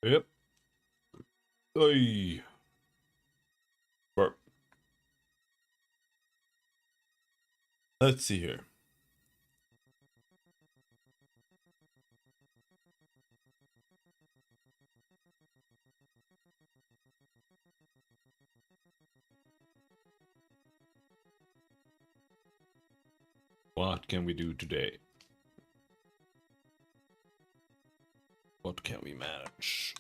Yep. Oy. Burp. Let's see here. What can we do today? What can we manage?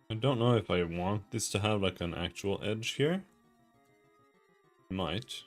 I don't know if I want this to have like an actual edge here. I might.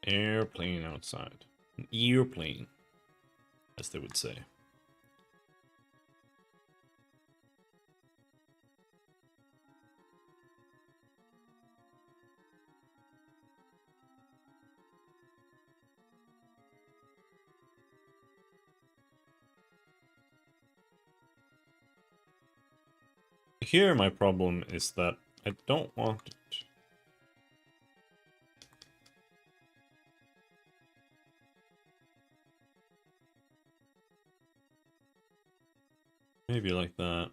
Airplane outside. An airplane, as they would say. Here my problem is that I don't want it. Maybe like that.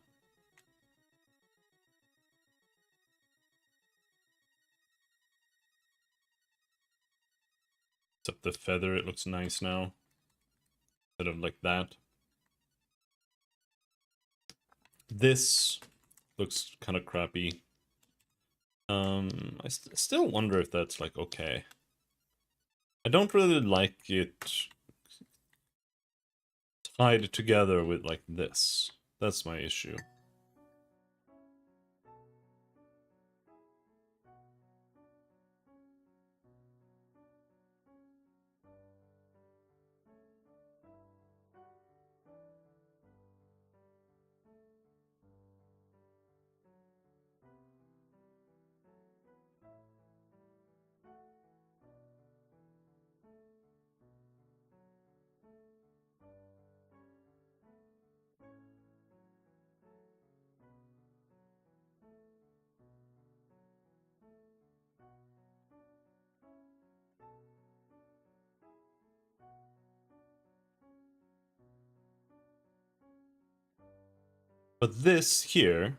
Except the feather, it looks nice now. Instead of like that. This looks kind of crappy. I still wonder if that's like okay. I don't really like it tied together with like this. That's my issue. But this here,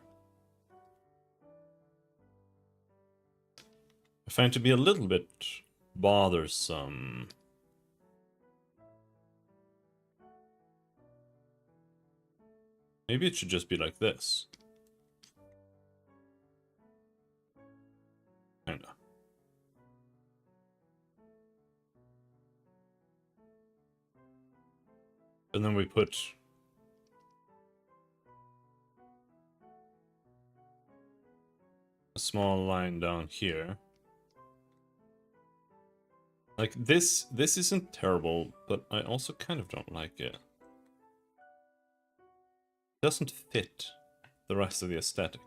I find to be a little bit bothersome. Maybe it should just be like this. Kinda. And then we put a small line down here. Like this isn't terrible, but I also kind of don't like it. It doesn't fit the rest of the aesthetic.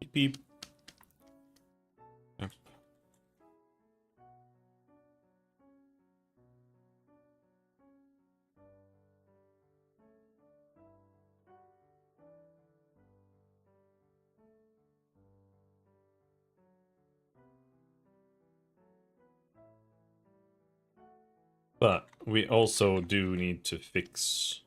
Beep beep. Yep. But we also do need to fix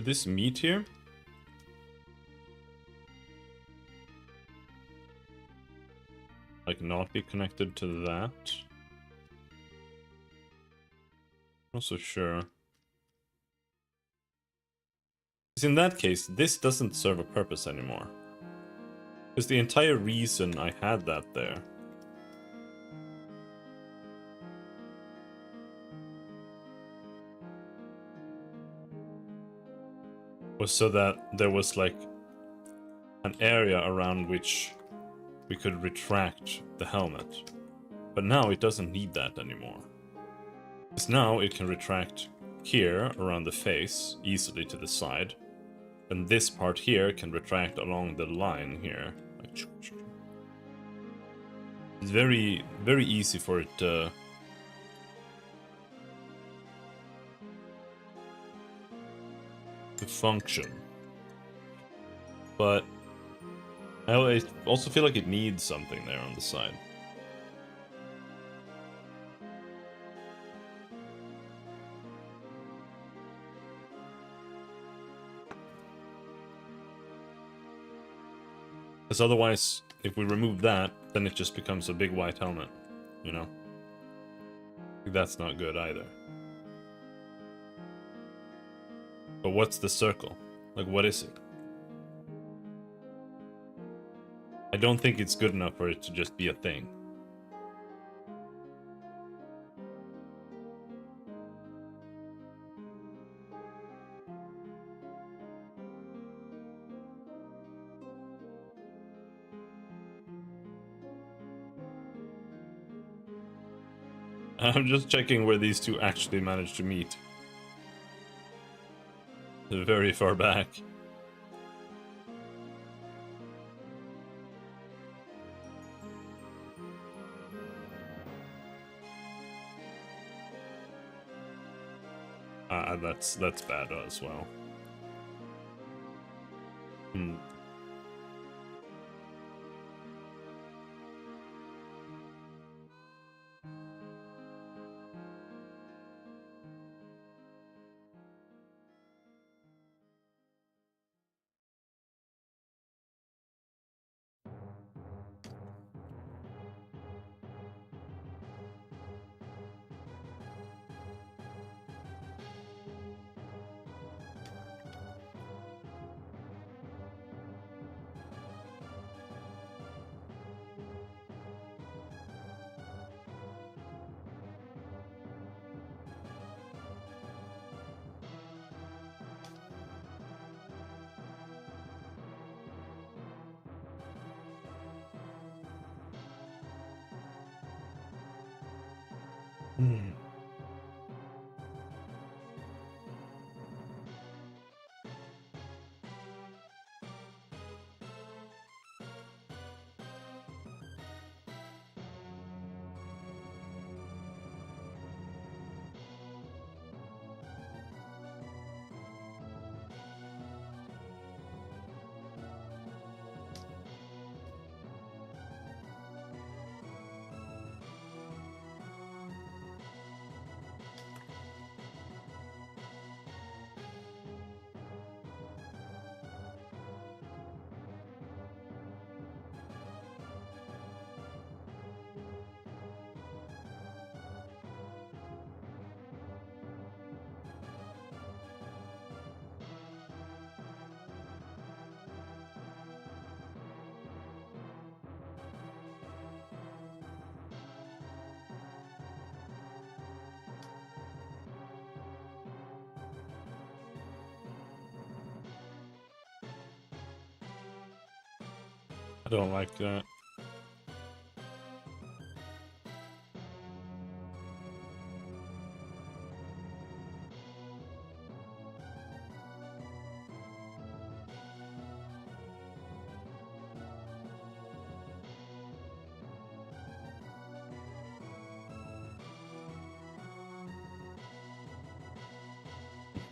this meat here. Like not be connected to that. Not so sure. Because in that case, this doesn't serve a purpose anymore. Because the entire reason I had that there was so that there was like an area around which we could retract the helmet. But now it doesn't need that anymore. Because now it can retract here around the face, easily to the side. And this part here can retract along the line here. It's very, very easy for it to function. But I also feel like it needs something there on the side. Because otherwise, if we remove that, then it just becomes a big white helmet, you know? That's not good either. But what's the circle? Like, what is it? I don't think it's good enough for it to just be a thing. I'm just checking where these two actually managed to meet. They're very far back. That's bad as well. Hmm. Hmm. I don't like that.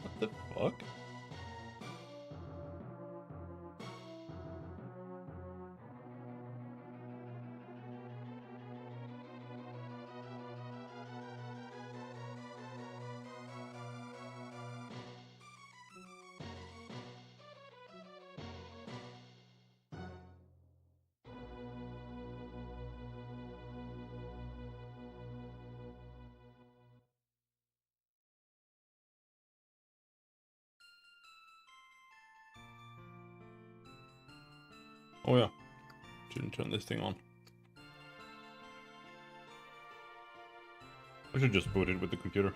What the fuck? Oh yeah, shouldn't turn this thing on. I should just boot it with the computer.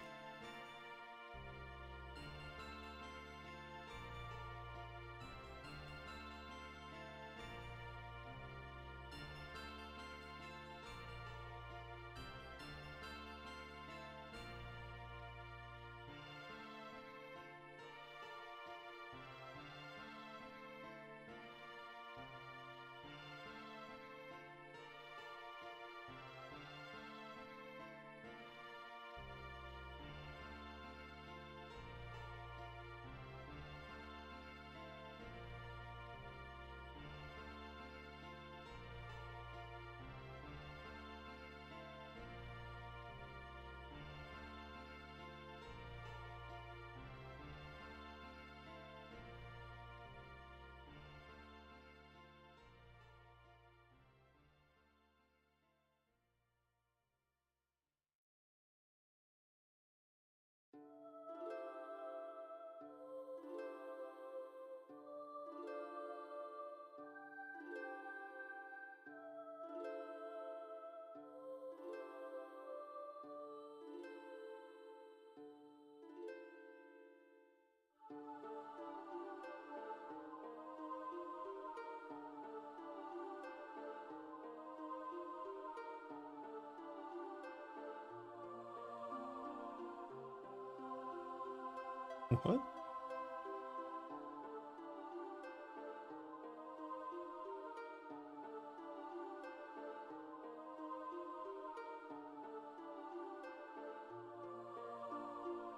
What?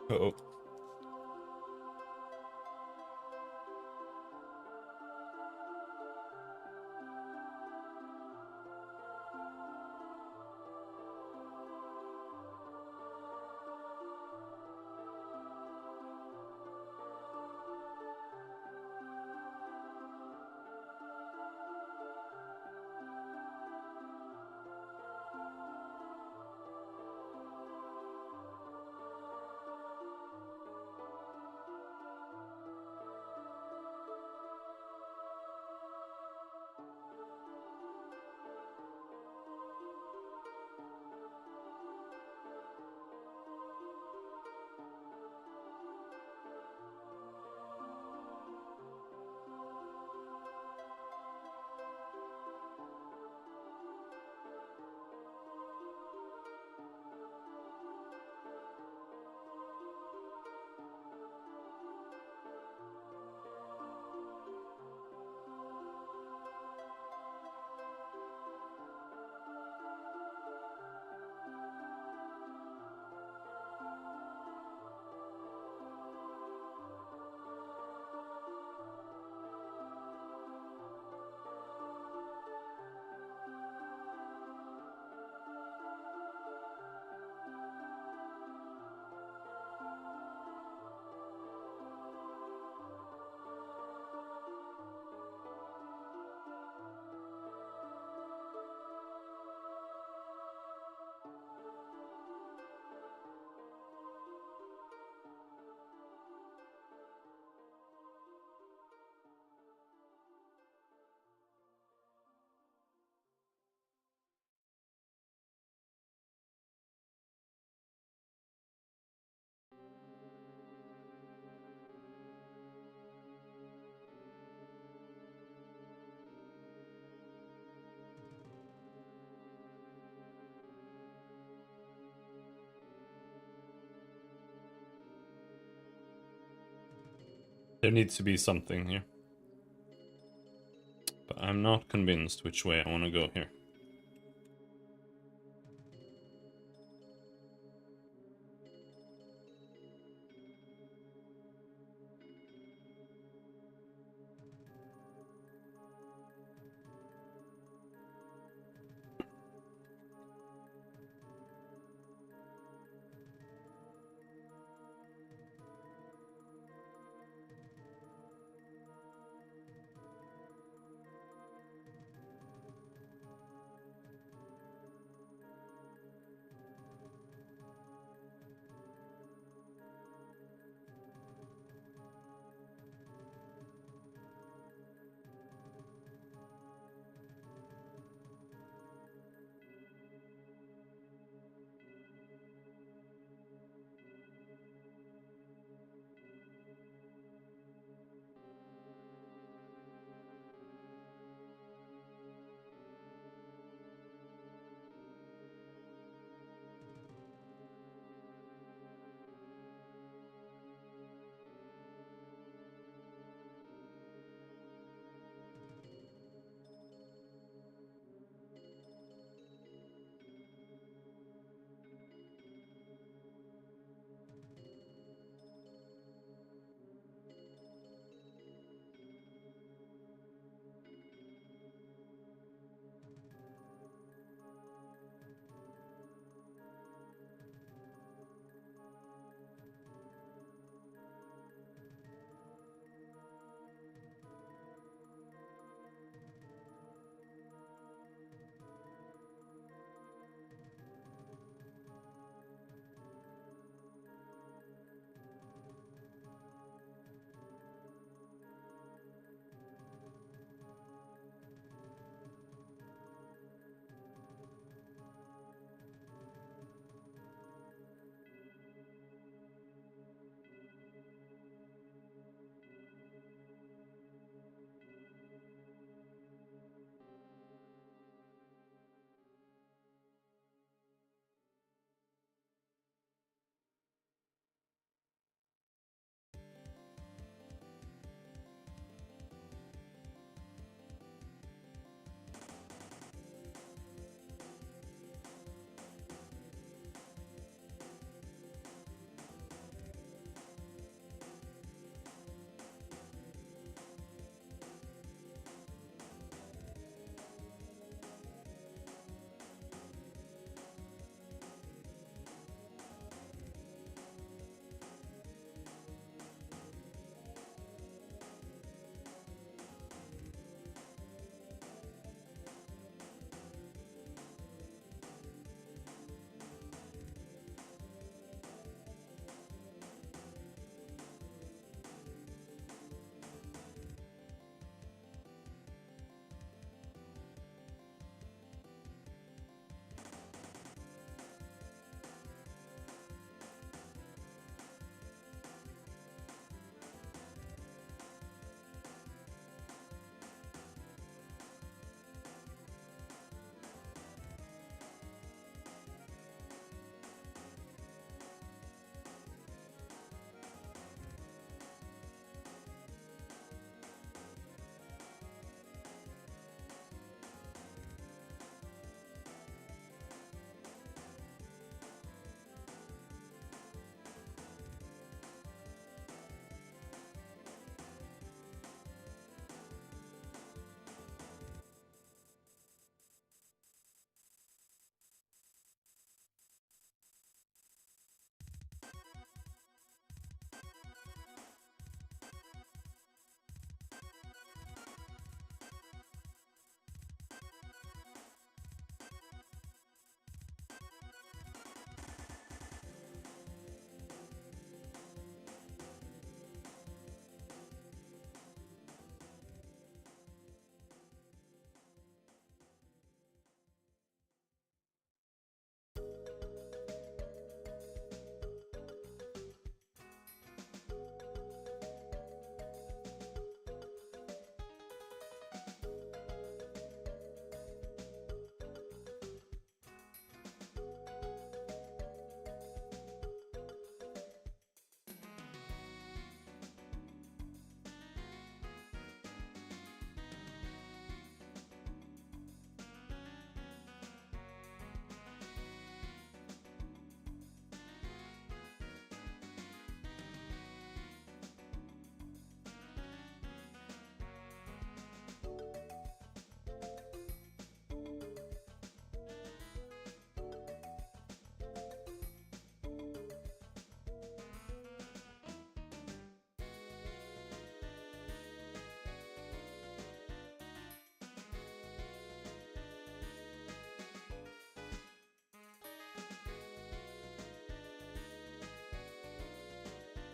Uh-oh. There needs to be something here. But I'm not convinced which way I want to go here.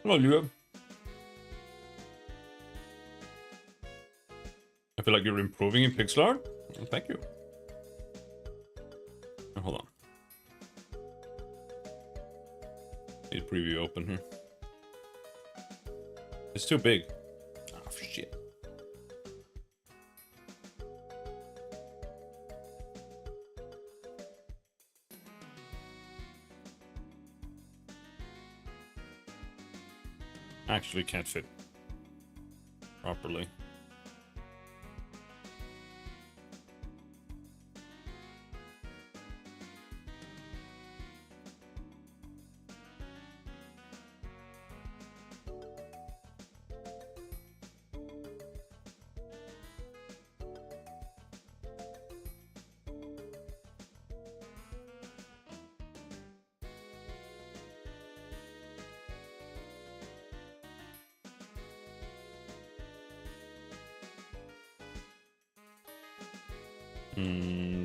Hello, you. I feel like you're improving in pixel art. Well, thank you. Oh, hold on. Need preview open here. It's too big. Oh, shit. Actually can't fit properly.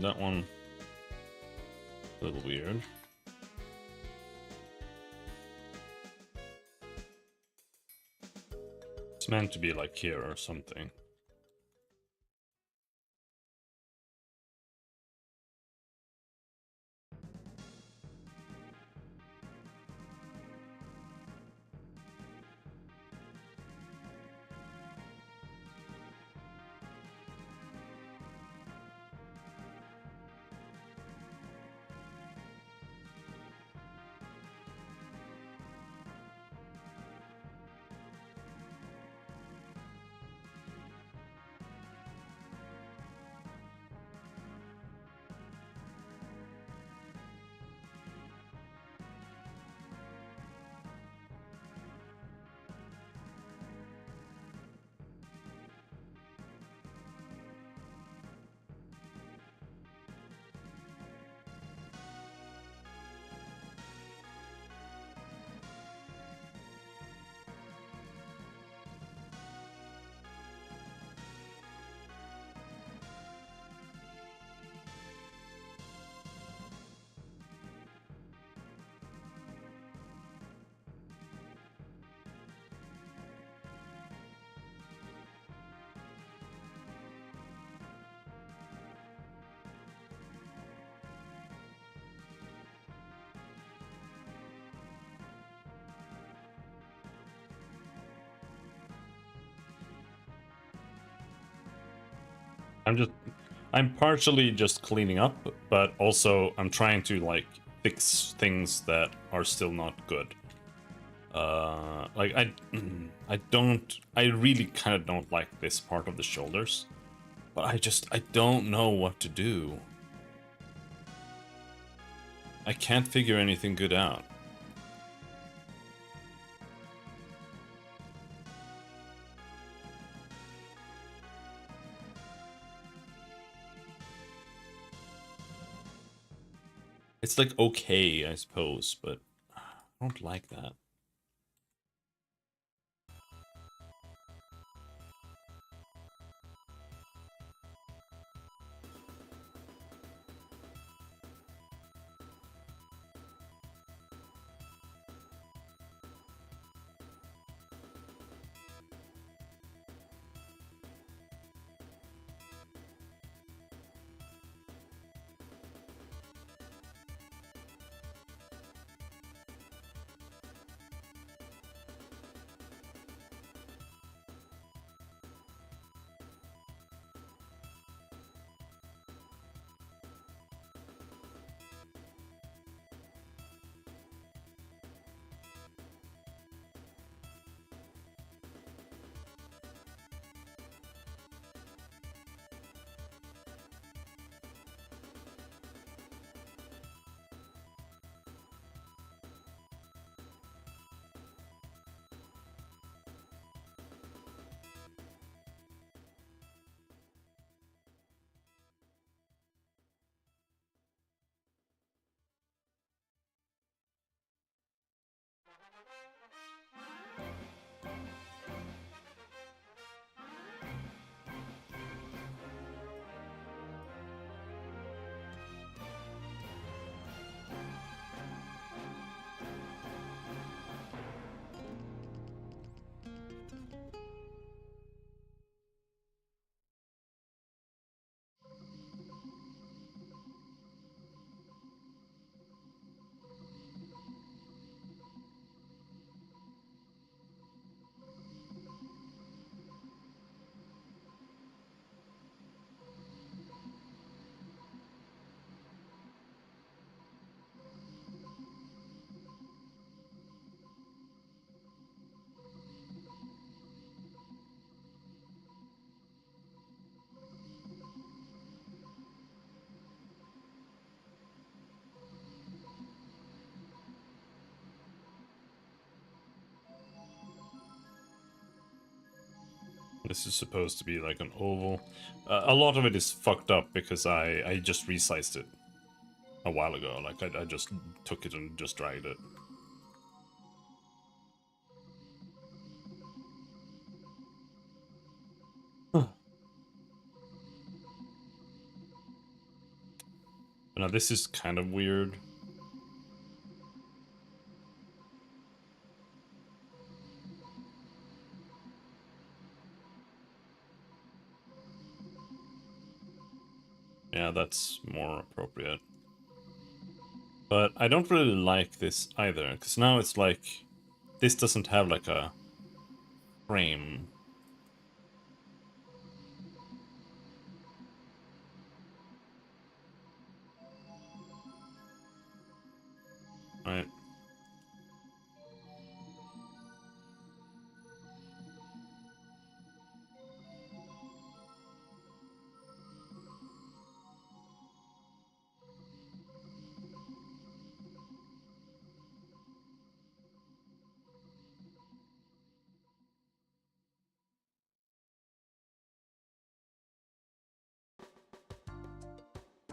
That one a little weird. It's meant to be like here or something. I'm partially just cleaning up, but also I'm trying to like fix things that are still not good. Like I really kind of don't like this part of the shoulders, but I don't know what to do. I can't figure anything good out. It's like okay, I suppose, but I don't like that. This is supposed to be like an oval. A lot of it is fucked up because I just resized it a while ago. Like, I just took it and just dragged it. Huh. Now, this is kind of weird. Yeah, that's more appropriate. But I don't really like this either, because now it's like, this doesn't have like a frame. Right?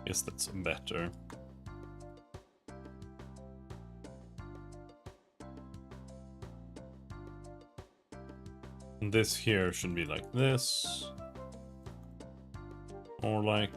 Guess that's better. And this here should be like this. Or like...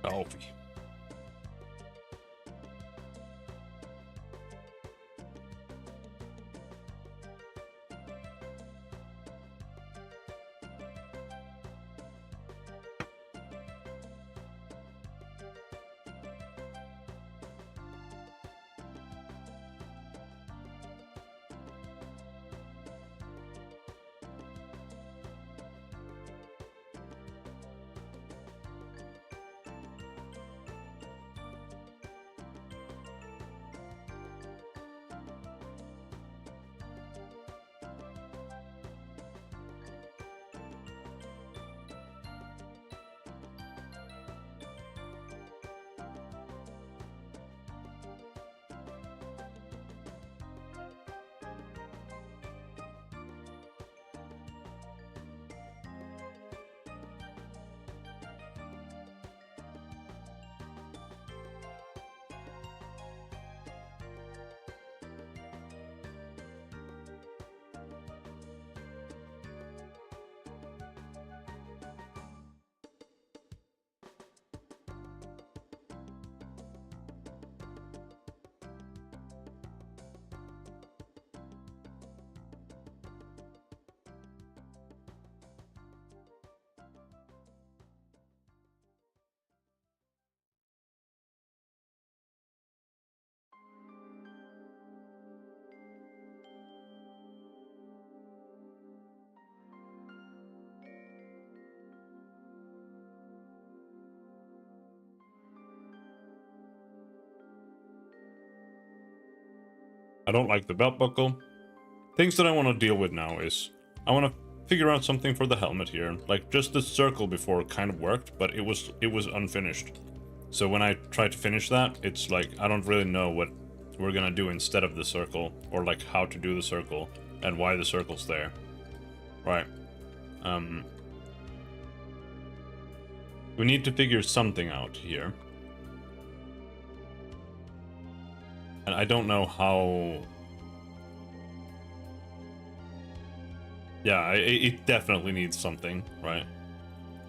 coffee. I don't like the belt buckle. Things that I want to deal with now is I want to figure out something for the helmet here. Like just the circle before kind of worked, but it was unfinished. So when I try to finish that, it's like I don't really know what we're gonna do instead of the circle, or like how to do the circle and why the circle's there. Right. We need to figure something out here. And I don't know how... Yeah, it definitely needs something, right?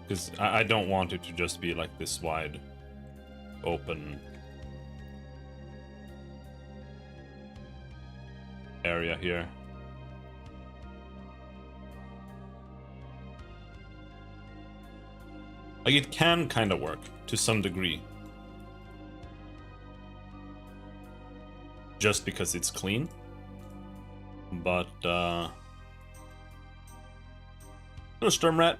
Because I don't want it to just be like this wide open area here. Like, it can kind of work to some degree. Just because it's clean. But, hello, Storm Rat.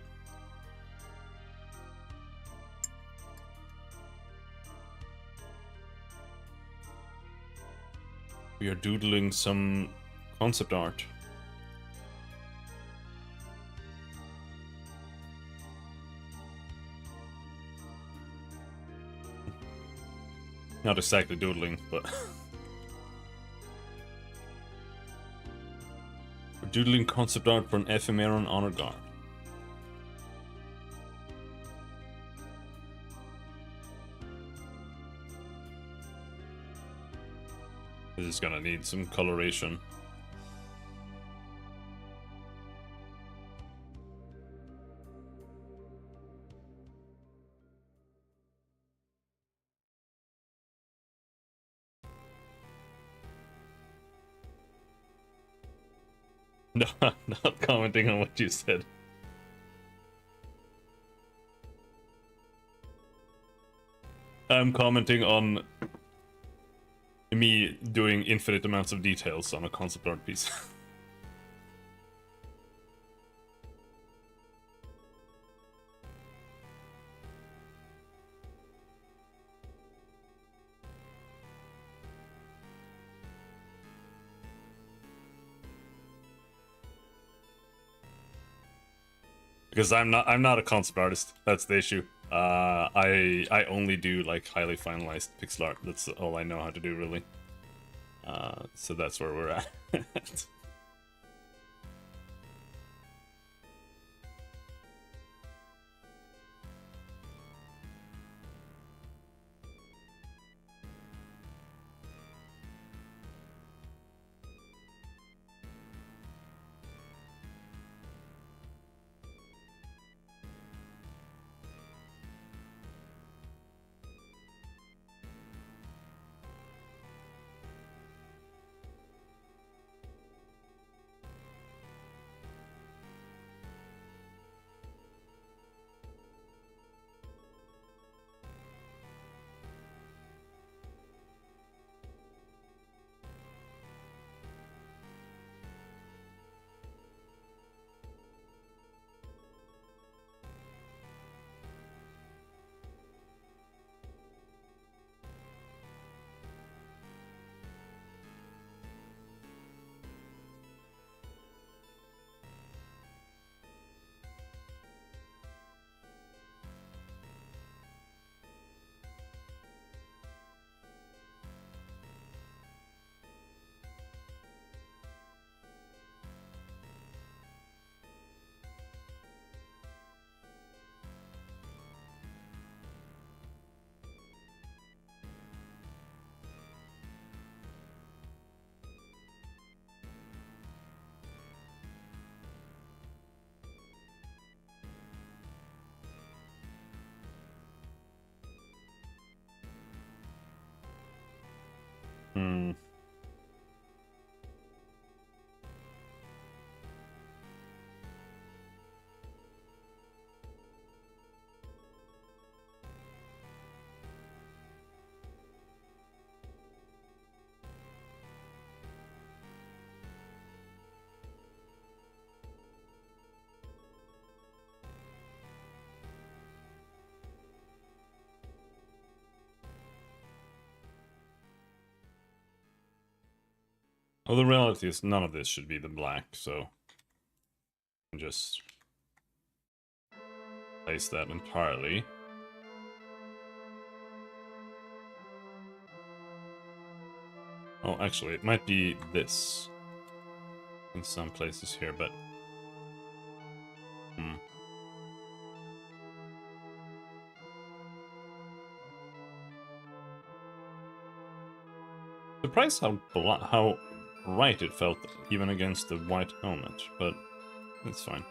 We are doodling some concept art. Not exactly doodling, but... We're doodling concept art for an Ephemeron honor guard. This is gonna need some coloration. No, I'm not commenting on what you said. I'm commenting on me doing infinite amounts of details on a concept art piece. Because I'm not a concept artist. That's the issue. I only do like highly finalized pixel art. That's all I know how to do, really. So that's where we're at. Hmm. Well, the reality is none of this should be the black, so just place that entirely. Oh, actually, it might be this in some places here, but surprised how right it felt even against the white helmet, but it's fine.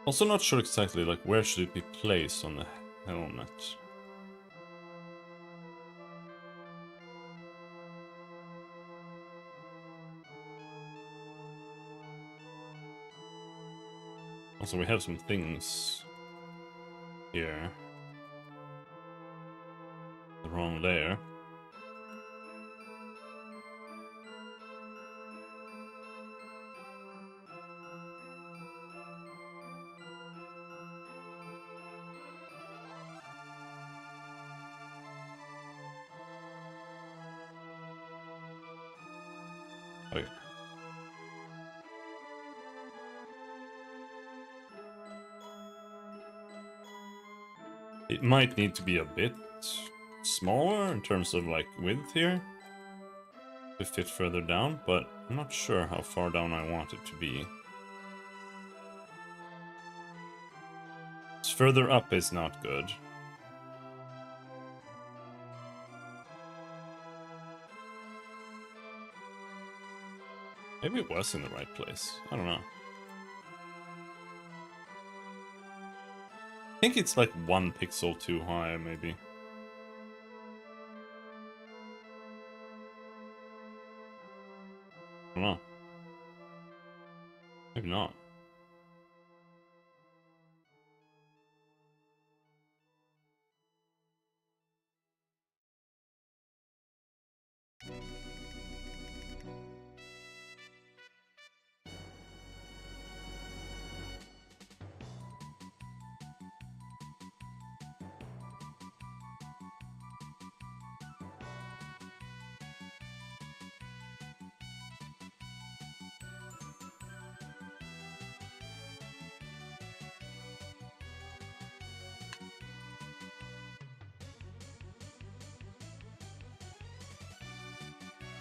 Also not sure exactly, like, where should it be placed on the helmet? Also, we have some things here. The wrong layer. Okay. It might need to be a bit smaller in terms of like width here to fit further down, but I'm not sure how far down I want it to be. Further up is not good. Maybe it was in the right place. I don't know. I think it's like 1 pixel too high, maybe. I don't know. Maybe not.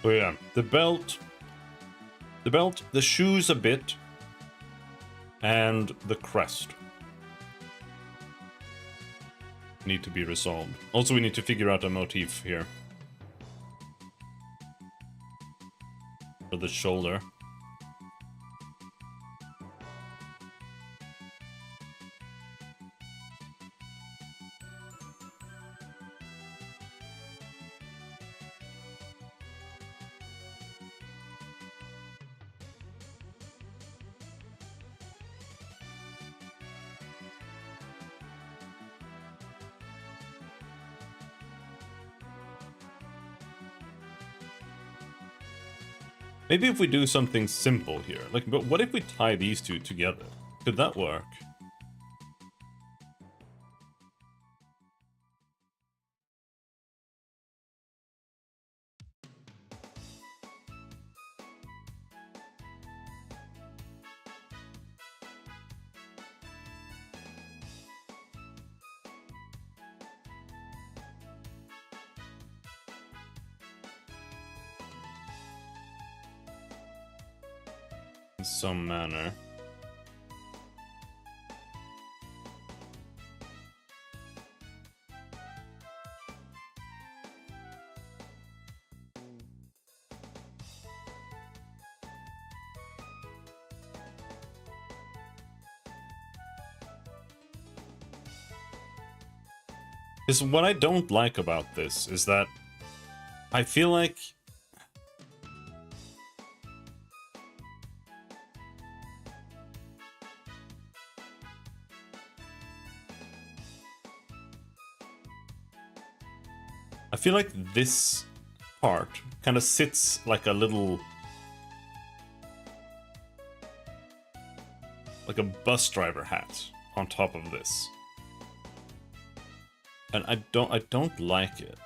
So yeah, the belt, the shoes a bit, and the crest need to be resolved. Also, we need to figure out a motif here for the shoulder. Maybe if we do something simple here, like, but what if we tie these two together? Could that work? In some manner. Because what I don't like about this is that I feel like this part kind of sits like a little, like a bus driver hat on top of this. And I don't like it.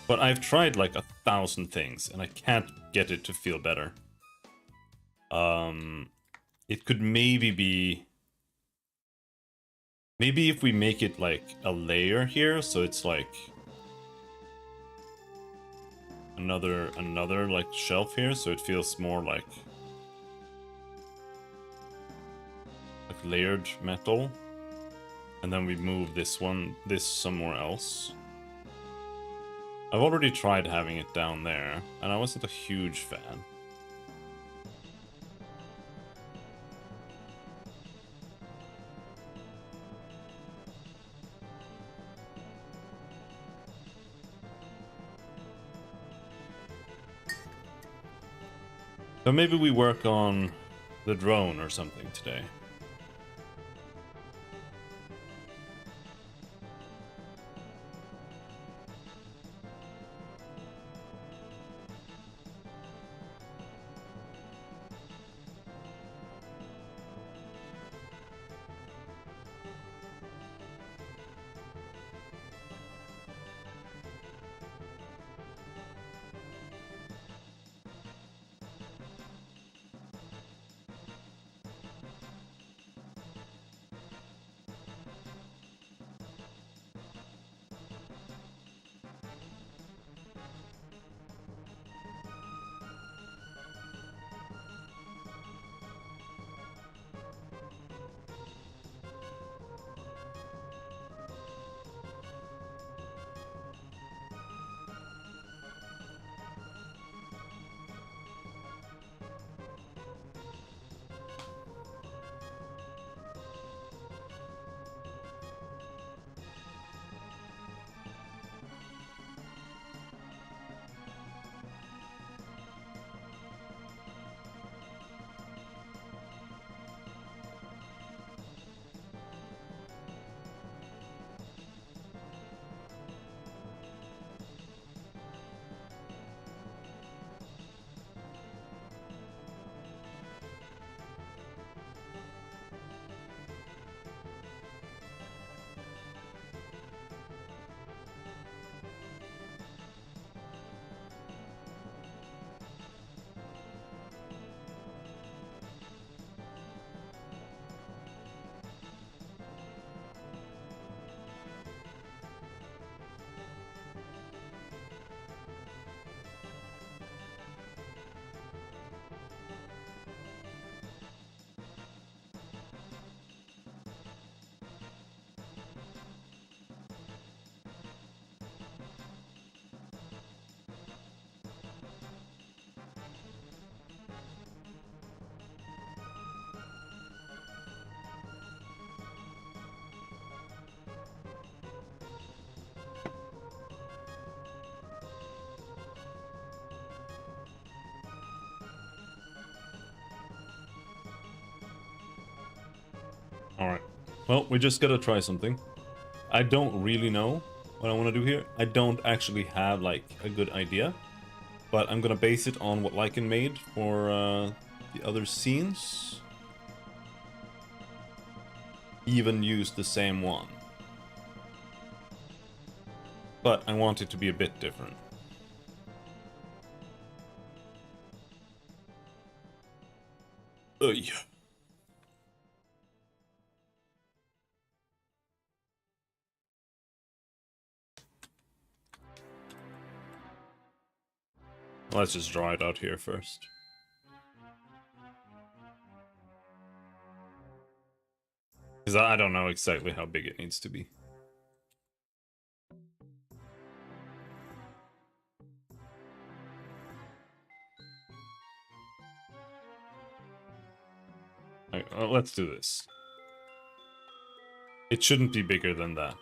But I've tried like 1,000 things and I can't get it to feel better. It could maybe be... Maybe if we make it like a layer here, so it's like another like shelf here, so it feels more like layered metal. And then we move this somewhere else. I've already tried having it down there, and I wasn't a huge fan. So maybe we work on the drone or something today. Alright. Well, we just gotta try something. I don't really know what I want to do here. I don't actually have, like, a good idea. But I'm gonna base it on what Lycan made for the other scenes. Even use the same one. But I want it to be a bit different. Ugh. Let's just draw it out here first. Because I don't know exactly how big it needs to be. let's do this. It shouldn't be bigger than that.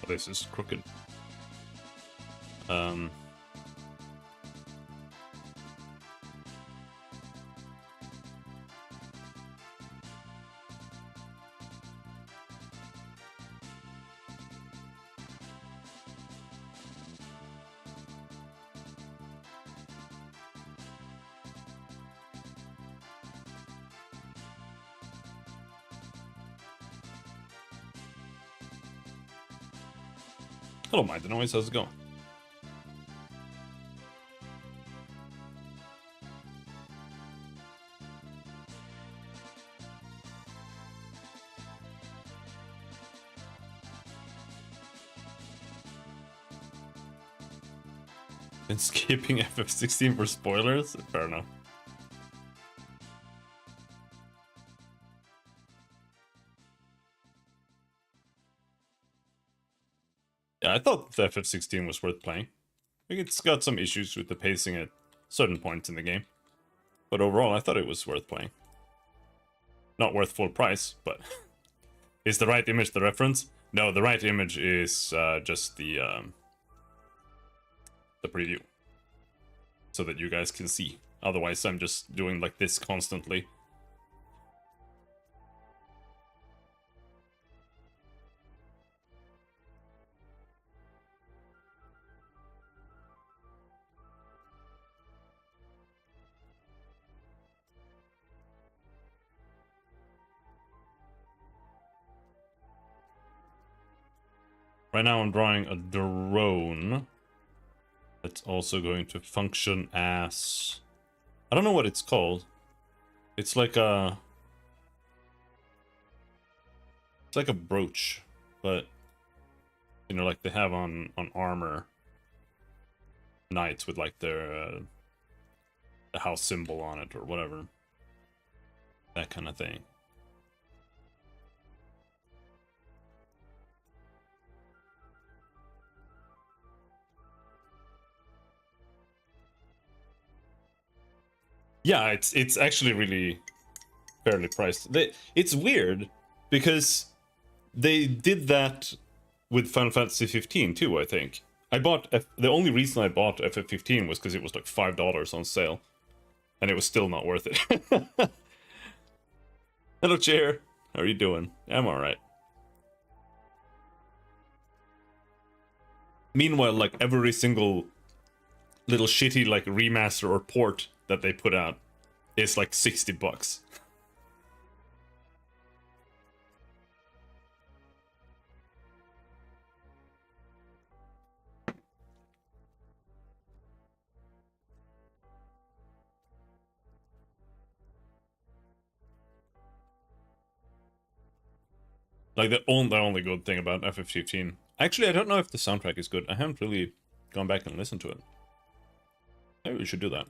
Oh, this is crooked. Hello, Mind the Noise. How's it going? And skipping FF16 for spoilers? Fair enough. Yeah, I thought the FF16 was worth playing. I think it's got some issues with the pacing at certain points in the game. But overall, I thought it was worth playing. Not worth full price, but... Is the right image the reference? No, the right image is just the preview. So that you guys can see. Otherwise, I'm just doing like this constantly. Right now I'm drawing a drone that's also going to function as... I don't know what it's called. It's like a... It's like a brooch, but... You know, like they have on armor knights with like their the house symbol on it or whatever. That kind of thing. Yeah, it's actually really fairly priced. It's weird because they did that with Final Fantasy 15 too, I think. I bought the only reason I bought FF15 was because it was like $5 on sale, and it was still not worth it. Hello, Chair. How are you doing? I'm all right. Meanwhile, like every single little shitty like remaster or port that they put out is like $60. Like the only good thing about FF15. Actually, I don't know if the soundtrack is good. I haven't really gone back and listened to it. Maybe we should do that.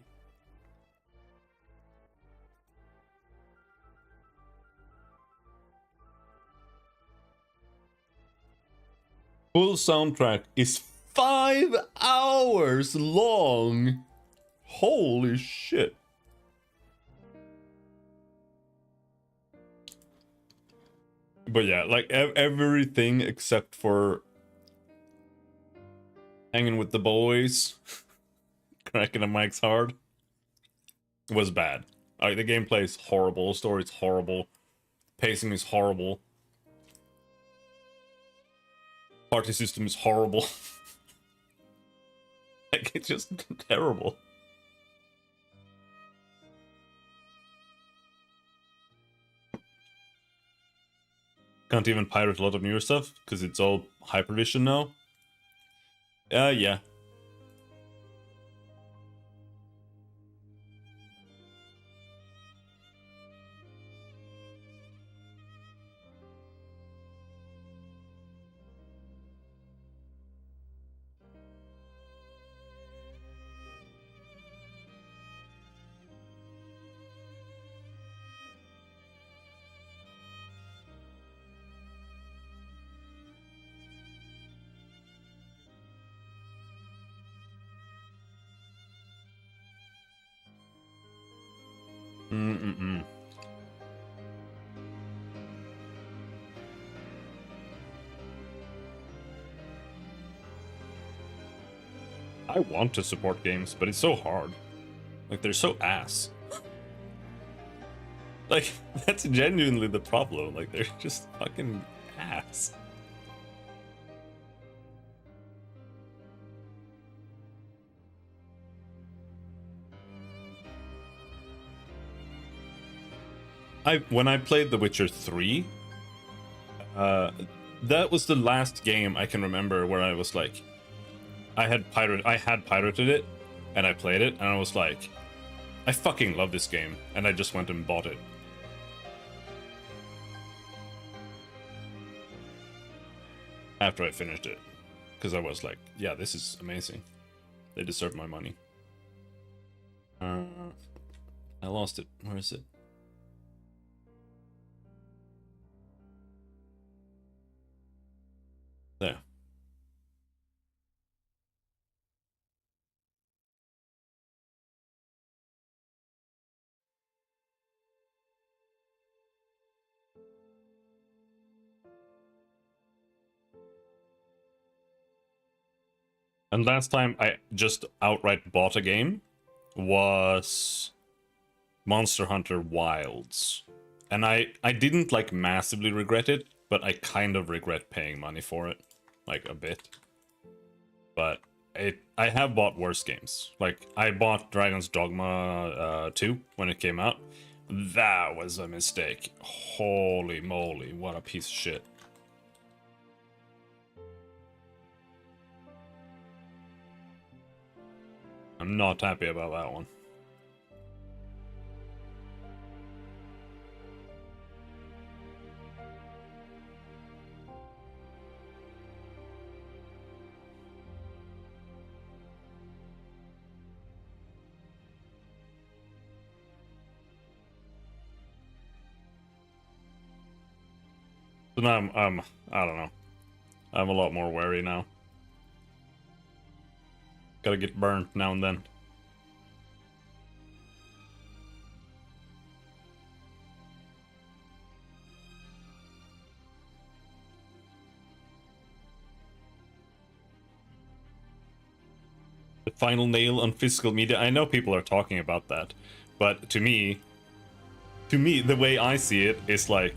Full soundtrack is 5 hours long. Holy shit. But yeah, like everything except for hanging with the boys, cracking the mics hard, was bad. Like the gameplay is horrible, the story is horrible, pacing is horrible, party system is horrible. Like it's just terrible. Can't even pirate a lot of newer stuff because it's all Hypervision now. Yeah. Mm-mm-mm. I want to support games, but it's so hard. Like, they're so ass. Like, that's genuinely the problem. Like, they're just fucking ass. When I played The Witcher 3, that was the last game I can remember where I was like, I had pirated it, and I played it, and I was like, I fucking love this game, and I just went and bought it. After I finished it, because I was like, yeah, this is amazing. They deserve my money. I lost it. Where is it? There. And last time I just outright bought a game was Monster Hunter Wilds. And I didn't like massively regret it, but I kind of regret paying money for it. Like a bit. But I have bought worse games. Like I bought Dragon's Dogma 2 when it came out. That was a mistake. Holy moly, what a piece of shit. I'm not happy about that one. So now I don't know. I'm a lot more wary now. Gotta get burned now and then. The final nail on physical media. I know people are talking about that, but to me, the way I see it is like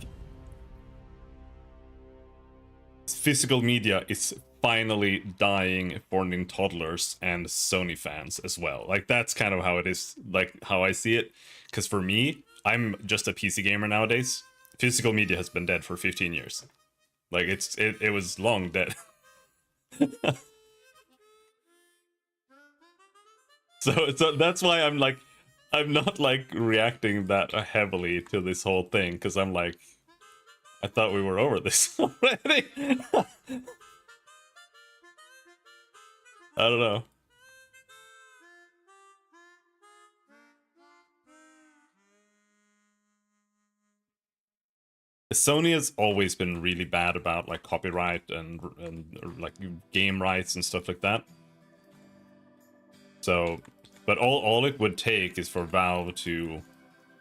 physical media is finally dying for toddlers and Sony fans as well. Like that's kind of how it is, like how I see it. Because for me, I'm just a PC gamer nowadays. Physical media has been dead for 15 years. Like it was long dead. So that's why I'm like, I'm not like reacting that heavily to this whole thing, because I'm like, I thought we were over this already. I don't know. Sony has always been really bad about like copyright and like game rights and stuff like that. So, but all it would take is for Valve to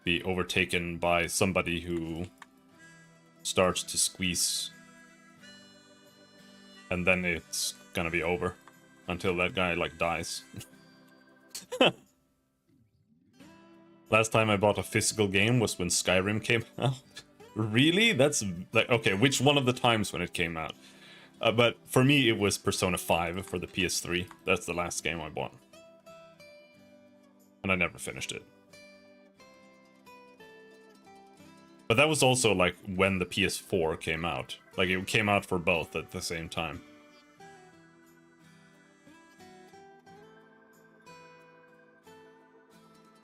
be overtaken by somebody who starts to squeeze, and then it's gonna be over until that guy like dies. Last time I bought a physical game was when Skyrim came out. Really? That's like, okay, which one of the times when it came out? But for me, it was Persona 5 for the PS3. That's the last game I bought. And I never finished it. But that was also like when the PS4 came out. Like it came out for both at the same time.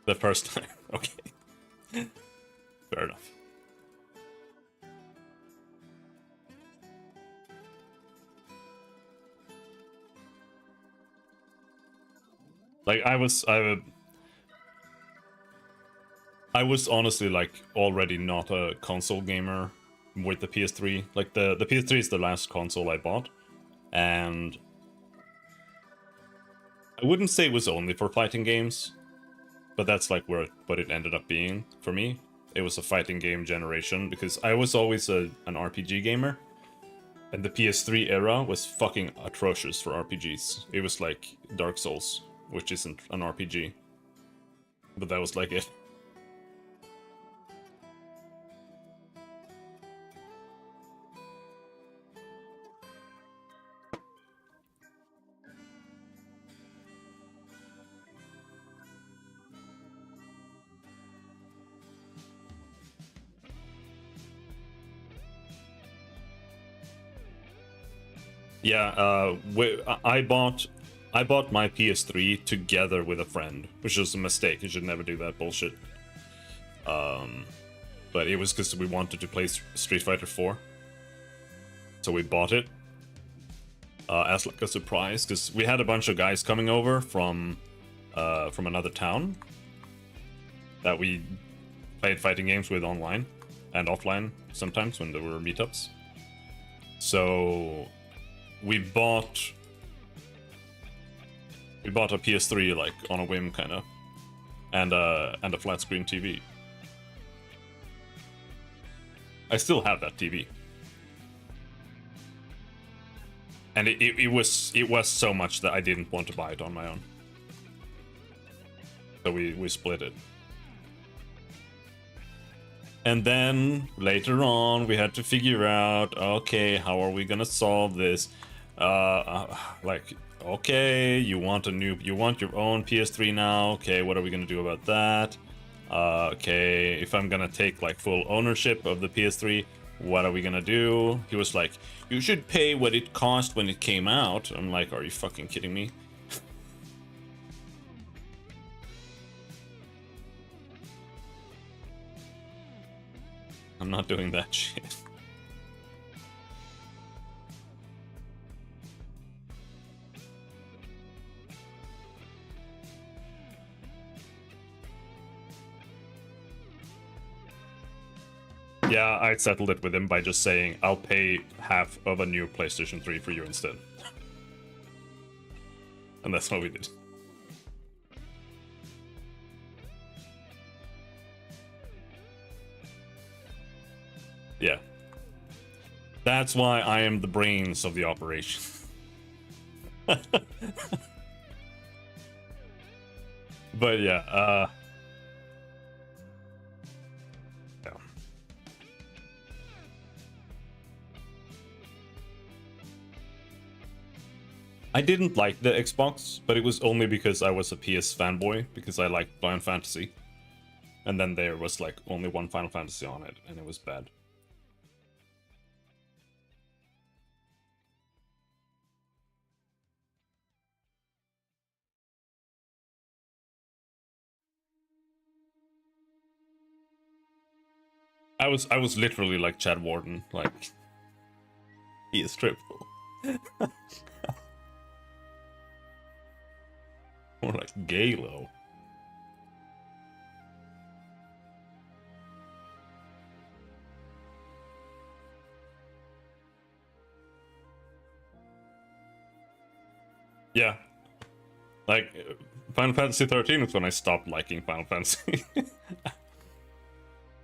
The first time. Okay. Fair enough. Like I was honestly like already not a console gamer with the PS3. Like the PS3 is the last console I bought, and I wouldn't say it was only for fighting games, but that's like what it ended up being for me. It was a fighting game generation because I was always an RPG gamer, and the PS3 era was fucking atrocious for RPGs. It was like Dark Souls, which isn't an RPG, but that was like it. Yeah, I bought my PS3 together with a friend, which was a mistake. You should never do that bullshit. But it was because we wanted to play Street Fighter 4, so we bought it as like a surprise because we had a bunch of guys coming over from another town that we played fighting games with online and offline sometimes when there were meetups. So we bought a PS3 like on a whim kind of, and a flat screen TV. I still have that TV, and it was so much that I didn't want to buy it on my own, so we split it. And then later on, we had to figure out, okay, how are we gonna solve this? Like, okay, you want your own PS3 now. Okay, what are we gonna do about that? Okay, if I'm gonna take like full ownership of the PS3, what are we gonna do? He was like, you should pay what it cost when it came out. I'm like, are you fucking kidding me? I'm not doing that shit. Yeah, I settled it with him by just saying, I'll pay half of a new PlayStation 3 for you instead. And that's what we did. Yeah. That's why I am the brains of the operation. But yeah, yeah. I didn't like the Xbox, but it was only because I was a PS fanboy, because I liked Final Fantasy. And then there was like only one Final Fantasy on it, and it was bad. I was literally like Chad Warden, like he is triple. More like Galo. Yeah. Like, Final Fantasy 13 is when I stopped liking Final Fantasy.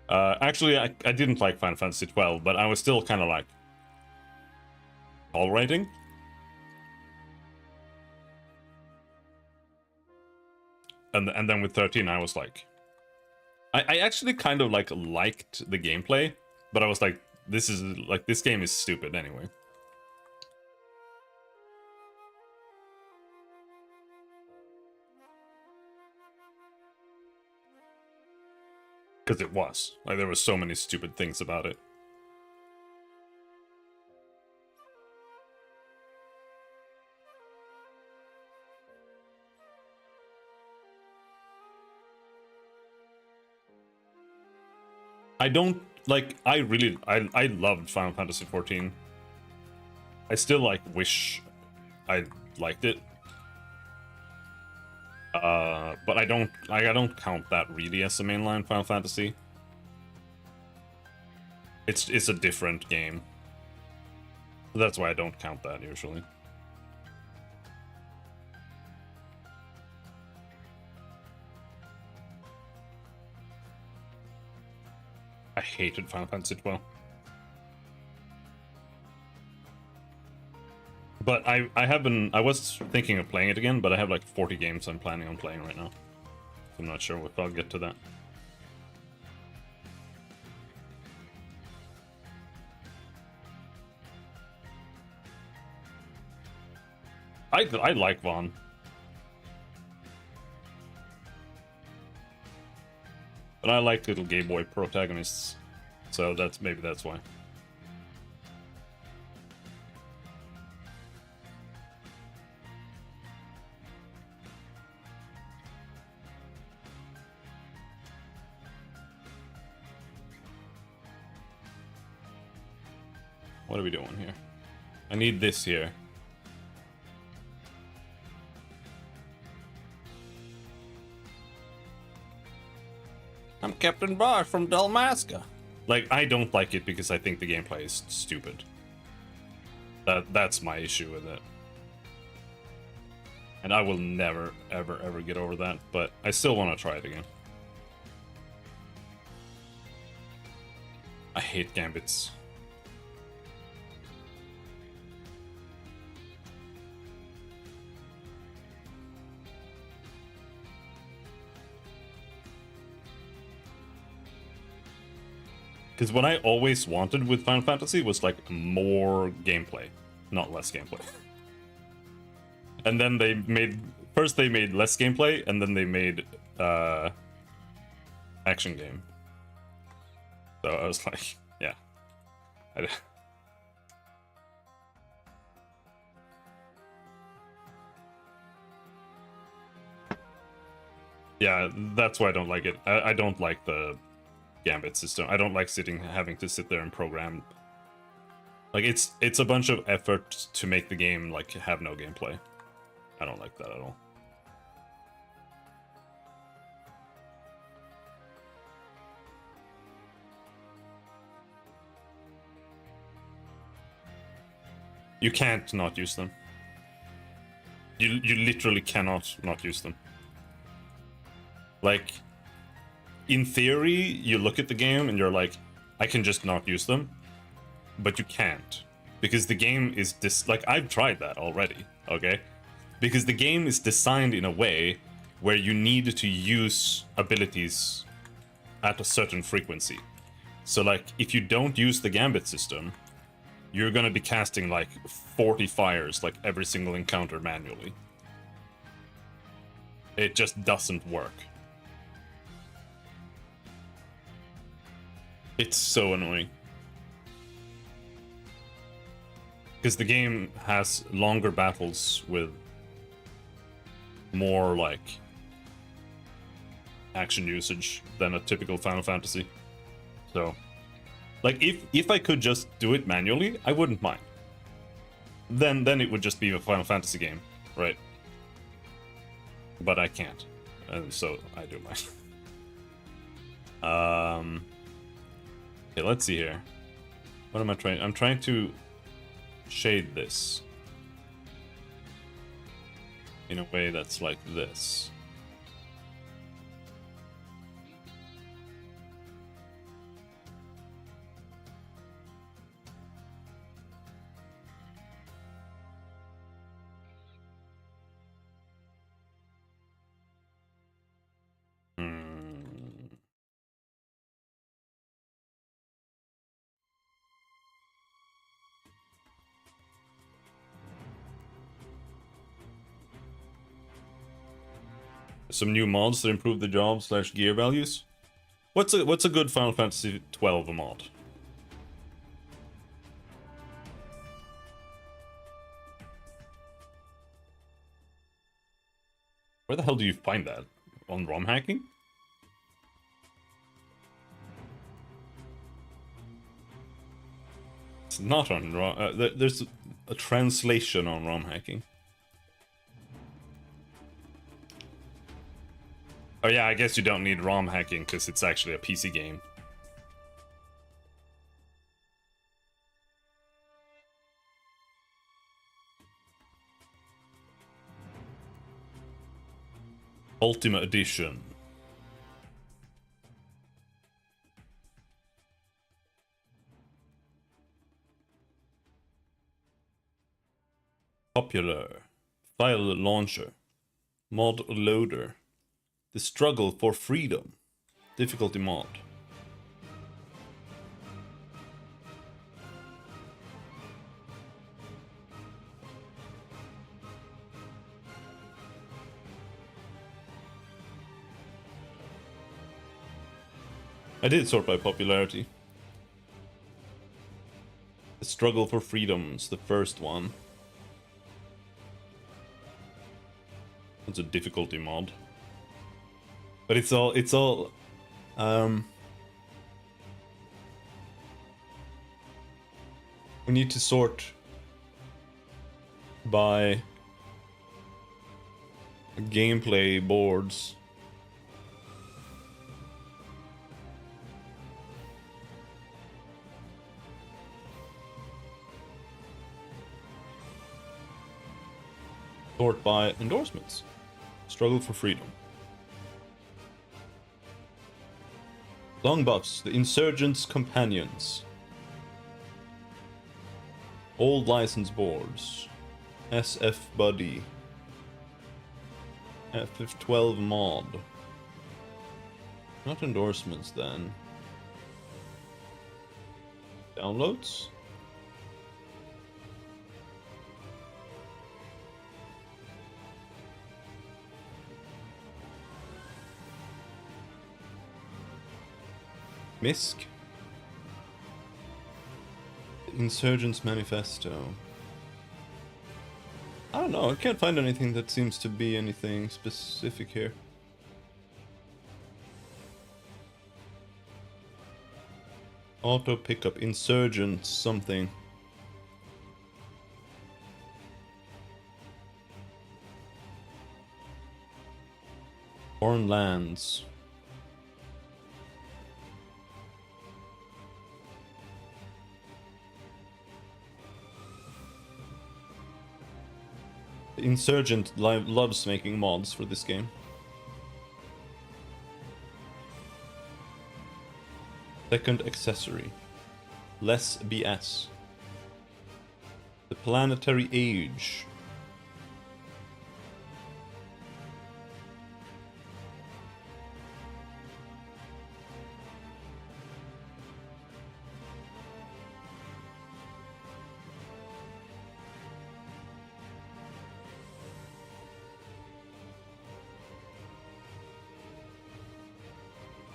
Actually, I didn't like Final Fantasy 12, but I was still kind of like tolerating. And then with 13, I was like, I actually kind of like liked the gameplay, but I was like, this game is stupid anyway. Because it was. Like, there were so many stupid things about it. I don't, like, I loved Final Fantasy 14. I still, like, wish I liked it. But I don't count that really as a mainline Final Fantasy. It's a different game. That's why I don't count that usually. I hated Final Fantasy 12. But I was thinking of playing it again, but I have like 40 games I'm planning on playing right now. I'm not sure if I'll get to that. I like Vaughn. But I like little gay boy protagonists. So maybe that's why. What are we doing here? I need this here. I'm Captain Bar from Dalmasca. Like, I don't like it because I think the gameplay is stupid. That's my issue with it. And I will never, ever, ever get over that, but I still want to try it again. I hate gambits. Because what I always wanted with Final Fantasy was like more gameplay, not less gameplay. And then they made less gameplay, and then they made action game. So I was like, yeah. Yeah, that's why I don't like it. I don't like the Gambit system. I don't like having to sit there and program. Like, it's a bunch of effort to make the game like have no gameplay. I don't like that at all. You can't not use them. You literally cannot not use them. Like, in theory, you look at the game and you're like, I can just not use them. But you can't. Because the game is like, I've tried that already, okay? Because the game is designed in a way where you need to use abilities at a certain frequency. So, like, if you don't use the Gambit system, you're gonna be casting like 40 fires like every single encounter manually. It just doesn't work. It's so annoying. Because the game has longer battles with more like action usage than a typical Final Fantasy. So Like if I could just do it manually, I wouldn't mind. Then it would just be a Final Fantasy game, right? But I can't, and so I do mine. Okay, let's see here. What am I trying? I'm trying to shade this in a way that's like this. Some new mods that improve the job / gear values. What's a good Final Fantasy 12 mod? Where the hell do you find that? On ROM hacking? It's not on ROM. There's a translation on ROM hacking. Oh yeah, I guess you don't need ROM hacking because it's actually a PC game. Ultimate Edition. Popular. File launcher. Mod loader. The struggle for freedom. Difficulty mod. I did sort by popularity. The struggle for freedom's the first one. It's a difficulty mod. But it's all we need to sort by gameplay boards. Sort by endorsements. Struggle for freedom. Long buffs, the Insurgents' Companions. Old license boards. SF Buddy. FF12 mod. Not endorsements then. Downloads? MISC? Insurgents Manifesto. I don't know, I can't find anything that seems to be anything specific here. Auto pickup, Insurgents, something. Foreign lands. Insurgent loves making mods for this game. Second accessory. Less BS. The Planetary Age.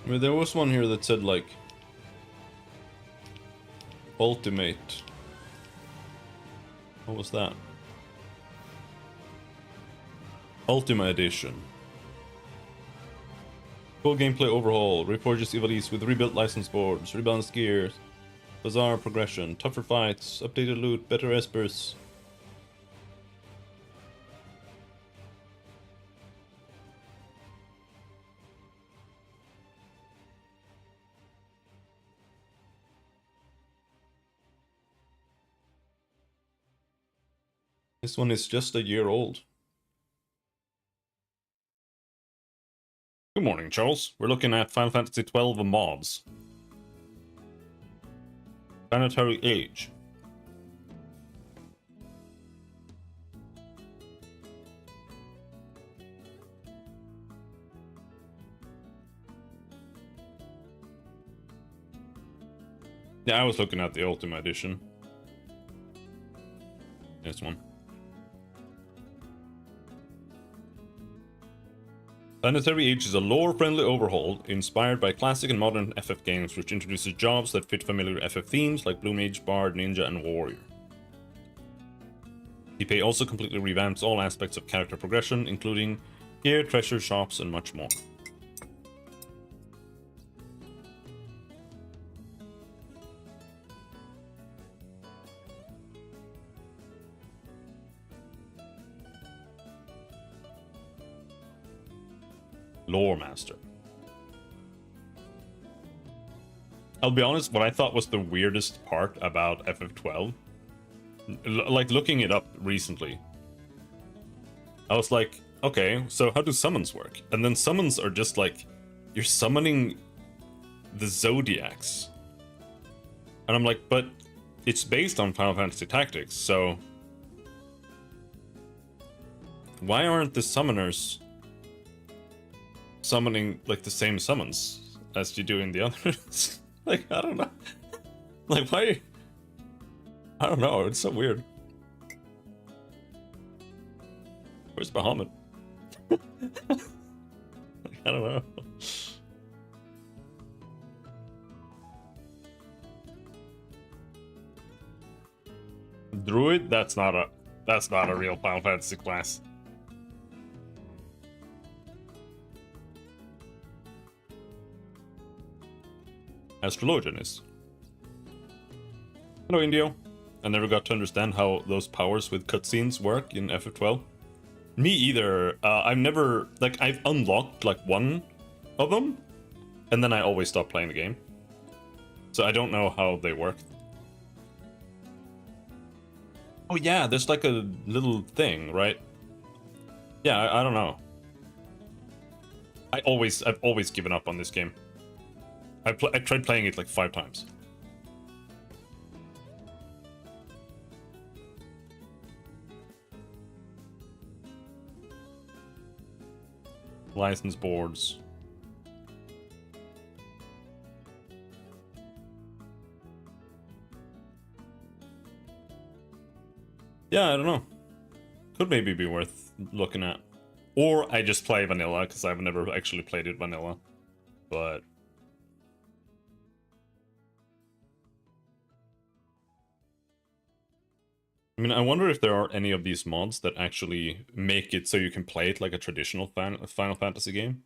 I mean, there was one here that said like Ultimate. What was that? Ultimate Edition. Full gameplay overhaul. Reforges Ivalice with rebuilt license boards, rebalanced gears, Bizarre progression, tougher fights, updated loot, better espers. This one is just a year old. Good morning, Charles. We're looking at Final Fantasy XII mods. Planetary Age. Yeah, I was looking at the Ultimate Edition. This one. Planetary Age is a lore-friendly overhaul inspired by classic and modern FF games, which introduces jobs that fit familiar FF themes like Blue Mage, Bard, Ninja, and Warrior. TP also completely revamps all aspects of character progression, including gear, treasure, shops, and much more. Lore Master. I'll be honest, what I thought was the weirdest part about FF12, like looking it up recently, I was like, okay, so how do summons work? And then summons are just like, you're summoning the Zodiacs. And I'm like, but it's based on Final Fantasy Tactics, so why aren't the summoners summoning like the same summons as you do in the others? Like, I don't know. Like, why? I don't know. It's so weird. Where's Bahamut? Like, I don't know. Druid? That's not a real Final Fantasy class. Astrologian is. Hello, Indio. I never got to understand how those powers with cutscenes work in FF12. Me either. I've never, like, I've unlocked like one of them, and then I always stop playing the game. So I don't know how they work. Oh yeah, there's like a little thing, right? Yeah, I don't know. I've always given up on this game. I tried playing it like 5 times. License boards. Yeah, I don't know. Could maybe be worth looking at. Or I just play vanilla, because I've never actually played it vanilla. But I mean, I wonder if there are any of these mods that actually make it so you can play it like a traditional Final Fantasy game.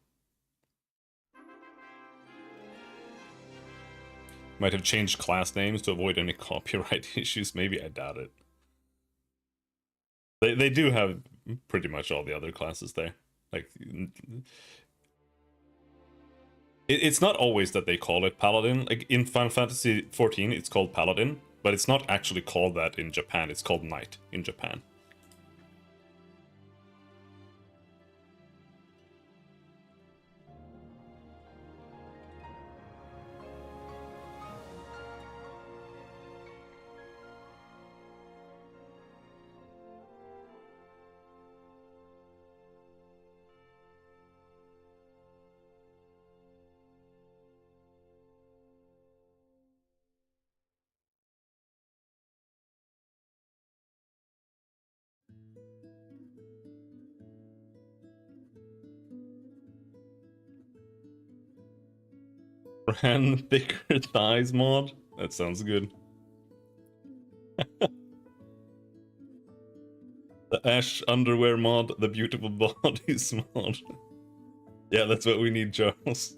Might have changed class names to avoid any copyright issues. Maybe, I doubt it. They do have pretty much all the other classes there. Like, it's not always that they call it Paladin. Like in Final Fantasy XIV, it's called Paladin. But it's not actually called that in Japan, it's called Knight in Japan. Brand thicker thighs mod? That sounds good. The Ash underwear mod, the beautiful bodies mod. Yeah, that's what we need, Charles.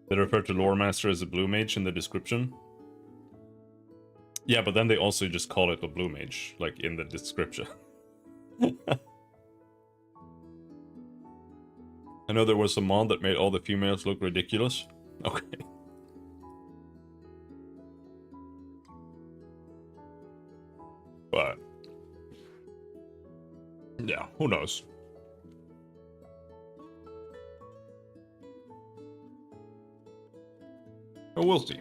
They refer to Lore Master as a Blue Mage in the description. Yeah, but then they also just call it a Blue Mage, like in the description. I know there was a mod that made all the females look ridiculous. Okay. But yeah, who knows? Oh, we'll see.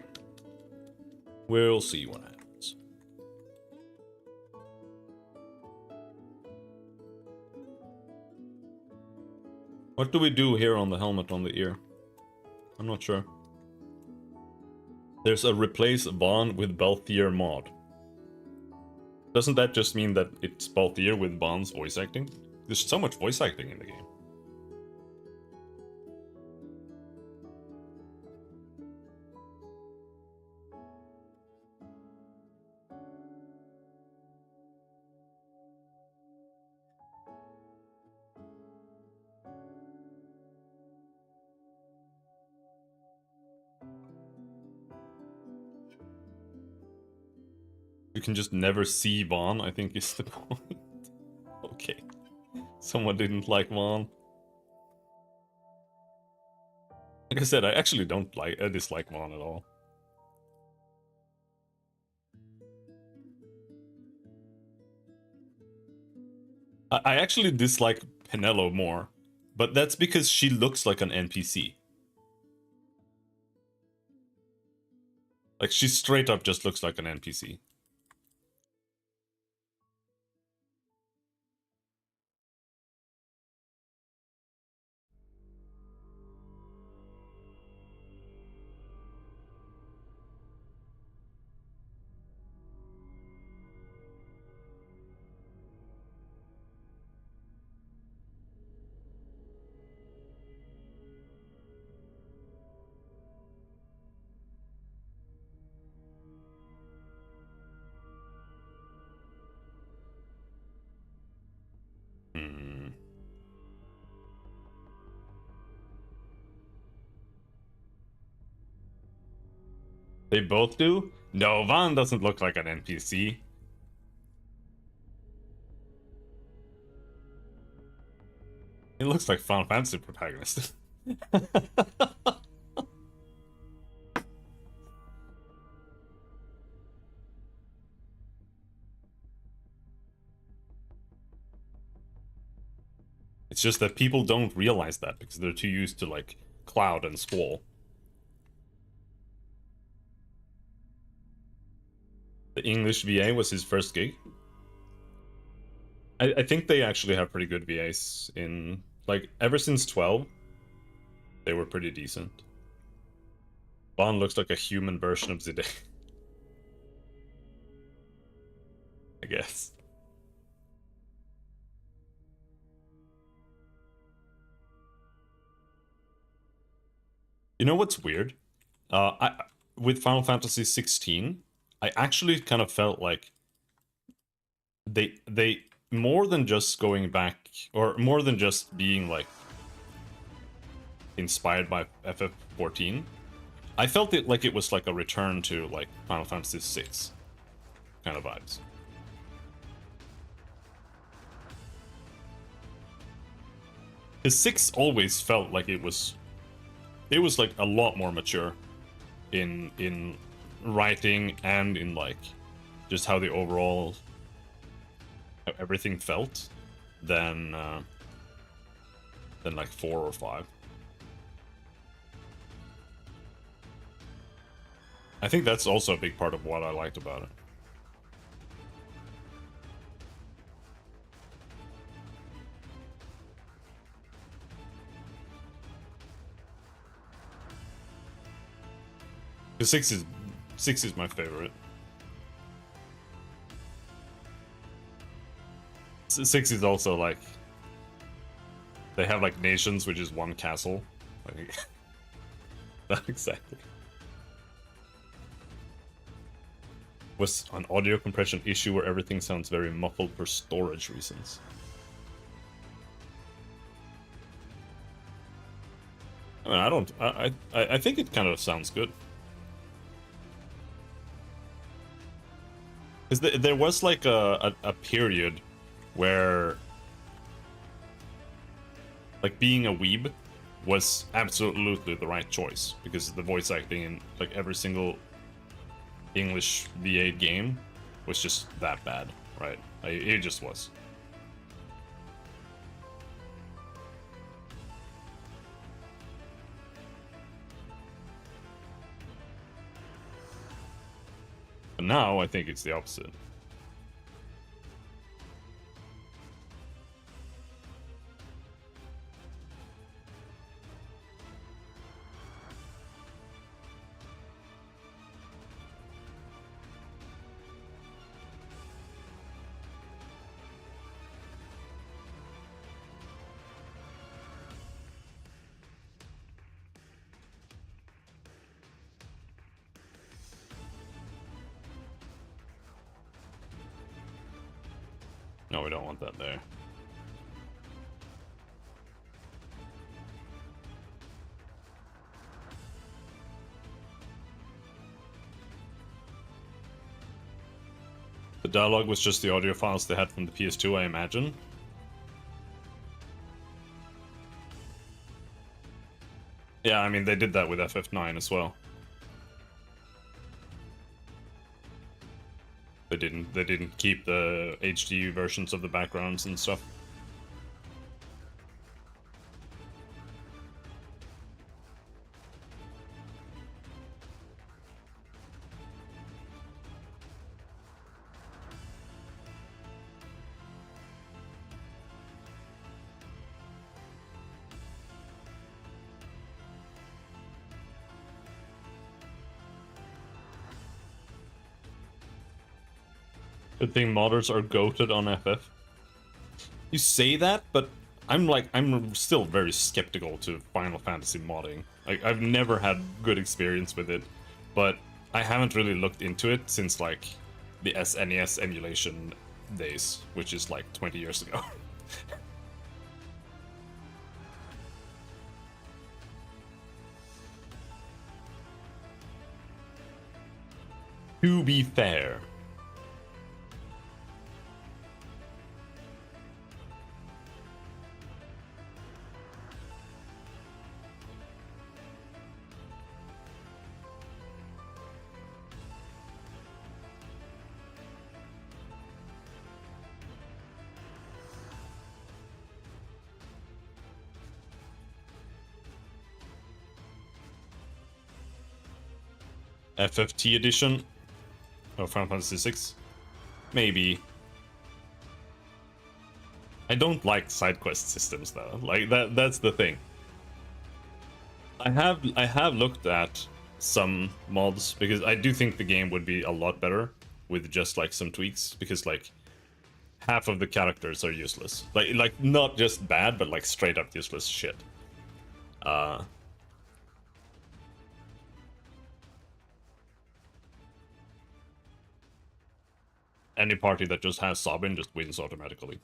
We'll see what happens. What do we do here on the helmet on the ear? I'm not sure. There's a replace Vaughn with Balthier mod. Doesn't that just mean that it's Balthier with Vaughn's voice acting? There's so much voice acting in the game. You can just never see Vaughn, I think is the point. Okay. Someone didn't like Vaughn. Like I said, I actually I dislike Vaughn at all. I actually dislike Penelo more, but that's because she looks like an NPC. Like, she straight up just looks like an NPC. They both do? No, Vaughn doesn't look like an NPC. He looks like Final Fantasy protagonist. It's just that people don't realize that because they're too used to, like, Cloud and Squall. The English VA was his first gig. I think they actually have pretty good VAs in, like, ever since 12, they were pretty decent. Vaughn looks like a human version of Zidane. I guess. You know what's weird? With Final Fantasy 16, I actually kind of felt like they more than just going back, or more than just being like inspired by FF14, I felt it like it was like a return to like Final Fantasy 6 kind of vibes. Because 6 always felt like it was like a lot more mature in writing and in like just how the overall how everything felt than like 4 or 5. I think that's also a big part of what I liked about it. The 6 is my favorite. 6 is also like they have like nations, which is one castle. Like, not exactly. Was an audio compression issue where everything sounds very muffled for storage reasons. I mean, I don't. I think it kind of sounds good. Because there was like a period where like being a weeb was absolutely the right choice because the voice acting in like every single English V8 game was just that bad, right? It just was. But now I think it's the opposite. No, we don't want that there. The dialogue was just the audio files they had from the PS2, I imagine. Yeah, I mean, they did that with FF9 as well. They didn't keep the HD versions of the backgrounds and stuff. Good thing modders are goated on FF. You say that, but I'm still very skeptical to Final Fantasy modding. Like, I've never had good experience with it, but I haven't really looked into it since like the SNES emulation days, which is like 20 years ago. To be fair. FFT edition of Final Fantasy 6? Maybe. I don't like side quest systems though. Like that's the thing. I have looked at some mods because I do think the game would be a lot better with just like some tweaks because like half of the characters are useless. Like not just bad but like straight up useless shit. Any party that just has Sabin just wins automatically.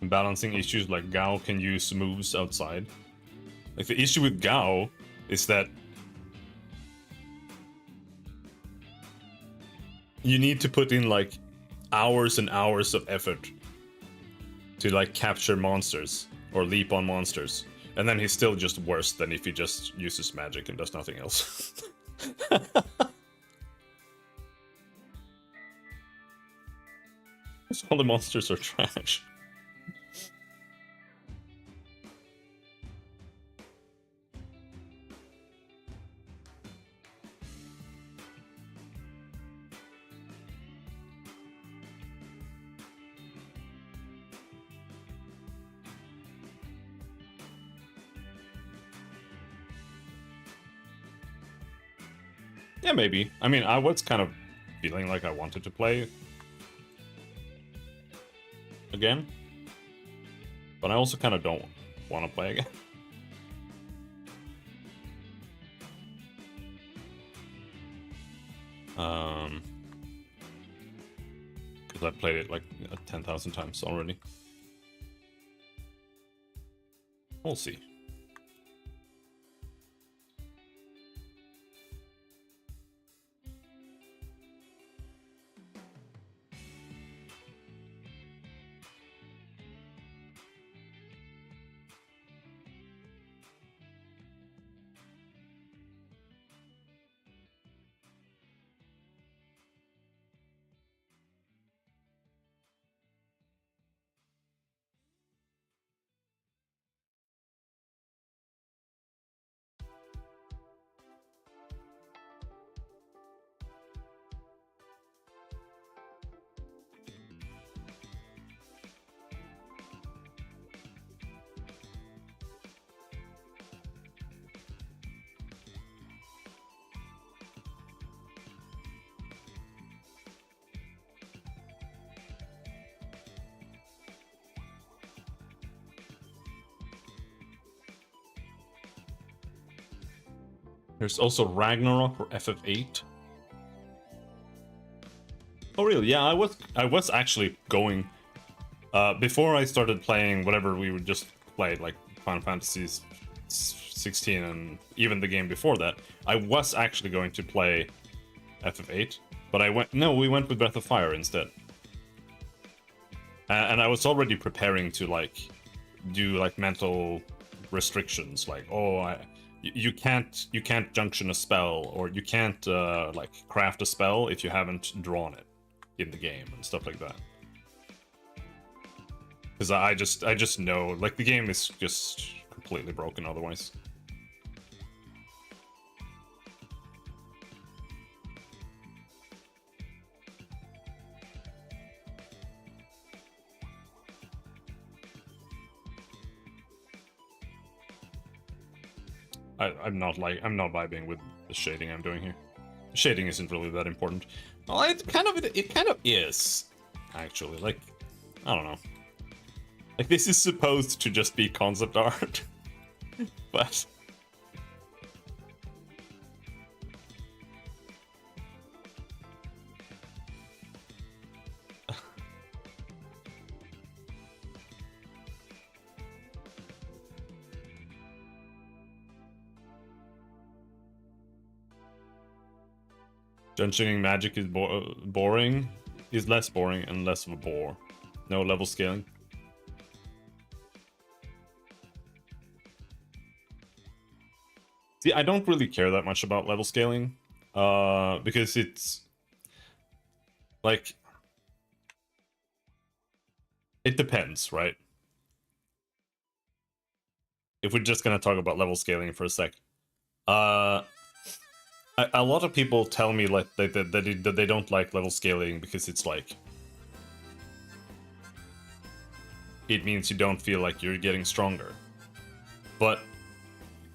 Balancing issues like Gao can use moves outside. Like the issue with Gao is that you need to put in like hours and hours of effort to like capture monsters or leap on monsters. And then he's still just worse than if he just uses magic and does nothing else. All the monsters are trash. Yeah, maybe. I mean, I was kind of feeling like I wanted to play again, but I also kind of don't want to play again. Because I've played it like 10,000 times already. We'll see. There's also Ragnarok for FF8. Oh really? Yeah, I was actually going before I started playing whatever we would just play, like Final Fantasy 16 and even the game before that. I was actually going to play FF8, but we went with Breath of Fire instead. And I was already preparing to like do like mental restrictions, like you can't junction a spell, or you can't like craft a spell if you haven't drawn it in the game and stuff like that. Because I just know, like, the game is just completely broken otherwise. I'm not vibing with the shading I'm doing here. The shading isn't really that important. Well, it kind of is, actually. Like, I don't know. Like, this is supposed to just be concept art, but dungeoning magic is boring. Is less boring and less of a bore. No level scaling. See, I don't really care that much about level scaling, because it's like, it depends, right? If we're just gonna talk about level scaling for a sec, a lot of people tell me like that they don't like level scaling because it's like, it means you don't feel like you're getting stronger. But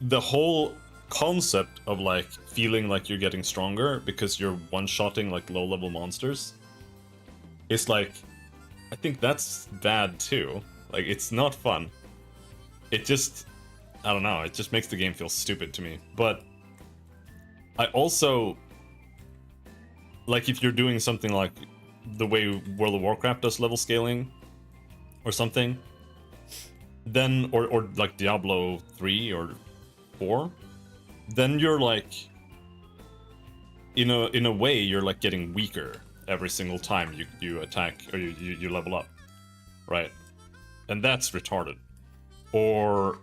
the whole concept of like feeling like you're getting stronger because you're one-shotting like low-level monsters is like, I think that's bad too. Like, it's not fun. It just, I don't know, it just makes the game feel stupid to me. But I also, like, if you're doing something like the way World of Warcraft does level scaling or something, then, or like Diablo 3 or 4, then you're like, in a way, you're like getting weaker every single time you attack or you level up, right? And that's retarded. Or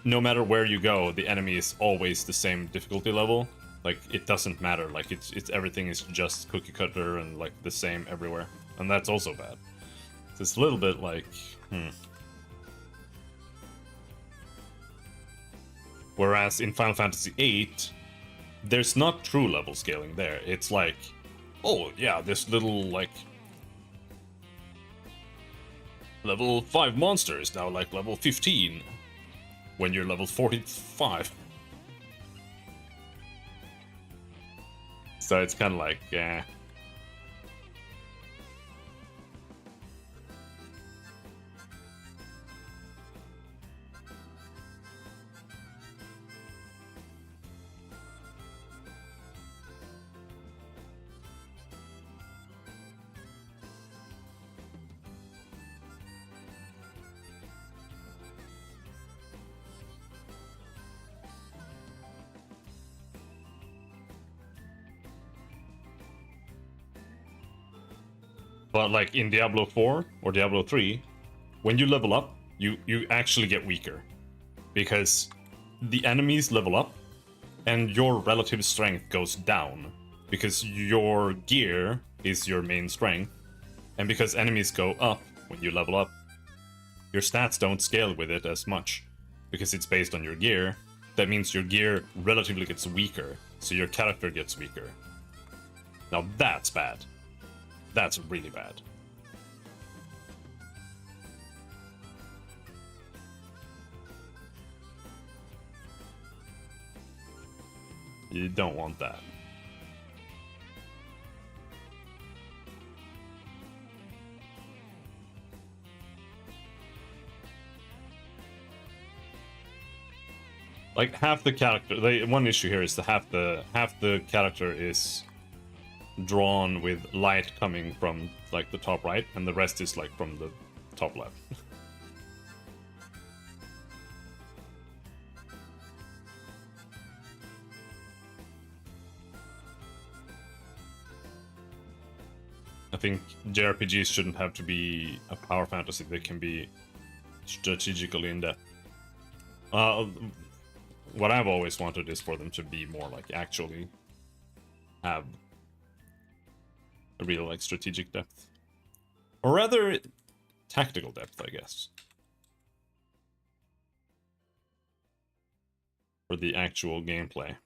no matter where you go, the enemy is always the same difficulty level. Like, it doesn't matter. Like, it's everything is just cookie cutter and like the same everywhere, and that's also bad. It's a little bit like, Whereas in Final Fantasy VIII, there's not true level scaling there. It's like, oh yeah, this little like level 5 monster is now like level 15 when you're level 45. So it's kind of like, yeah. But like in Diablo 4 or Diablo 3, when you level up, you actually get weaker. Because the enemies level up, and your relative strength goes down. Because your gear is your main strength. And because enemies go up when you level up, your stats don't scale with it as much. Because it's based on your gear. That means your gear relatively gets weaker. So your character gets weaker. Now that's bad. That's really bad. You don't want that. Like half the character, one issue here is that half the character is drawn with light coming from like the top right, and the rest is like from the top left. I think JRPGs shouldn't have to be a power fantasy. They can be strategically in depth. What I've always wanted is for them to be more like actually have a real like strategic depth, or rather tactical depth, I guess, for the actual gameplay.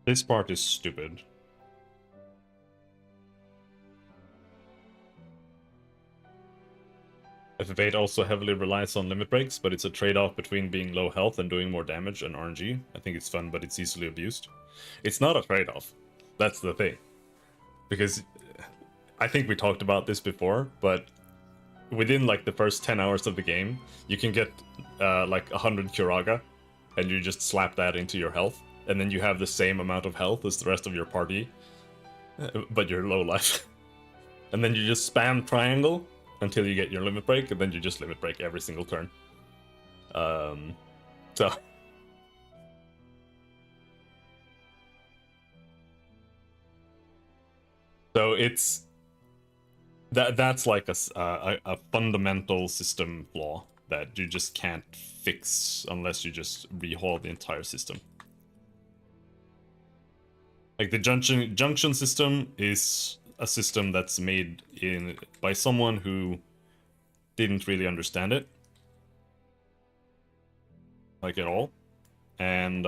This part is stupid. FF8 also heavily relies on limit breaks, but it's a trade-off between being low health and doing more damage and RNG. I think it's fun, but it's easily abused. It's not a trade-off. That's the thing. Because I think we talked about this before, but within like the first 10 hours of the game, you can get like 100 Curaga, and you just slap that into your health, and then you have the same amount of health as the rest of your party, but you're low life. And then you just spam triangle until you get your limit break, and then you just limit break every single turn. So it's that's like a fundamental system flaw that you just can't fix unless you just rehaul the entire system. Like the junction system is a system that's made by someone who didn't really understand it, like at all, and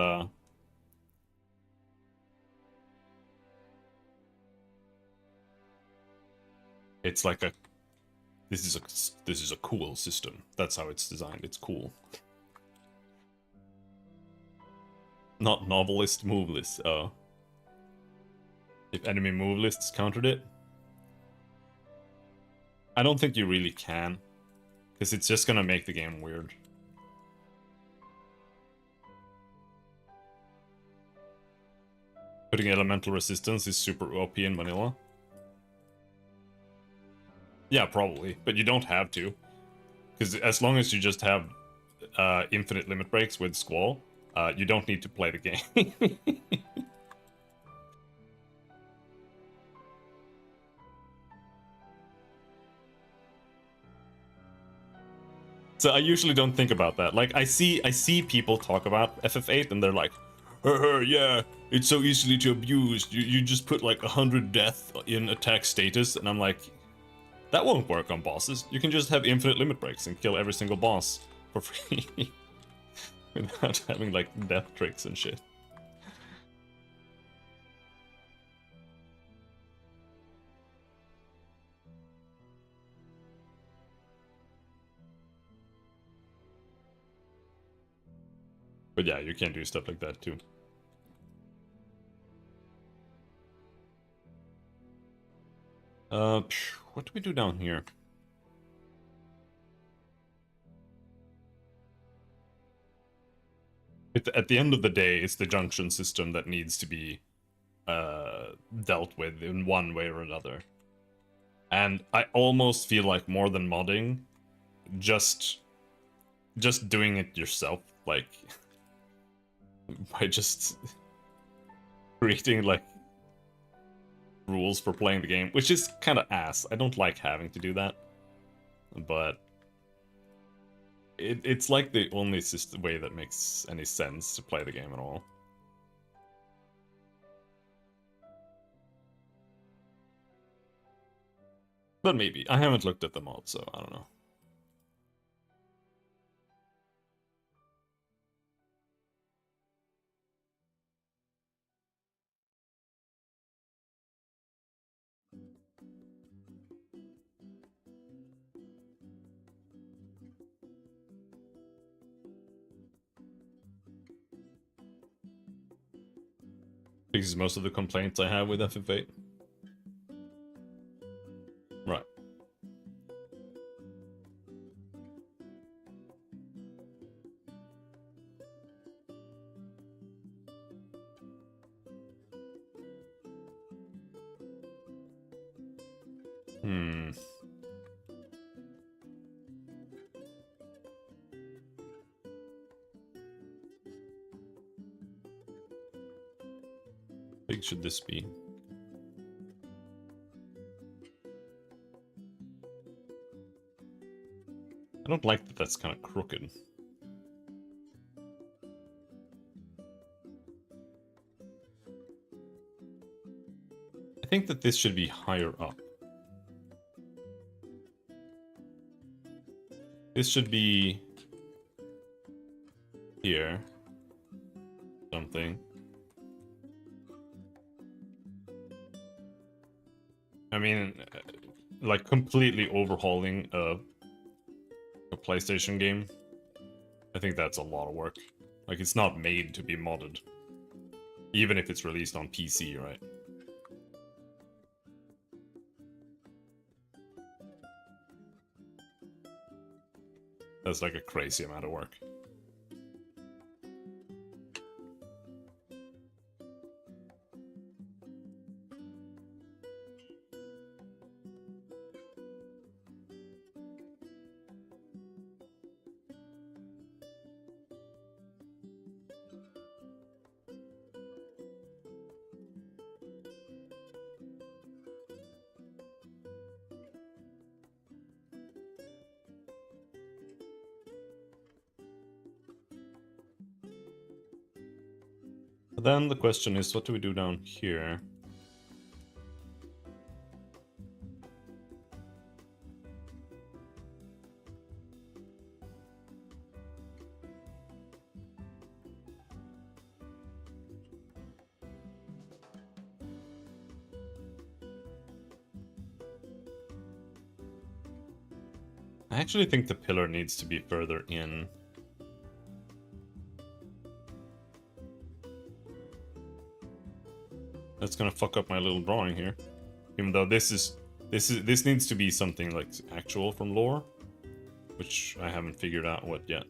it's like this is a cool system. That's how it's designed. It's cool. Not novelist move list. Oh. If enemy move lists countered it? I don't think you really can. Because it's just gonna make the game weird. Putting elemental resistance is super OP in vanilla. Yeah, probably. But you don't have to. Because as long as you just have infinite limit breaks with Squall, you don't need to play the game. So I usually don't think about that. Like I see people talk about FF8 and they're like, yeah, it's so easily to abuse. You just put like 100 death in attack status, and I'm like, that won't work on bosses. You can just have infinite limit breaks and kill every single boss for free without having like death tricks and shit. But yeah, you can do stuff like that too. What do we do down here? At the end of the day, it's the junction system that needs to be dealt with in one way or another. And I almost feel like more than modding, just doing it yourself, like by just creating like rules for playing the game, which is kind of ass. I don't like having to do that, but it's like the only way that makes any sense to play the game at all. But maybe. I haven't looked at the mod, so I don't know. Fixes most of the complaints I have with FF8. Right. Hmm. How big should this be? I don't like that that's kind of crooked. I think that this should be higher up. This should be here. Something. I mean, like completely overhauling a PlayStation game. I think that's a lot of work. Like, it's not made to be modded. Even if it's released on PC, right? That's like a crazy amount of work. But then the question is, what do we do down here? I actually think the pillar needs to be further in. That's gonna fuck up my little drawing here. Even though this needs to be something like actual from lore, which I haven't figured out what yet.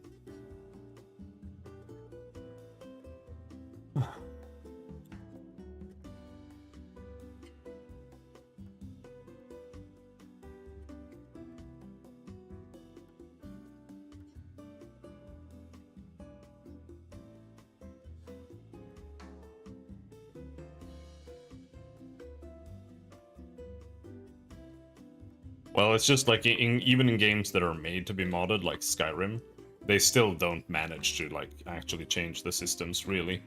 Well, it's just like even in games that are made to be modded, like Skyrim, they still don't manage to like actually change the systems really.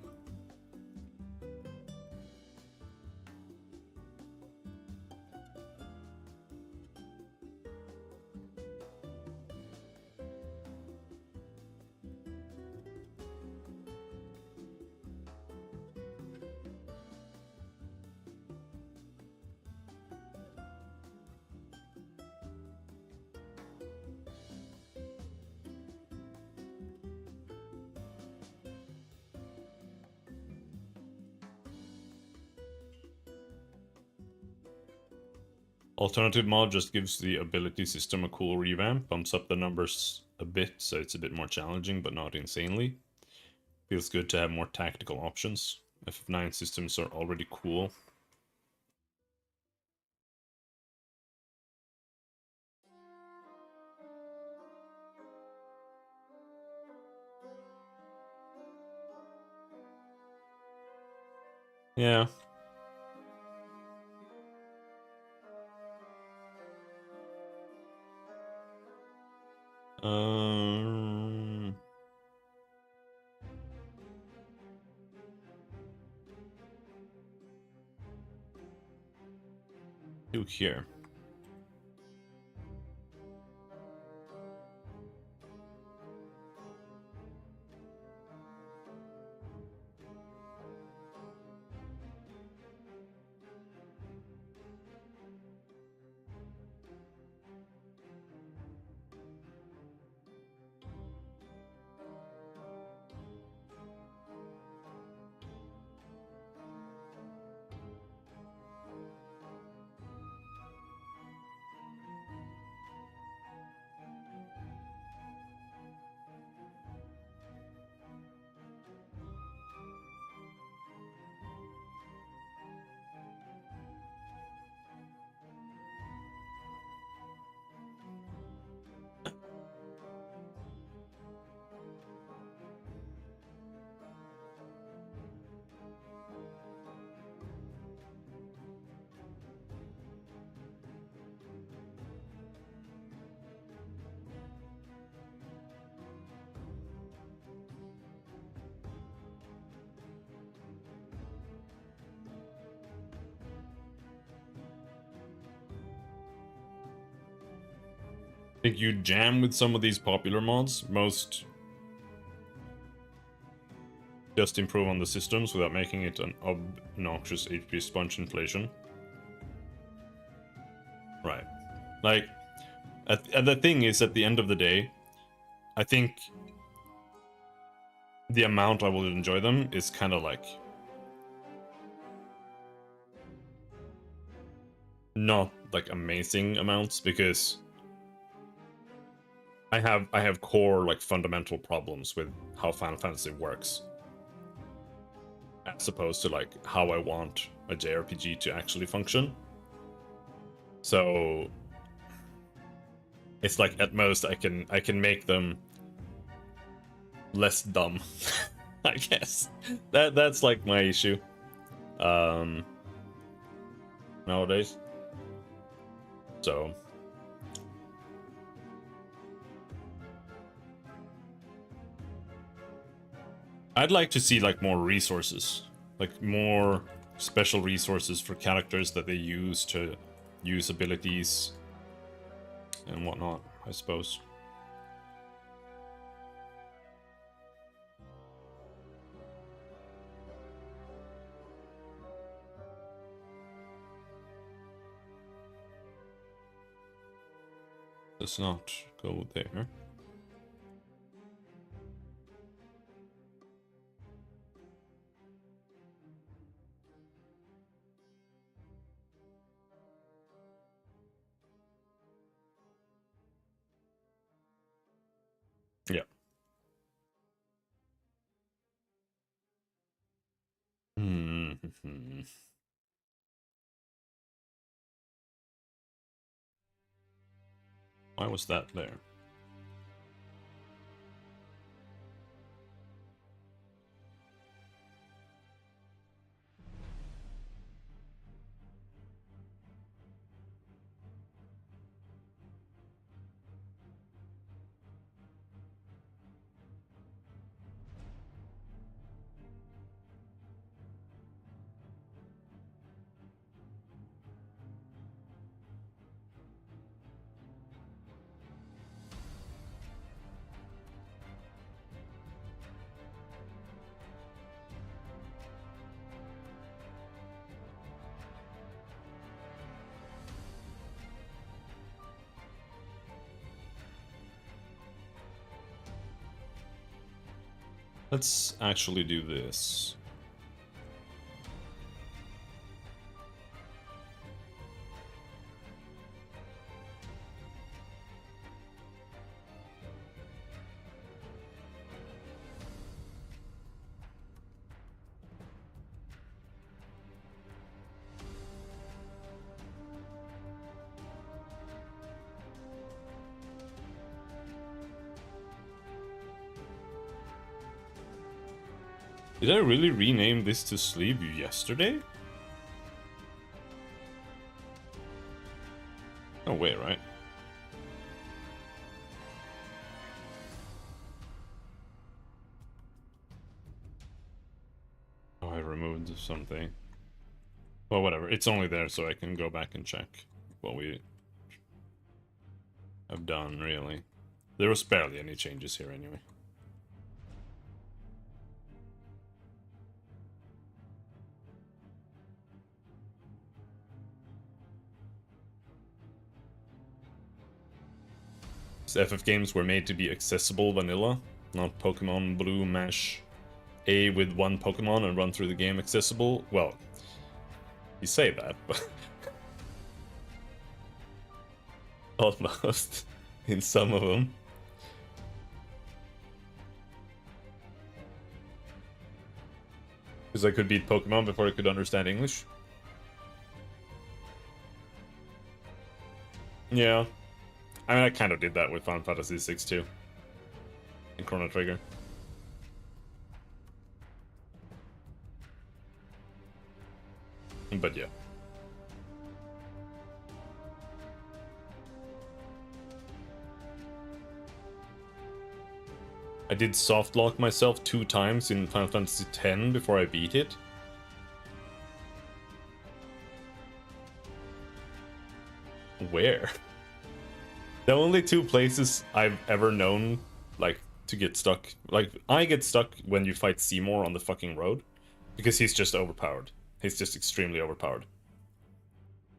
Alternative mod just gives the ability system a cool revamp, bumps up the numbers a bit, so it's a bit more challenging, but not insanely. Feels good to have more tactical options. FF9 systems are already cool. Yeah. Do here. I think you jam with some of these popular mods. Most just improve on the systems without making it an obnoxious HP sponge inflation. Right. Like, and the thing is, at the end of the day, I think the amount I will enjoy them is kind of like not like amazing amounts, because I have core like fundamental problems with how Final Fantasy works, as opposed to like how I want a JRPG to actually function. So it's like at most I can make them less dumb. I guess that's like my issue nowadays. So I'd like to see like more resources, like more special resources for characters that they use to use abilities and whatnot, I suppose. Does not go there. Why was that there? Let's actually do this. Did I really rename this to Sleep yesterday? No way, right? Oh, I removed something. Well, whatever. It's only there so I can go back and check what we have done, really. There was barely any changes here anyway. FF games were made to be accessible vanilla, not Pokemon Blue mash A with one Pokemon and run through the game accessible. Well, you say that, but almost in some of them. Because I could beat Pokemon before I could understand English. Yeah. I mean, I kind of did that with Final Fantasy VI too. In Chrono Trigger. But yeah. I did softlock myself 2 times in Final Fantasy X before I beat it. Where? The only 2 places I've ever known, like, to get stuck. Like, I get stuck when you fight Seymour on the fucking road. Because he's just overpowered. He's just extremely overpowered.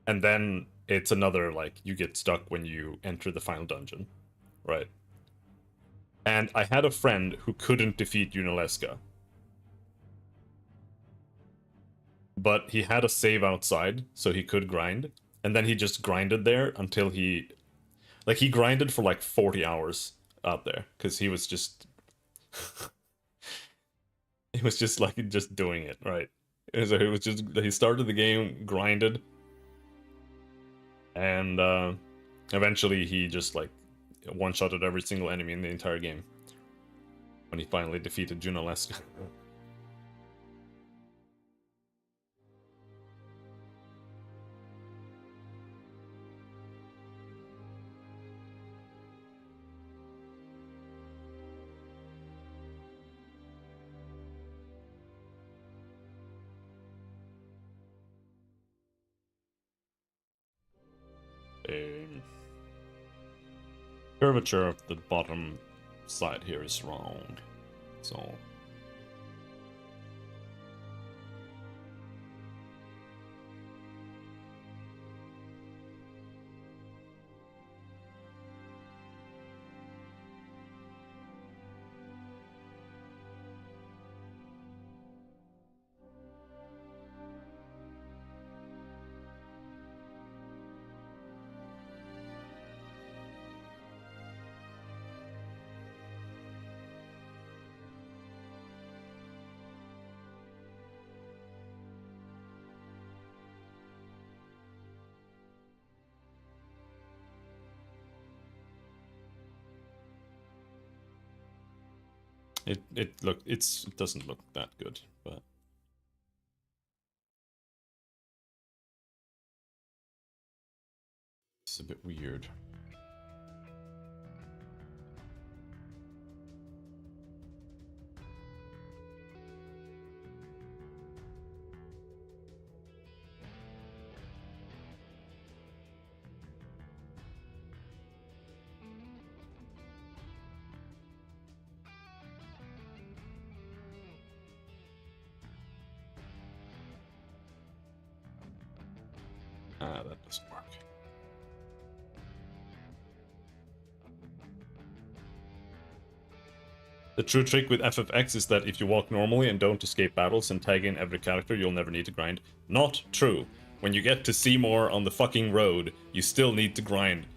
And then it's another, like, you get stuck when you enter the final dungeon. Right. And I had a friend who couldn't defeat Unalesca. But he had a save outside, so he could grind. And then he just grinded there until he... Like, he grinded for like 40 hours out there. Because he was just... he was just, like, just doing it, right? So it was just... He started the game, grinded. And eventually he just, like, one-shotted every single enemy in the entire game. When he finally defeated Junalesca. Curvature of the bottom side here is wrong. So It doesn't look that good, but it's a bit weird. Ah, that doesn't work. The true trick with FFX is that if you walk normally and don't escape battles and tag in every character, you'll never need to grind. Not true. When you get to Seymour on the fucking road, you still need to grind.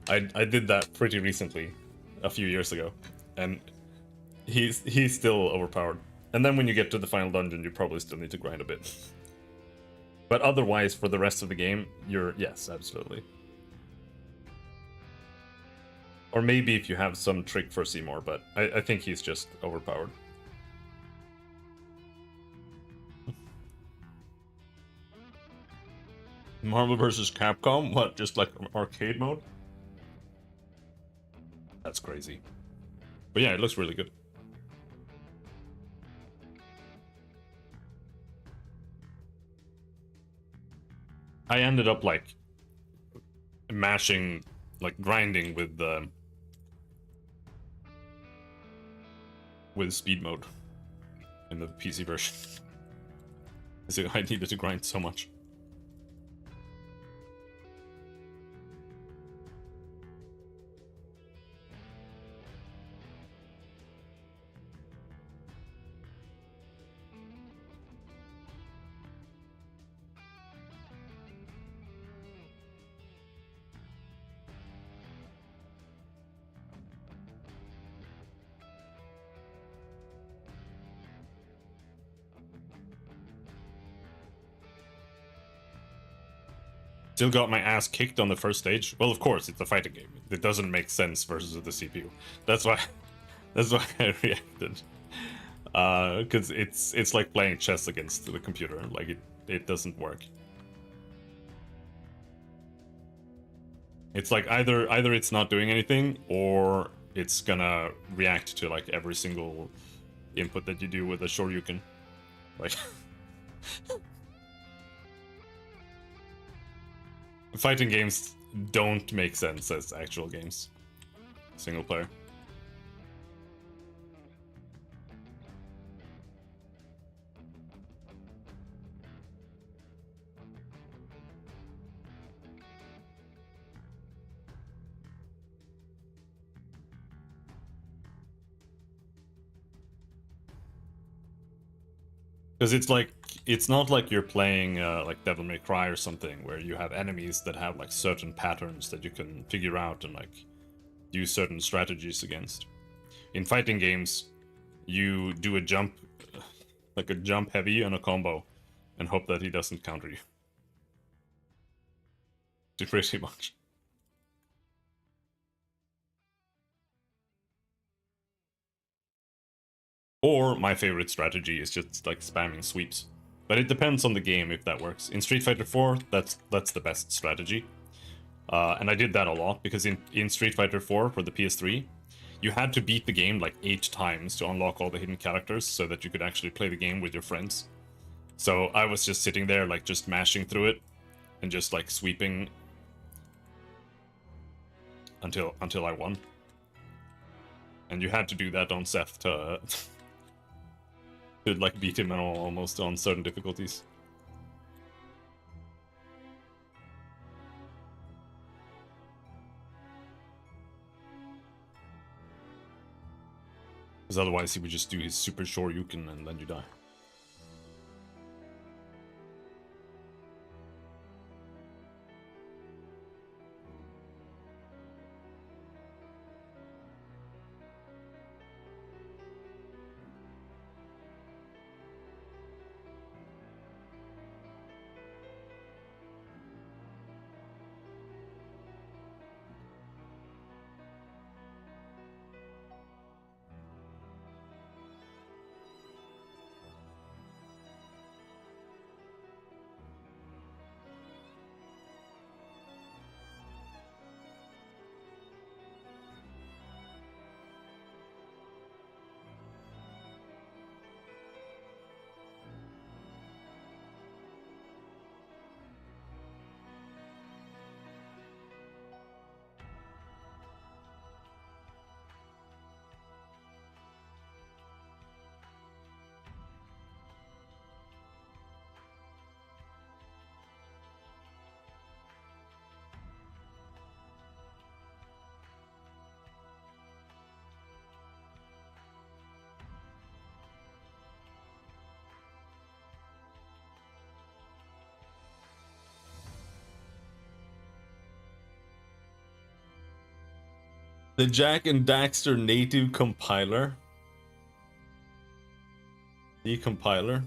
I did that pretty recently, a few years ago, and he's still overpowered. And then when you get to the final dungeon, you probably still need to grind a bit. But otherwise, for the rest of the game, yes, absolutely. Or maybe if you have some trick for Seymour, but I think he's just overpowered. Marvel vs. Capcom? What, just like arcade mode? That's crazy. But yeah, it looks really good. I ended up like mashing, like grinding with speed mode in the PC version. I needed to grind so much. Still got my ass kicked on the first stage. Well, of course, it's a fighting game. It doesn't make sense versus the CPU. That's why I reacted. Because it's like playing chess against the computer. Like it doesn't work. It's like either it's not doing anything or it's gonna react to like every single input that you do with a Shoryuken. Like fighting games don't make sense as actual games. Single player. Because it's not like you're playing like Devil May Cry or something where you have enemies that have like certain patterns that you can figure out and like use certain strategies against. In fighting games, you do a jump, like a jump heavy on a combo, and hope that he doesn't counter you. Pretty much. Or my favorite strategy is just like spamming sweeps. But it depends on the game if that works. In Street Fighter 4, that's the best strategy. And I did that a lot because in Street Fighter 4 for the PS3, you had to beat the game like 8 times to unlock all the hidden characters so that you could actually play the game with your friends. So I was just sitting there like just mashing through it and just like sweeping until I won. And you had to do that on Seth to to like beat him almost on certain difficulties. Because otherwise he would just do his super Shoryuken and then you die. The Jack and Daxter native compiler. The compiler.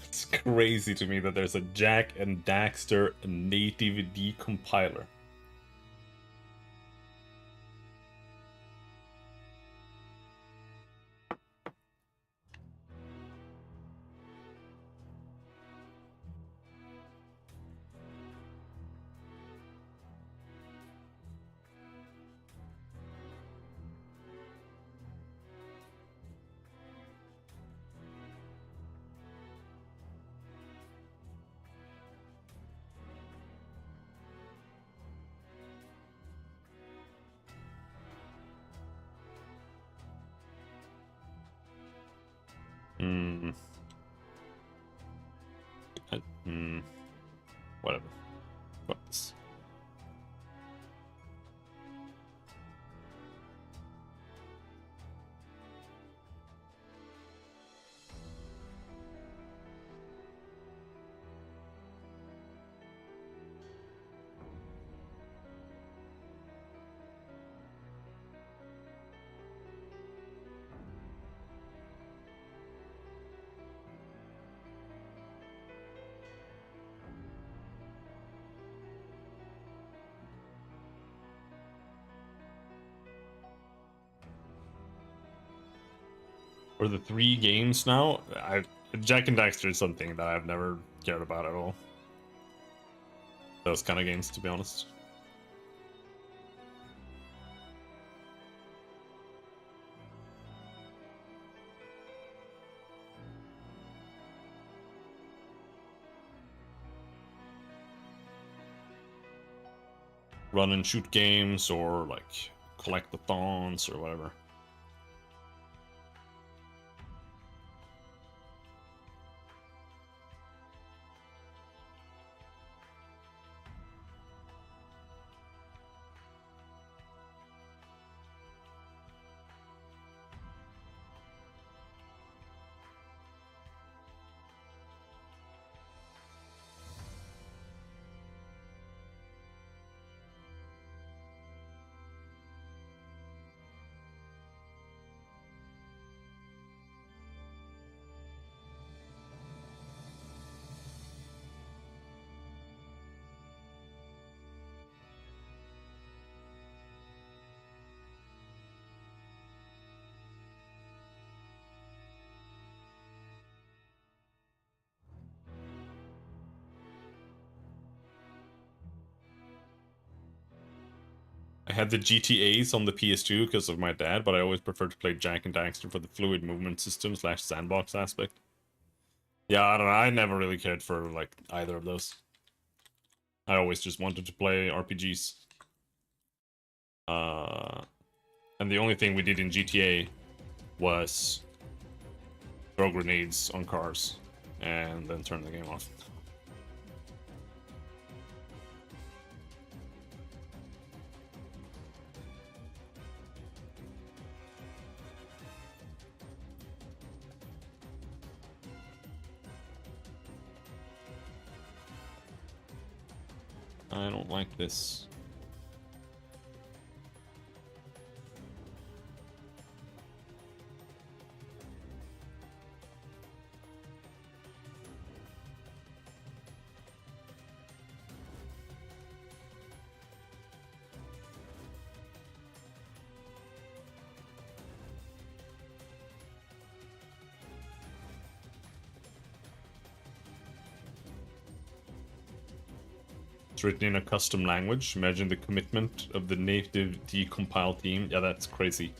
It's crazy to me that there's a Jack and Daxter native decompiler. Whatever. What's for the 3 games now? Jack and Daxter is something that I've never cared about at all. Those kind of games, to be honest. Run and shoot games or like collectathons or whatever. I had the GTAs on the PS2 because of my dad, but I always preferred to play Jack and Daxter for the fluid movement system / sandbox aspect. Yeah, I don't know. I never really cared for like either of those. I always just wanted to play RPGs. And the only thing we did in GTA was throw grenades on cars and then turn the game off. I don't like this. Written in a custom language. Imagine the commitment of the native decompile team. Yeah, that's crazy.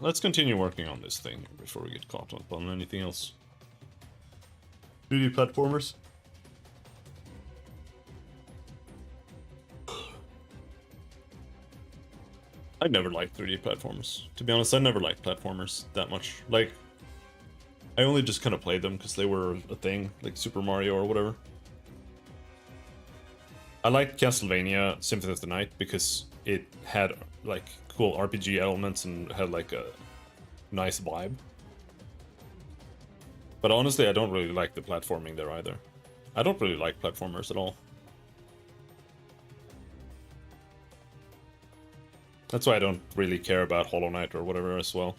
Let's continue working on this thing before we get caught up on anything else. 2D platformers. I never liked 3D platformers. To be honest, I never liked platformers that much. Like, I only just kind of played them because they were a thing, like Super Mario or whatever. I liked Castlevania Symphony of the Night because it had, like, cool RPG elements and had, like, a nice vibe. But honestly, I don't really like the platforming there either. I don't really like platformers at all. That's why I don't really care about Hollow Knight or whatever as well.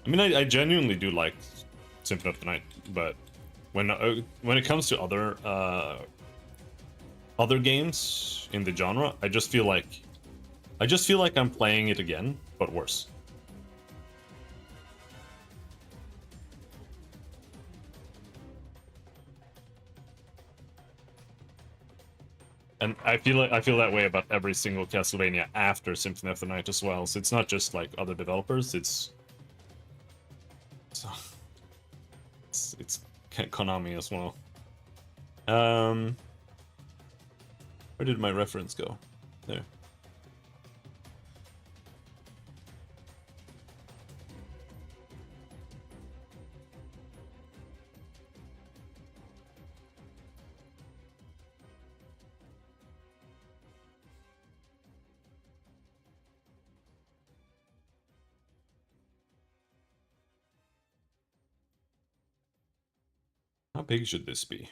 I mean, I genuinely do like Symphony of the Night, but when it comes to other games in the genre, I just feel like I'm playing it again, but worse. And I feel that way about every single Castlevania after Symphony of the Night as well. So it's not just like other developers; it's Konami as well. Where did my reference go? There. How big should this be?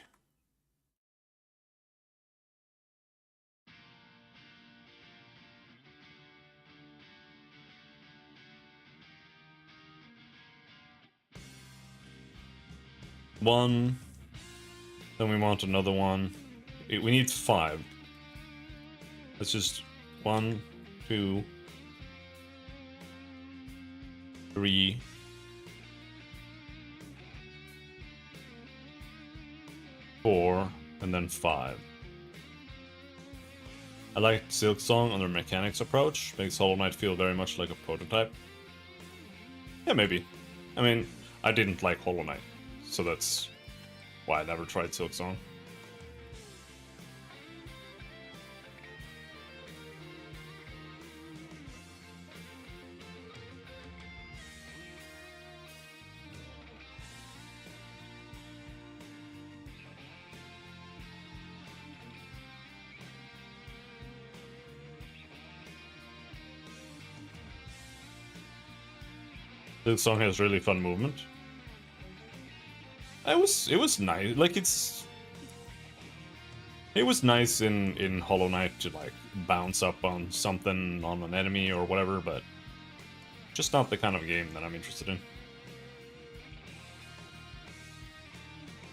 One. Then we want another one. We need 5. Let's just 1, 2, 3, 4, and then 5. I like Silksong on their mechanics approach. Makes Hollow Knight feel very much like a prototype. Yeah, maybe. I mean, I didn't like Hollow Knight, so that's why I never tried Silksong. This song has really fun movement. It was nice. Like it was nice in Hollow Knight to like bounce up on something on an enemy or whatever, but just not the kind of game that I'm interested in.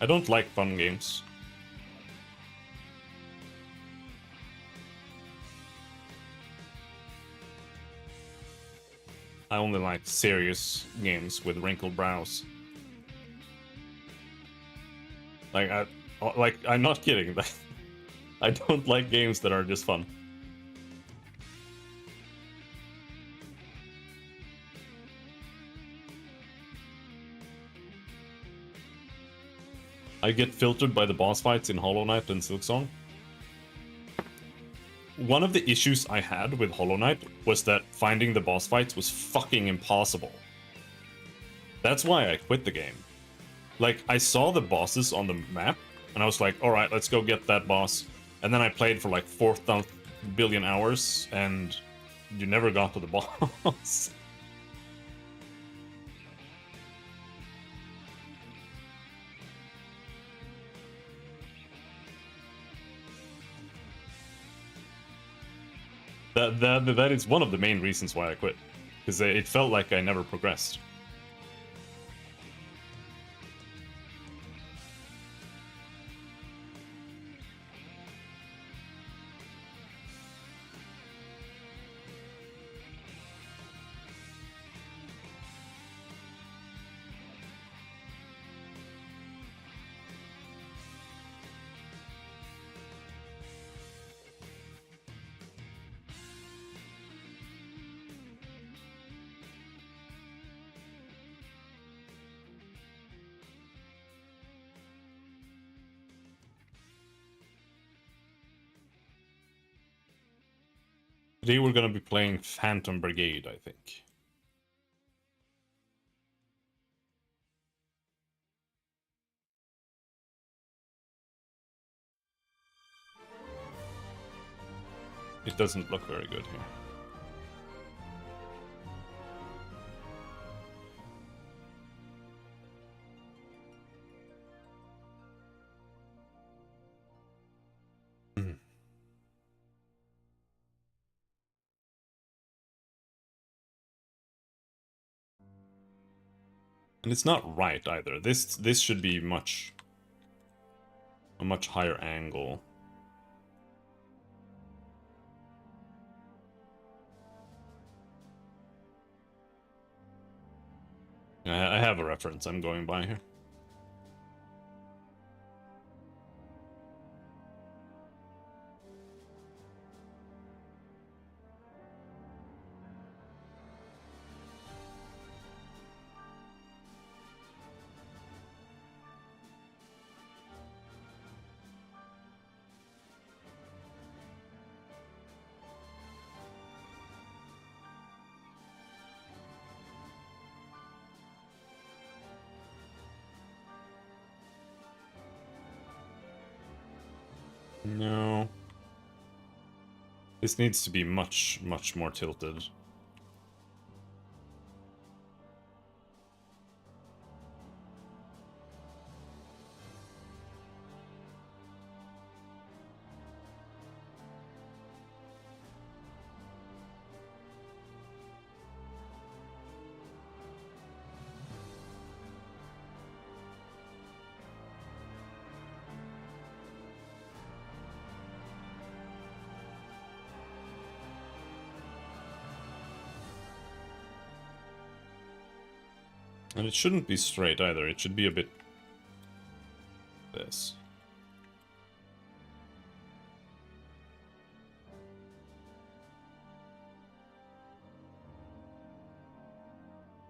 I don't like fun games. I only like serious games with wrinkled brows. I'm not kidding. I don't like games that are just fun. I get filtered by the boss fights in Hollow Knight and Silksong. One of the issues I had with Hollow Knight was that finding the boss fights was fucking impossible. That's why I quit the game. Like, I saw the bosses on the map, and I was like, alright, let's go get that boss. And then I played for like 4,000 billion hours, and you never got to the boss. That is one of the main reasons why I quit. Because it felt like I never progressed. Today we're gonna be playing Phantom Brigade, I think. It doesn't look very good here. And it's not right either. This should be a much higher angle. I have a reference I'm going by here. No. This needs to be much more tilted. And it shouldn't be straight either. It should be a bit... this.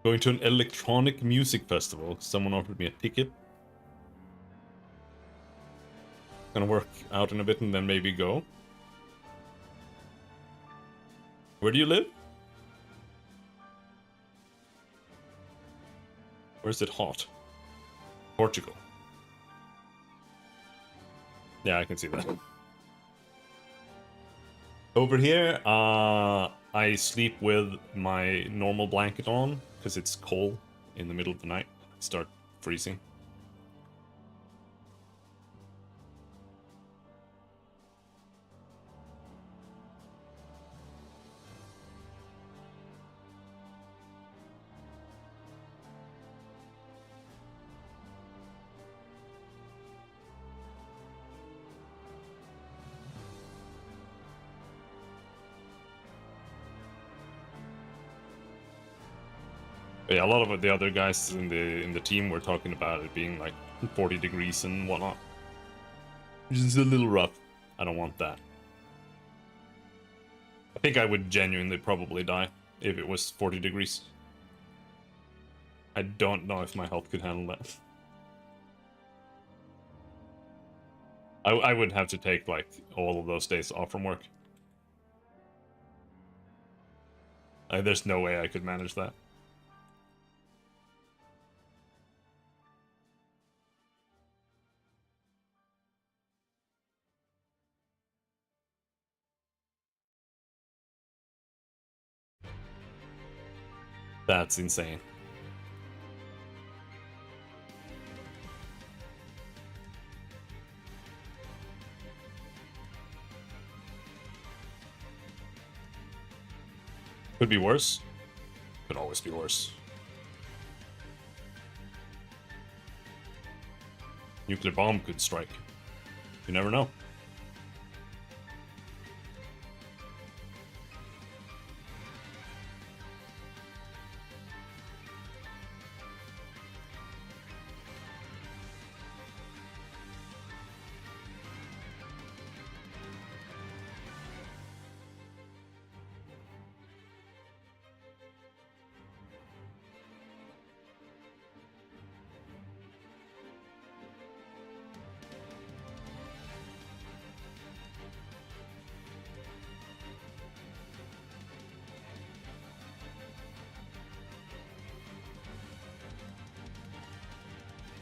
Going to an electronic music festival. Someone offered me a ticket. Gonna work out in a bit and then maybe go. Where do you live? Where's it hot? Portugal. Yeah, I can see that. Over here, I sleep with my normal blanket on, because it's cold in the middle of the night. I start freezing. But yeah, a lot of the other guys in the team were talking about it being like 40 degrees and whatnot. Which is a little rough. I don't want that. I think I would genuinely probably die if it was 40 degrees. I don't know if my health could handle that. I would have to take like all of those days off from work. There's no way I could manage that. That's insane. Could be worse. Could always be worse. Nuclear bomb could strike. You never know.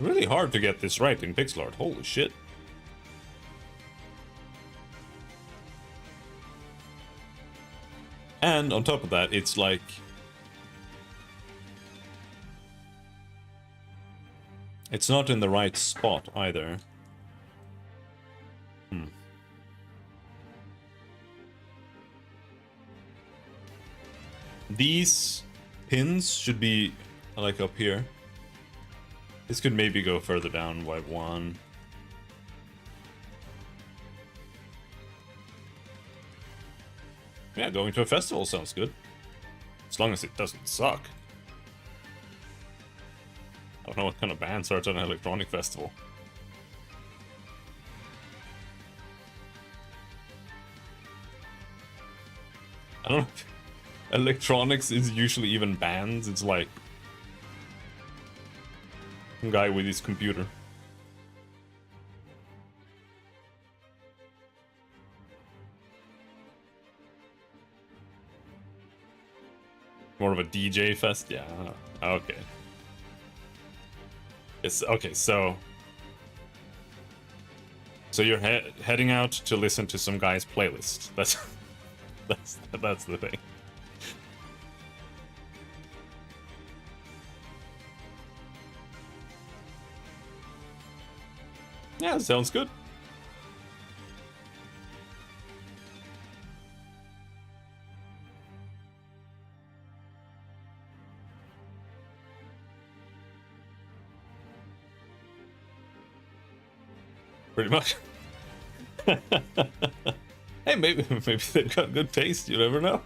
Really hard to get this right in pixel art. Holy shit. And on top of that, it's like... it's not in the right spot either. These pins should be like up here. This could maybe go further down by one. Yeah, going to a festival sounds good. As long as it doesn't suck. I don't know what kind of band starts on an electronic festival. I don't know if electronics is usually even bands. It's like some guy with his computer. More of a DJ fest? Yeah. Okay. It's okay, so you're heading out to listen to some guy's playlist. That's the thing. Yeah, sounds good. Pretty much. Hey, maybe they've got good taste. You never know.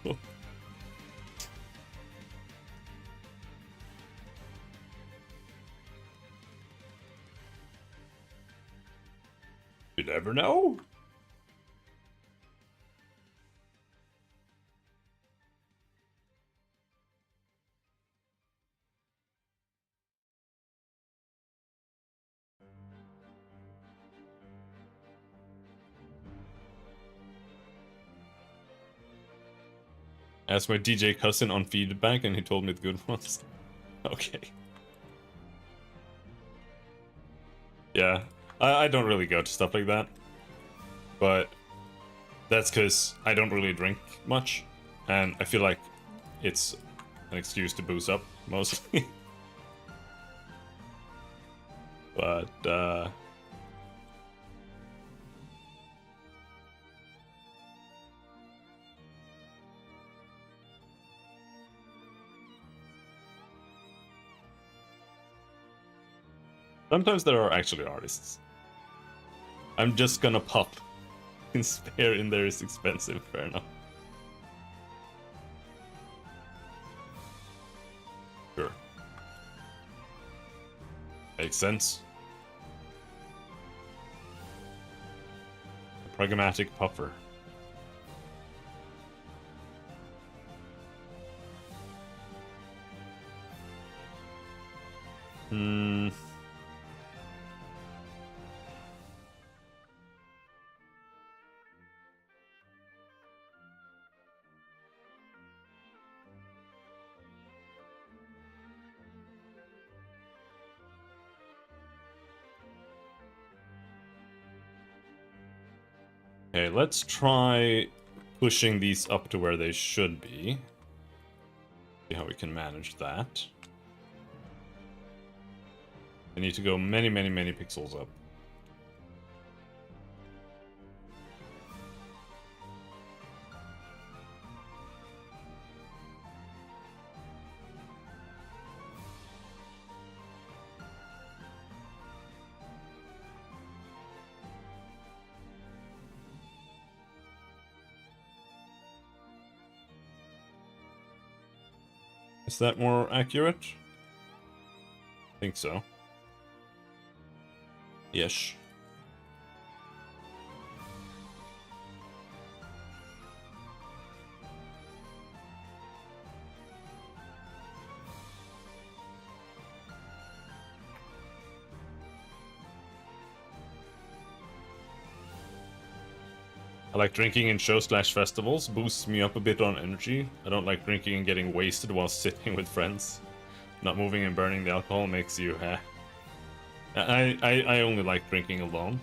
You never know. Asked my DJ cousin on feedback and he told me the good ones. Okay. Yeah, I don't really go to stuff like that. But that's because I don't really drink much. And I feel like it's an excuse to booze up, mostly. But, sometimes there are actually artists. I'm just gonna pop. Spare in there is expensive, fair enough. Sure. Makes sense. A pragmatic puffer. Okay, let's try pushing these up to where they should be. See how we can manage that. I need to go many, many, many pixels up. Is that more accurate? I think so. Yes. I like drinking in shows/festivals, boosts me up a bit on energy. I don't like drinking and getting wasted while sitting with friends. Not moving and burning the alcohol makes you, I only like drinking alone.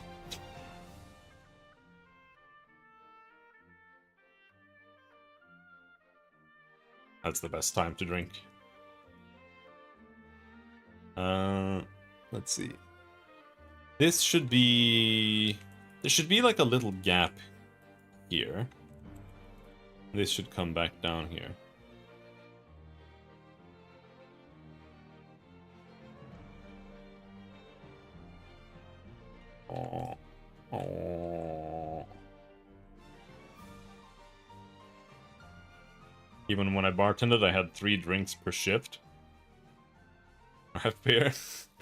That's the best time to drink. Let's see. This should be... There should be like a little gap here. This should come back down here. Oh. Oh. Even when I bartended, I had 3 drinks per shift. Craft beer.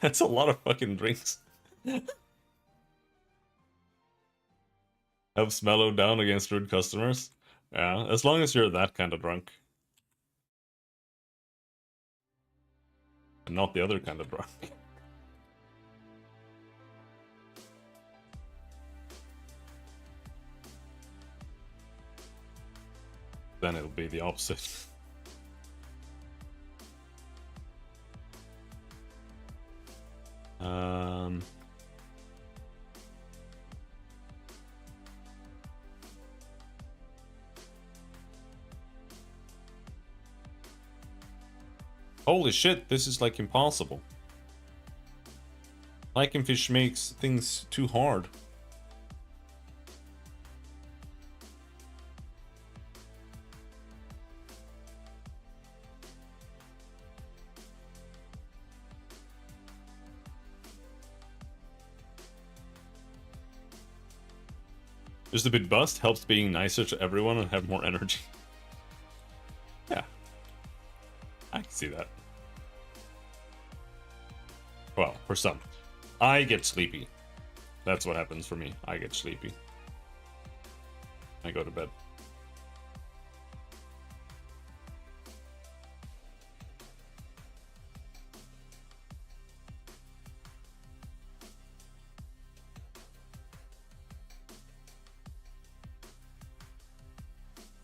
That's a lot of fucking drinks. Helps mellow down against rude customers. Yeah, as long as you're that kind of drunk. And not the other kind of drunk. Then it'll be the opposite. Holy shit, this is like impossible. Fish makes things too hard. Just a bit bust helps being nicer to everyone and have more energy. Yeah. I can see that. Well, for some. I get sleepy. That's what happens for me. I get sleepy. I go to bed.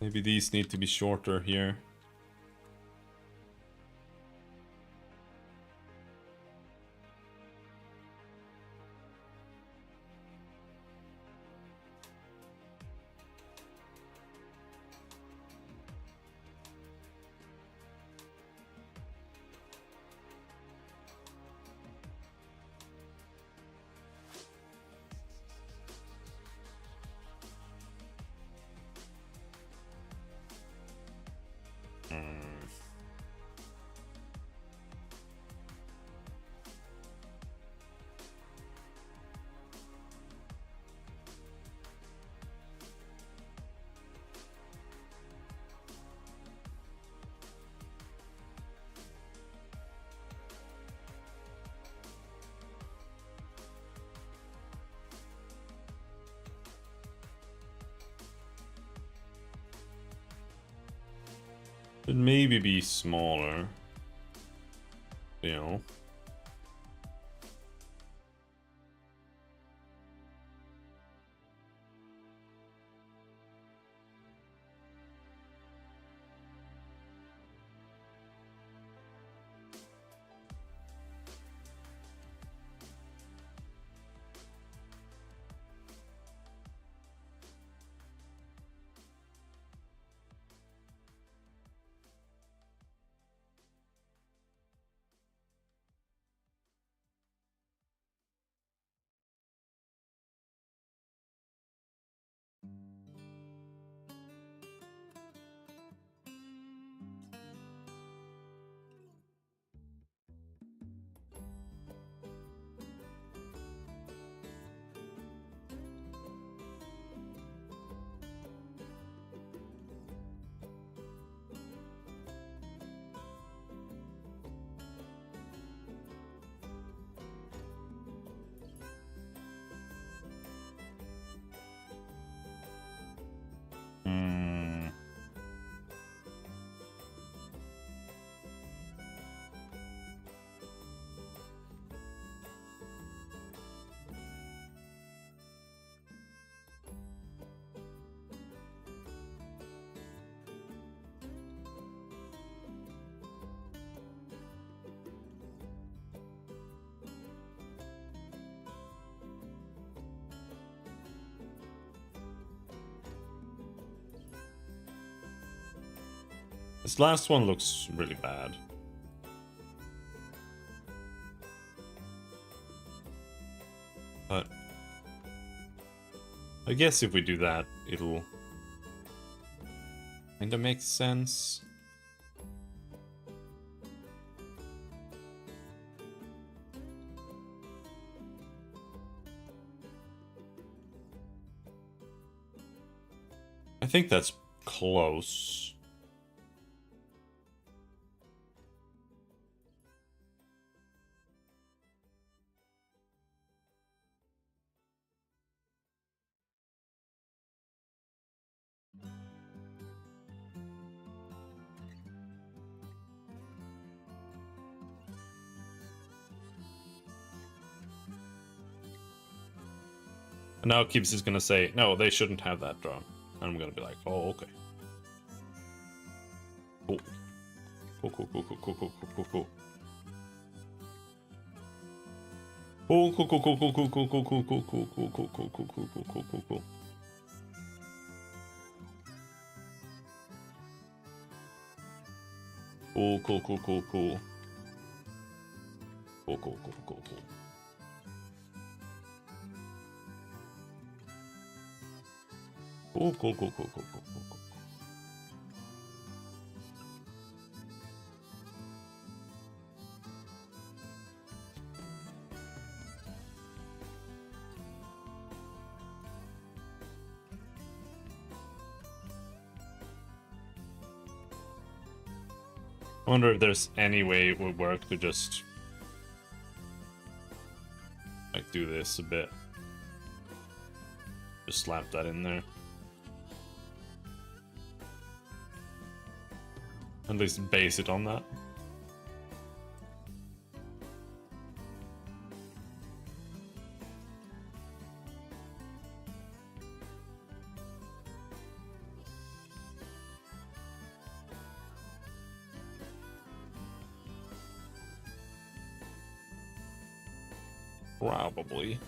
Maybe these need to be shorter here. Should maybe be smaller. You know. This last one looks really bad. But I guess if we do that, it'll kinda make sense. I think that's close. And now Kibbs is gonna say, no, they shouldn't have that drawn. And I'm gonna be like, oh, okay. Cool. Cool, cool, cool, cool, cool, cool, cool, cool. Cool, cool, cool, cool, cool, cool, cool, cool, cool, cool, cool, cool, cool, cool, cool, cool, cool, cool, cool, cool. Cool, cool, cool, cool, cool. Cool, cool, cool, cool, cool. Cool, cool, cool, cool, cool, cool, cool, cool. I wonder if there's any way it would work to just like do this a bit. Just slap that in there. At least base it on that. Probably.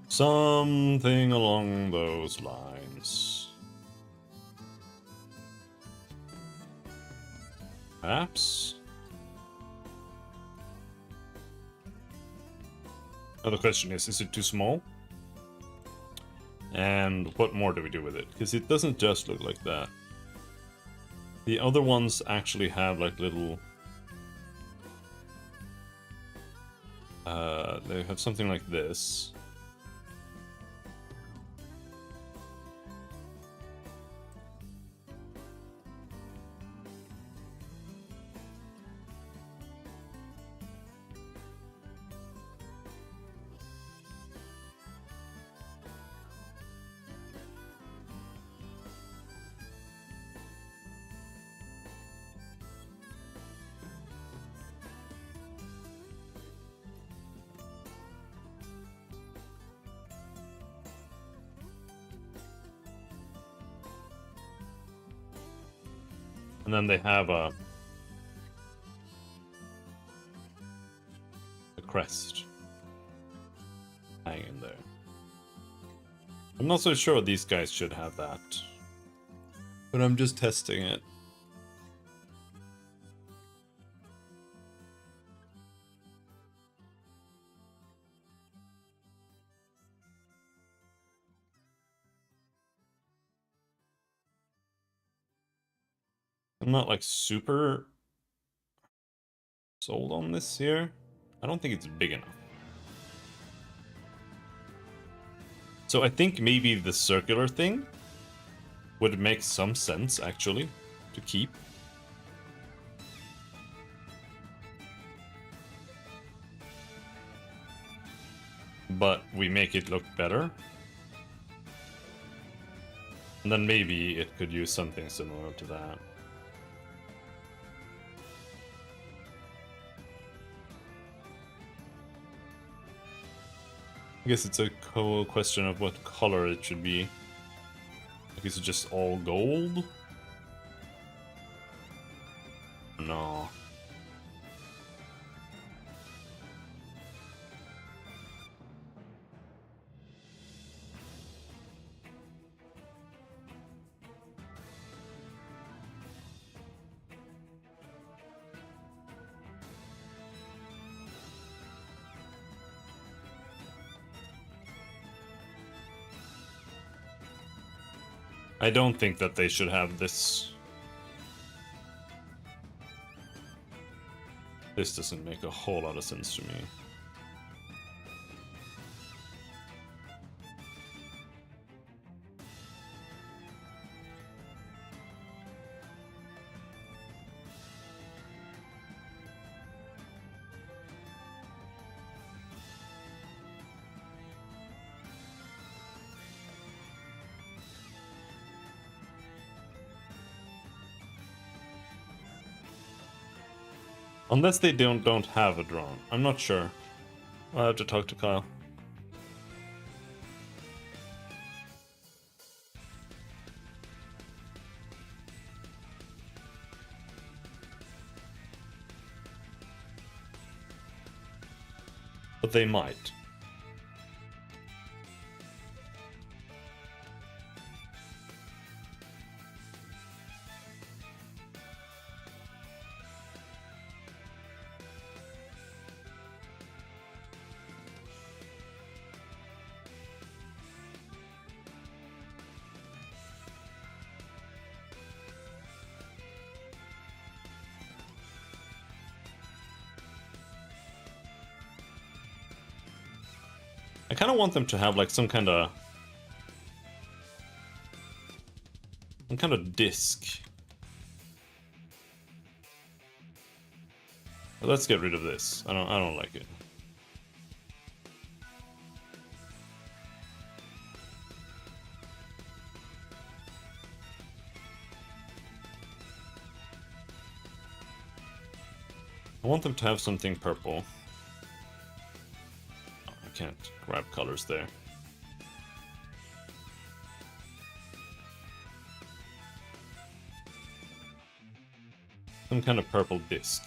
Something along those lines. Perhaps? Now the question is it too small? And what more do we do with it? Because it doesn't just look like that. The other ones actually have like little... they have something like this. And then they have a crest hanging there. I'm not so sure these guys should have that, but I'm just testing it. I'm not like super sold on this here. I don't think it's big enough. So I think maybe the circular thing would make some sense, actually, to keep. But we make it look better. And then maybe it could use something similar to that. I guess it's a question of what color it should be. Like, is it just all gold? No. I don't think that they should have this. This doesn't make a whole lot of sense to me. Unless they don't have a drone. I'm not sure. I'll have to talk to Kyle. But they might. I kind of want them to have like some kind of disc. But let's get rid of this. I don't like it. I want them to have something purple. Oh, I can't grab colors there. Some kind of purple disc.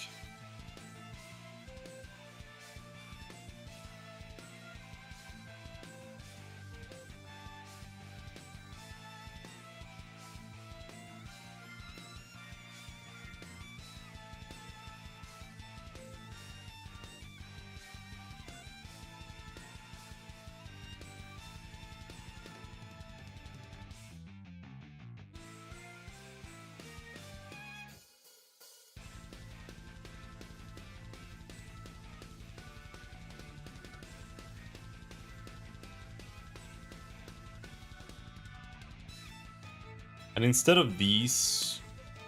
And instead of these,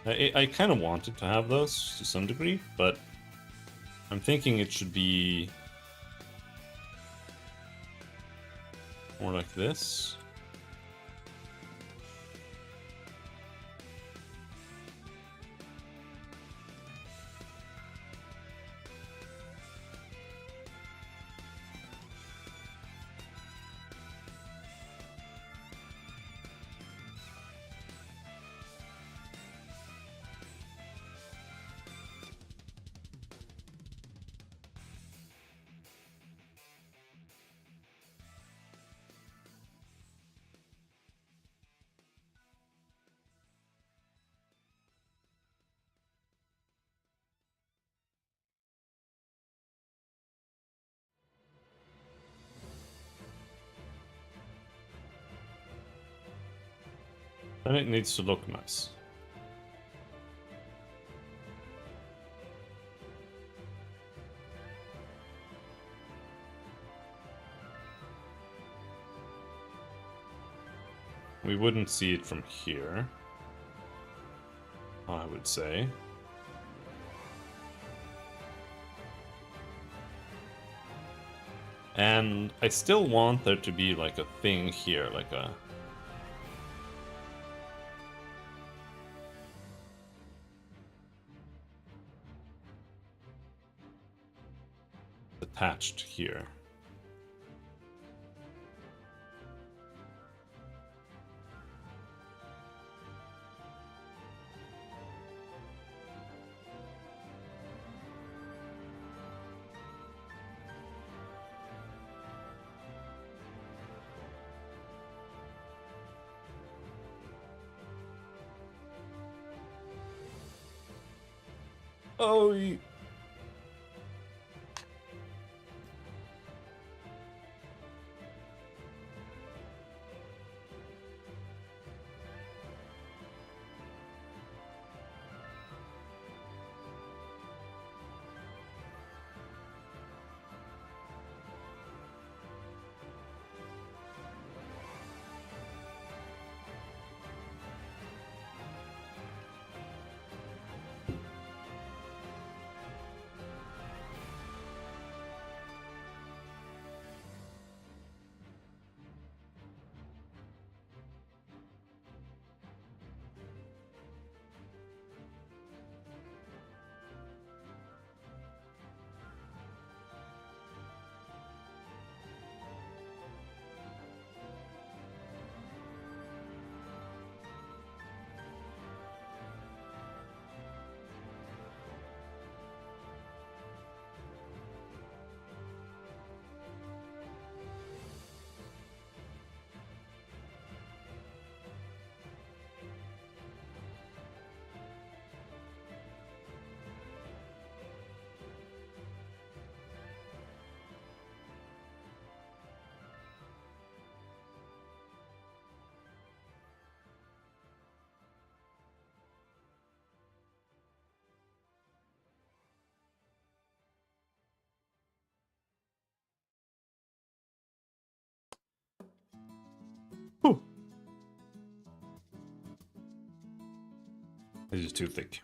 I kind of wanted to have those to some degree, but I'm thinking it should be more like this. And it needs to look nice. We wouldn't see it from here, I would say. And I still want there to be like a thing here, like a... attached here. Oh, whew. This is too thick.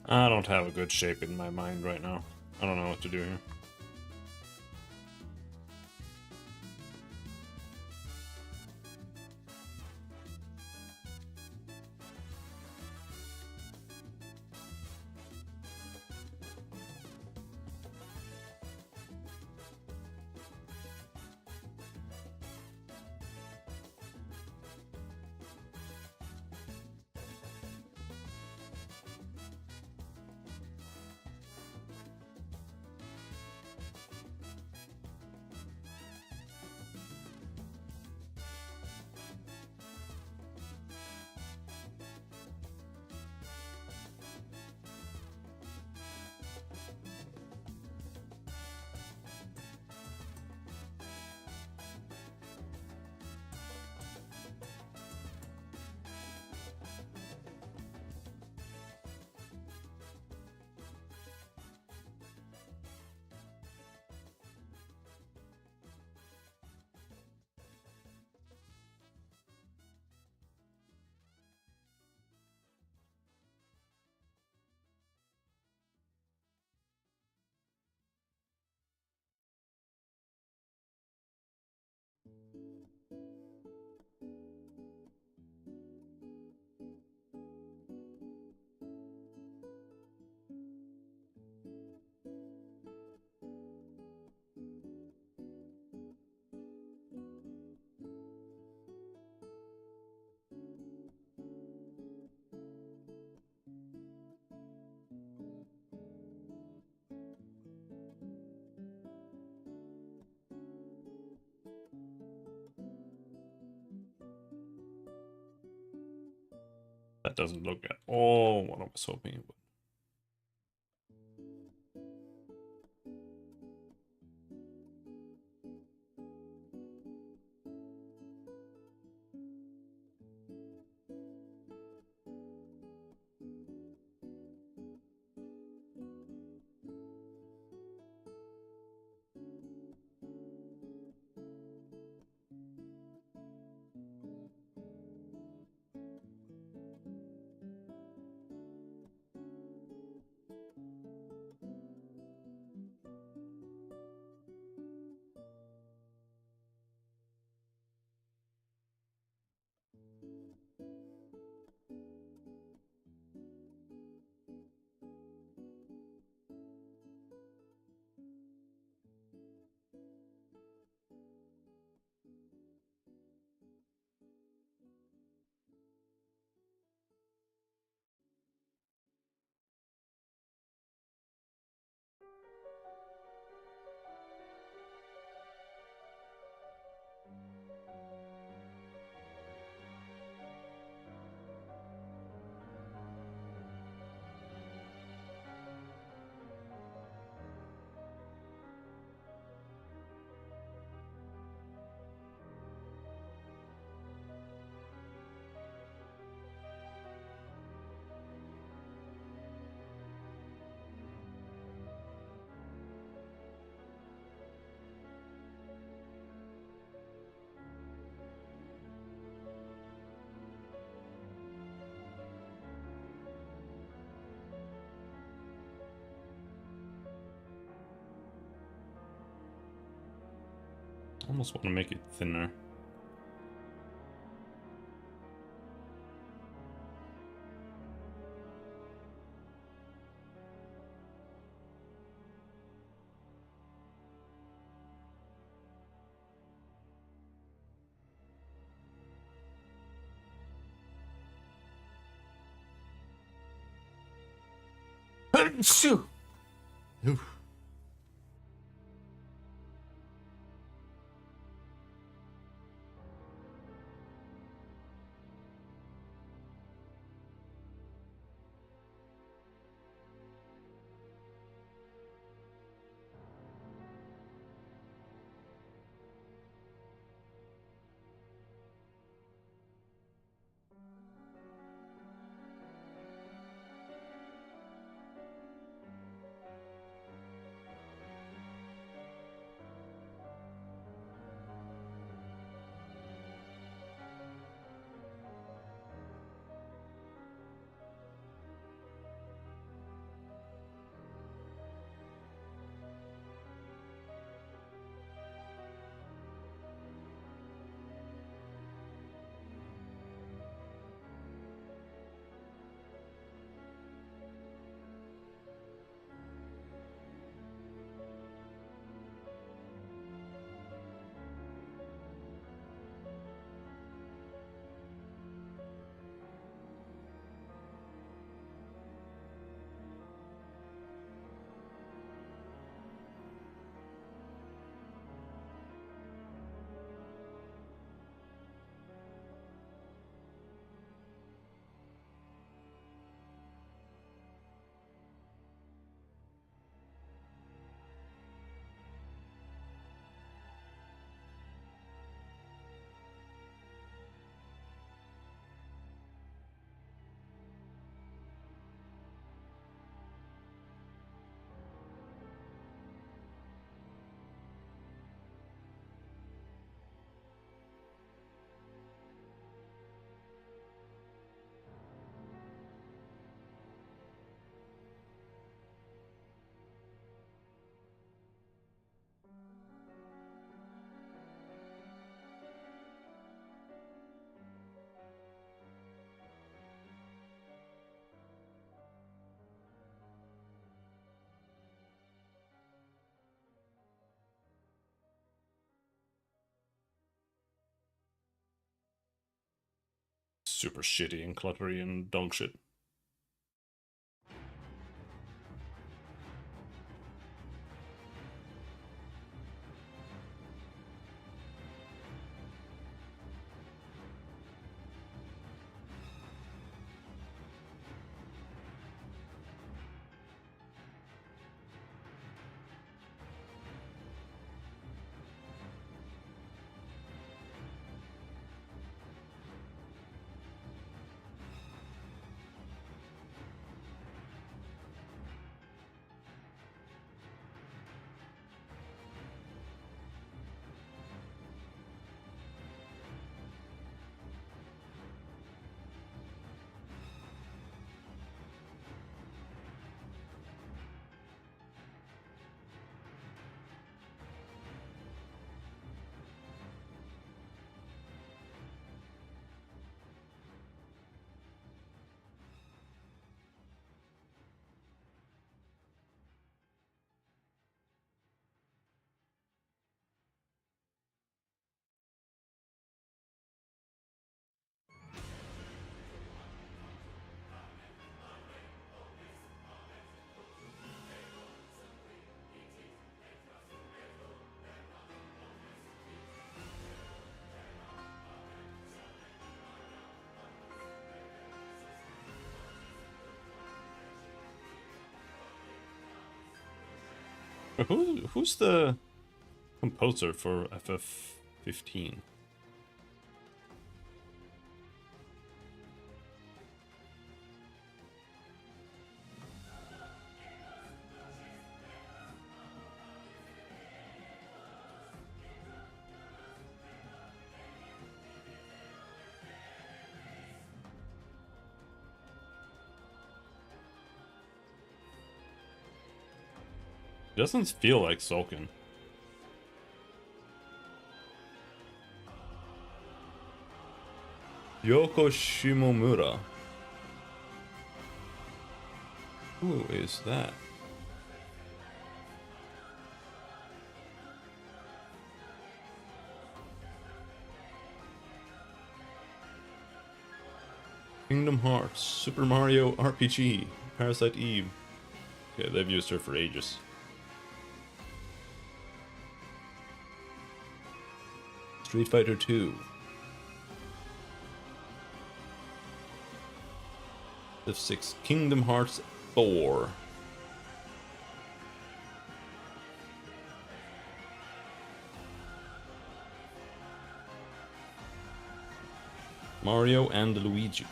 I don't have a good shape in my mind right now. I don't know what to do here. That doesn't look at all what I was hoping it would. Almost want to make it thinner. Shoo! super shitty and cluttery and dog shit. Who's the composer for FF15? Doesn't feel like Sulkin. Yoko Shimomura. Who is that? Kingdom Hearts, Super Mario RPG, Parasite Eve. Okay, they've used her for ages. Street Fighter 2. Civ 6, Kingdom Hearts 4. Mario and Luigi.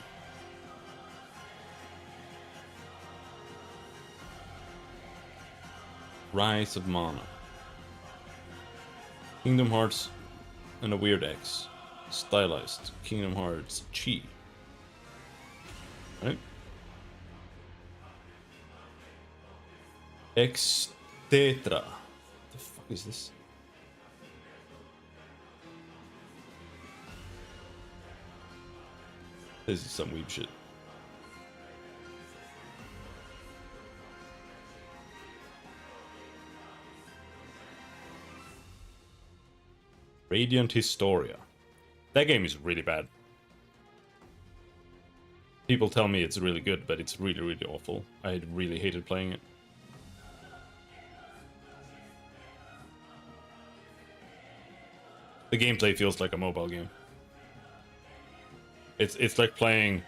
Rise of Mana. Kingdom Hearts and a weird X. Stylized Kingdom Hearts Chi. Right? X Tetra. The fuck is this? This is some weeb shit. Radiant Historia. That game is really bad. People tell me it's really good, but it's really, really awful. I really hated playing it. The gameplay feels like a mobile game. It's like playing...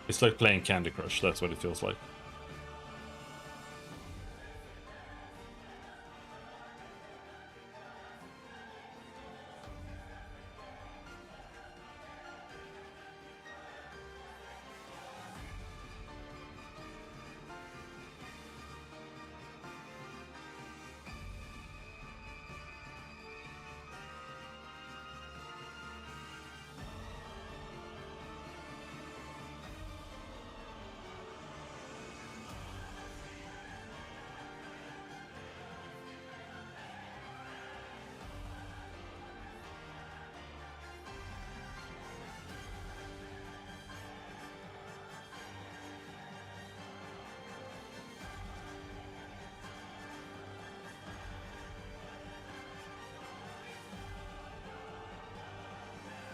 It's like playing Candy Crush, that's what it feels like.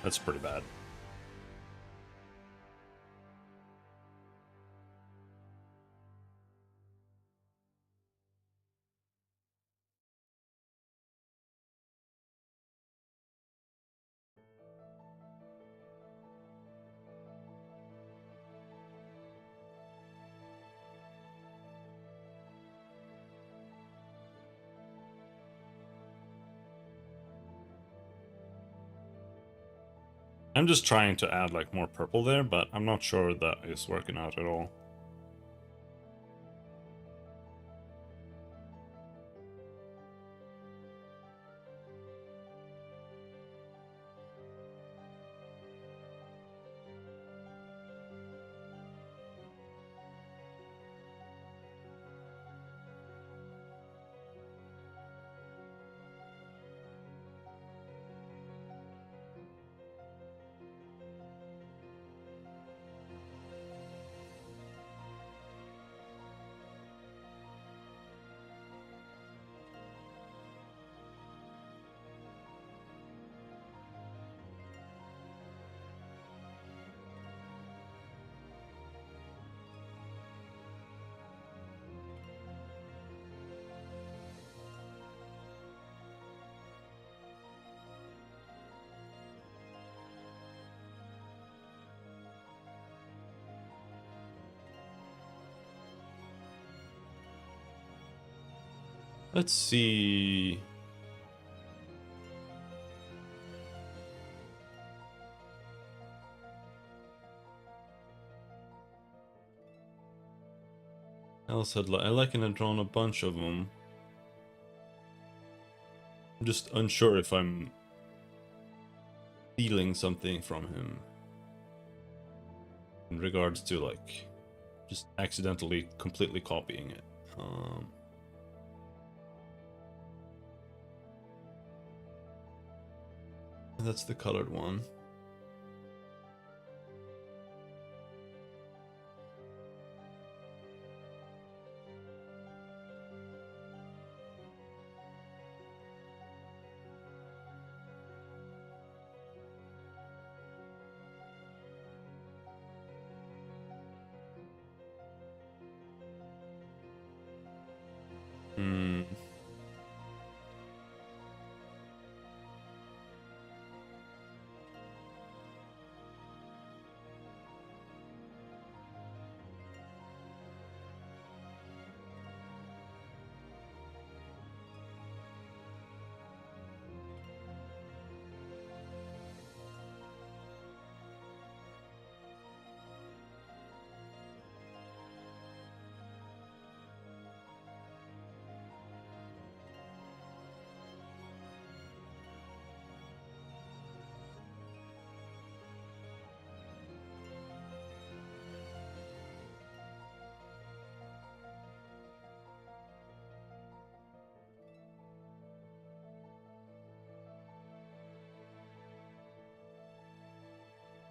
That's pretty bad. I'm just trying to add like more purple there, but I'm not sure that is working out at all. Let's see. Else had I like and I've drawn a bunch of them. I'm just unsure if I'm stealing something from him in regards to like just accidentally completely copying it. That's the colored one.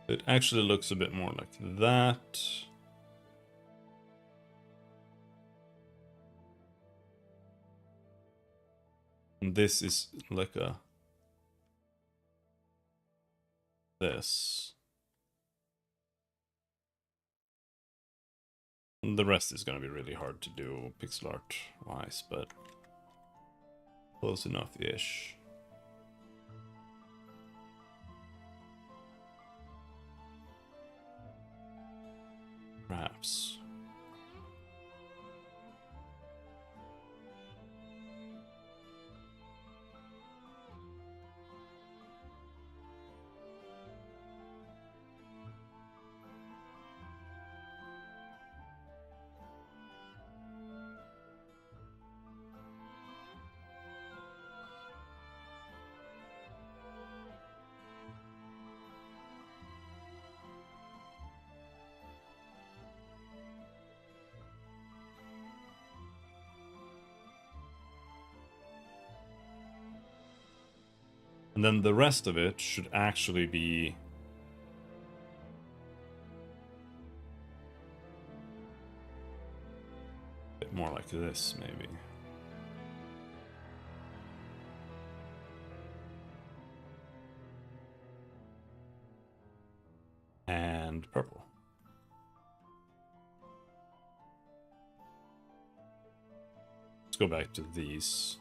It actually looks a bit more like that. And this is like a this. And the rest is gonna be really hard to do pixel art wise, but close enough-ish. Perhaps. And then the rest of it should actually be a bit more like this, maybe. go back to these.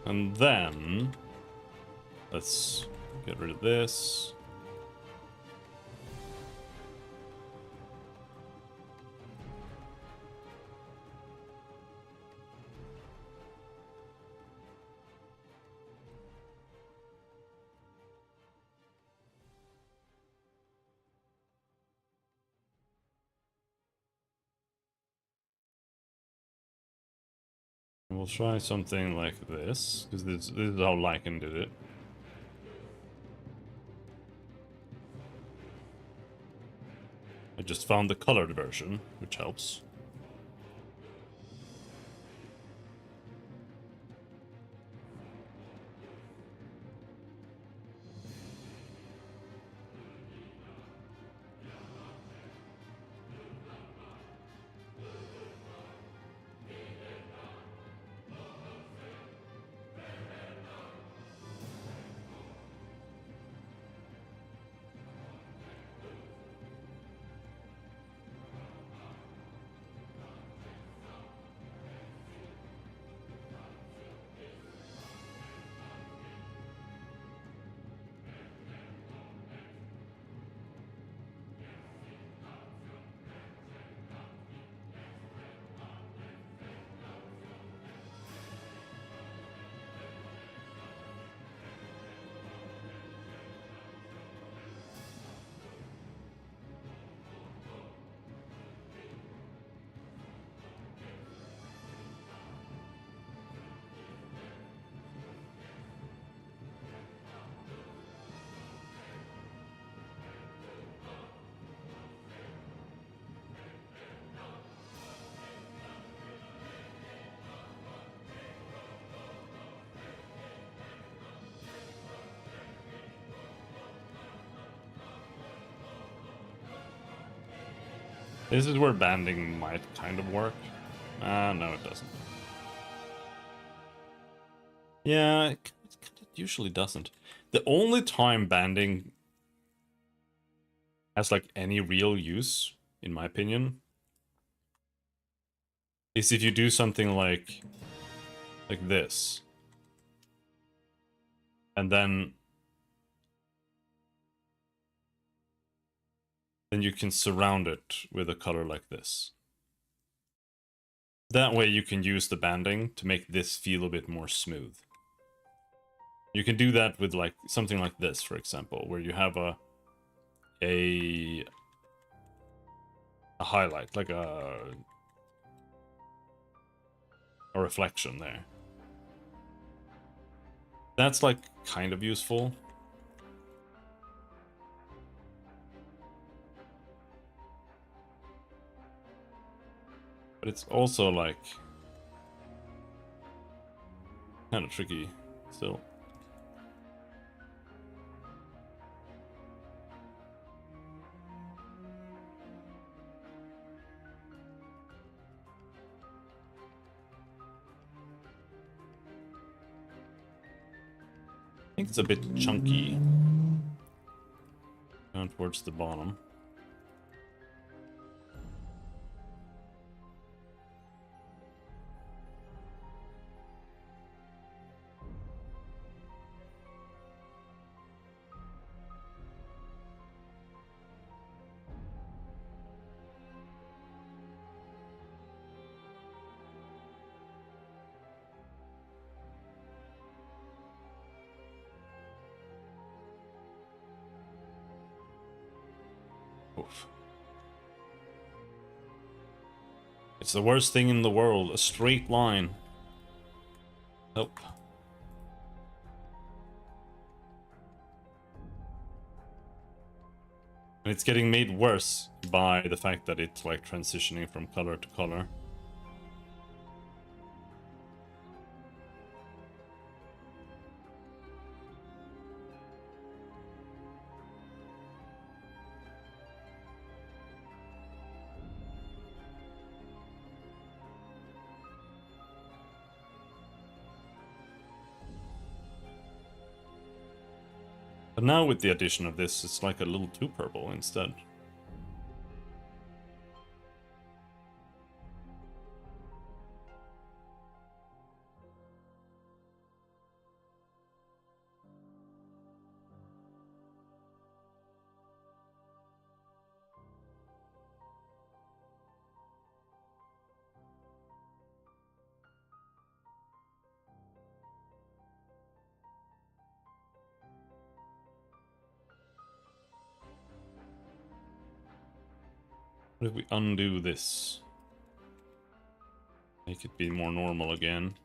And then let's get rid of this. We'll try something like this, because this is how Lycan did it. I just found the colored version, which helps. This is where banding might kind of work. No, it doesn't. Yeah, it usually doesn't. The only time banding has like any real use, in my opinion, is if you do something like this. And then you can surround it with a color like this. That way you can use the banding to make this feel a bit more smooth. You can do that with like something like this, for example, where you have a highlight, like a reflection there. That's like kind of useful. But it's also like kind of tricky still. I think it's a bit chunky down towards the bottom. Oof. It's the worst thing in the world, a straight line. Nope. And it's getting made worse by the fact that it's like transitioning from color to color. But now with the addition of this, it's like a little too purple instead. What if we undo this? Make it be more normal again.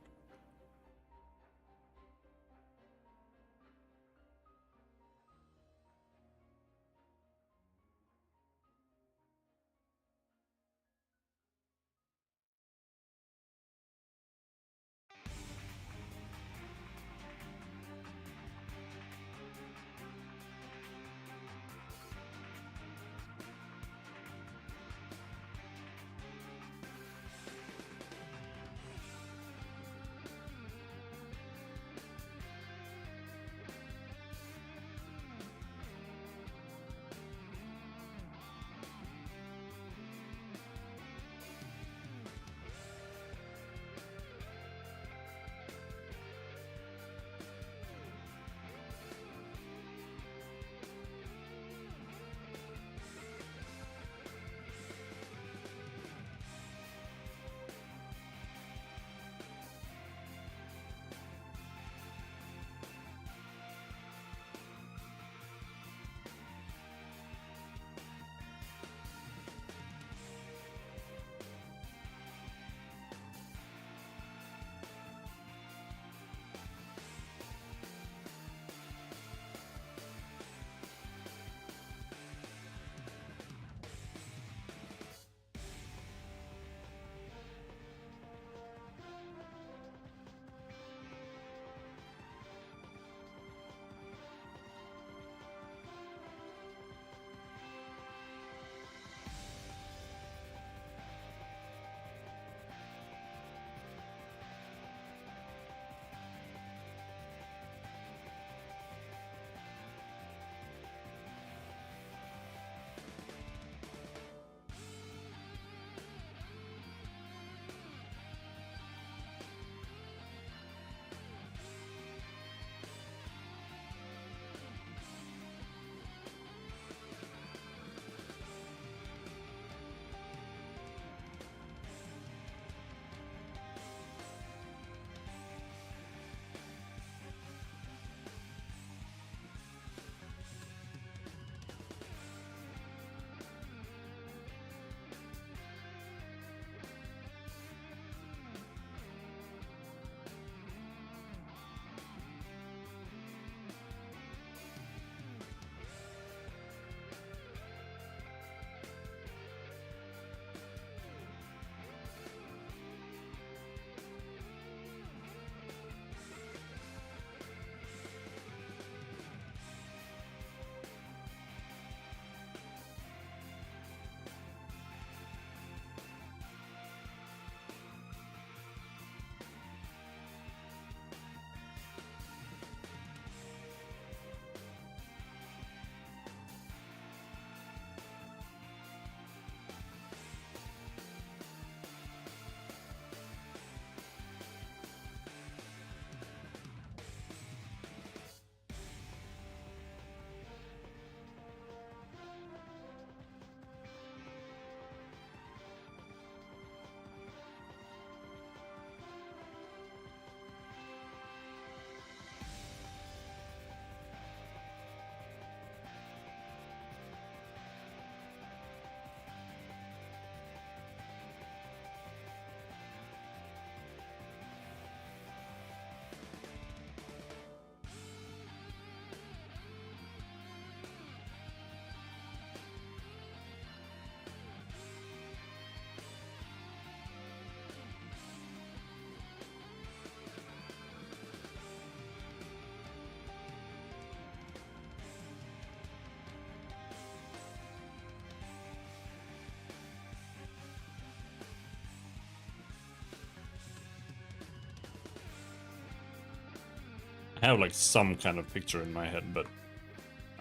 have like some kind of picture in my head, but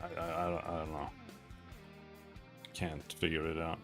I don't know. Can't figure it out.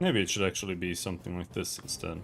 Maybe it should actually be something like this instead.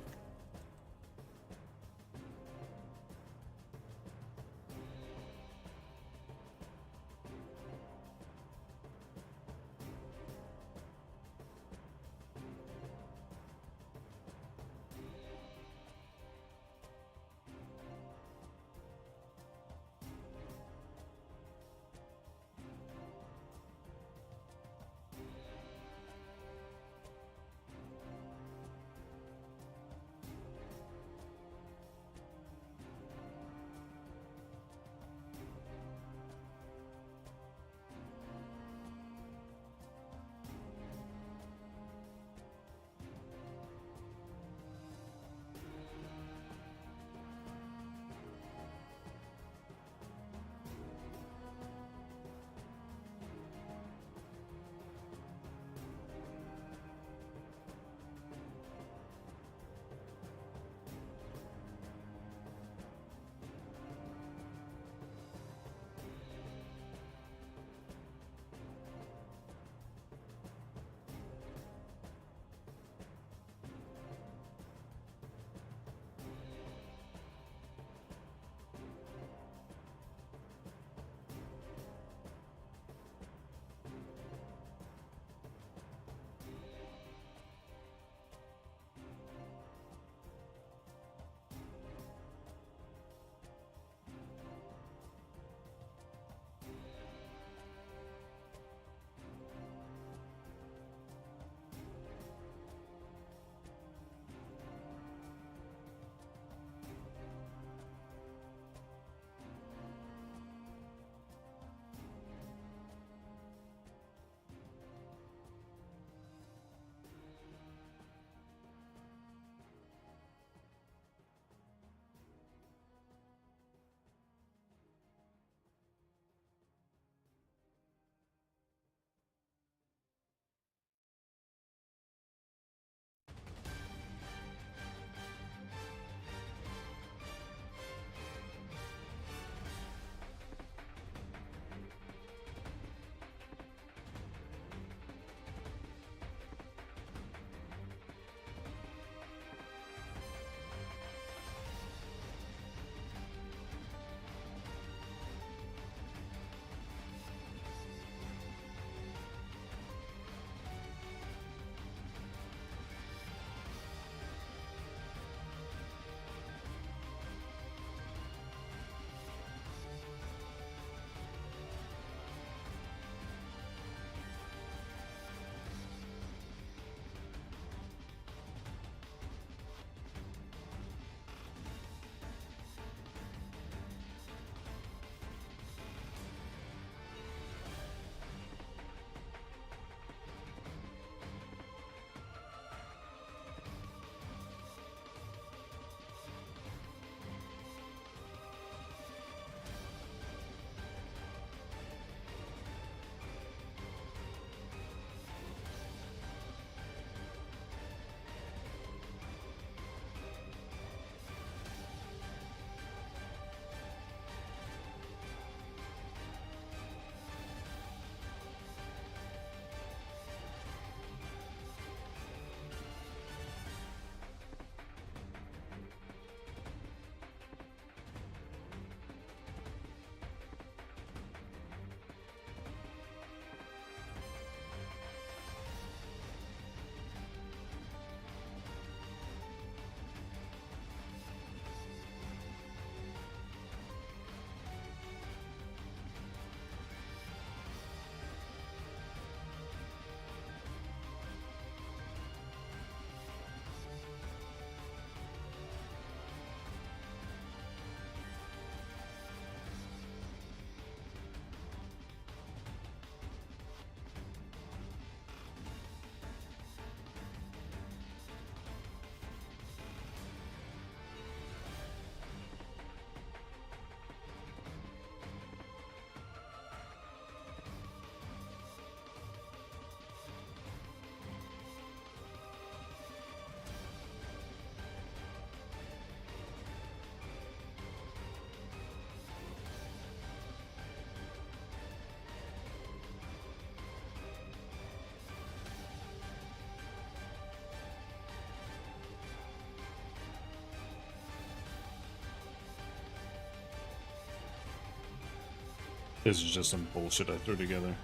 This is just some bullshit I threw together.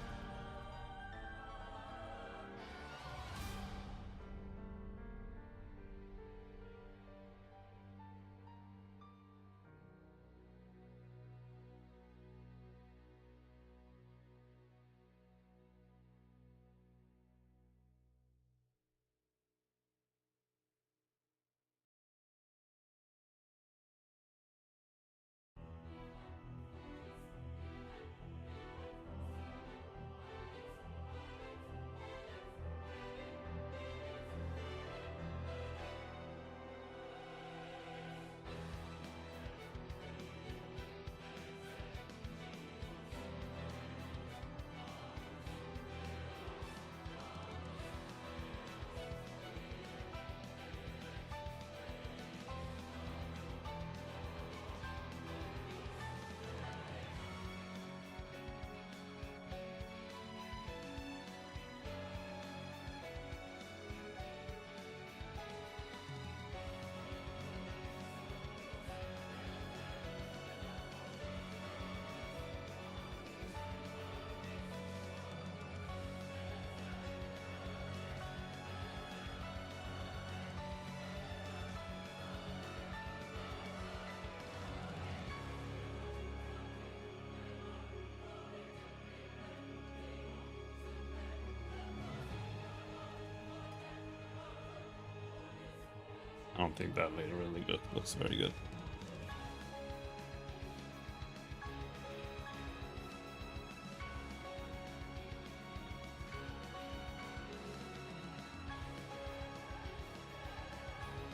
I don't think that later really good. Looks very good.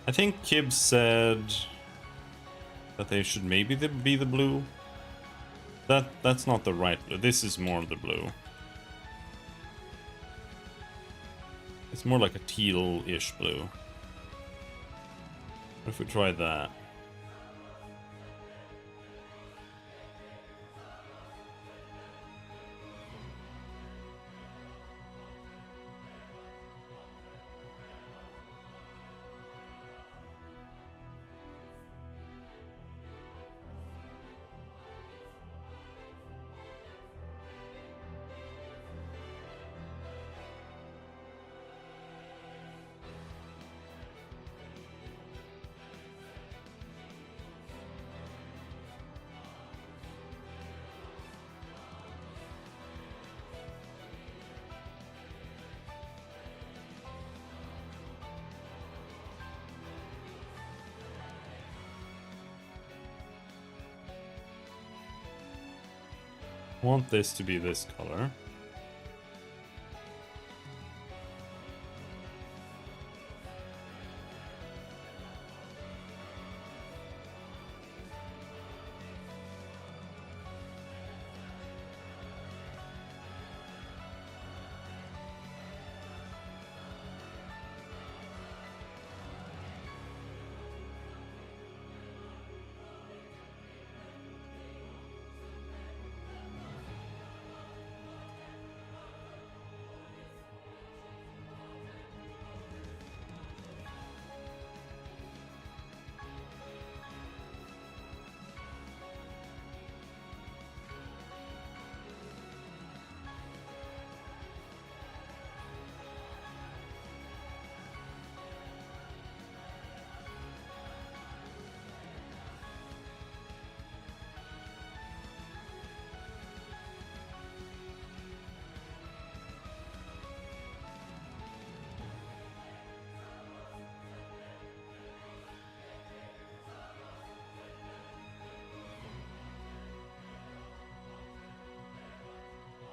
I think Kib said that they should maybe be the blue. That's not the right blue. This is more the blue. It's more like a teal-ish blue. What if we try that? I want this to be this color.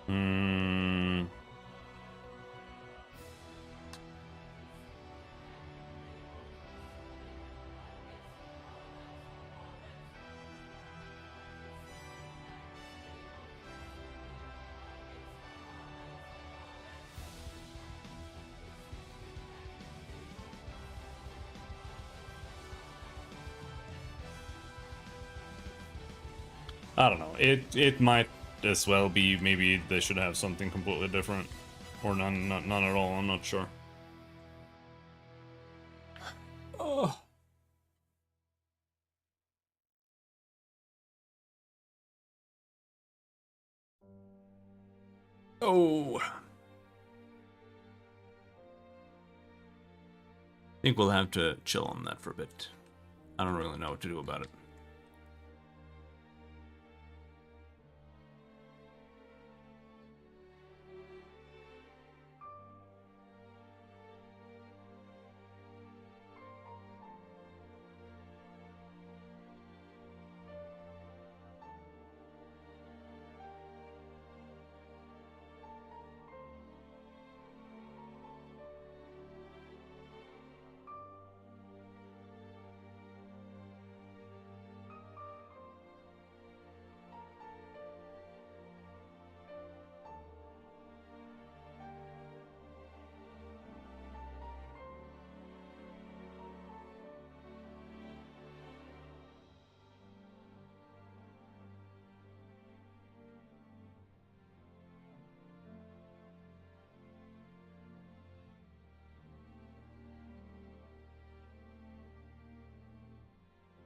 Hmm. I don't know. It might as well be. Maybe they should have something completely different, or none at all. I'm not sure. Oh. Oh. I think we'll have to chill on that for a bit. I don't really know what to do about it.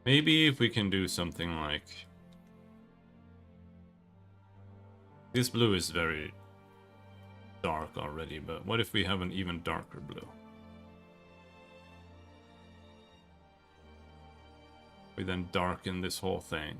Maybe if we can do something like... This blue is very dark already, but what if we have an even darker blue? We then darken this whole thing.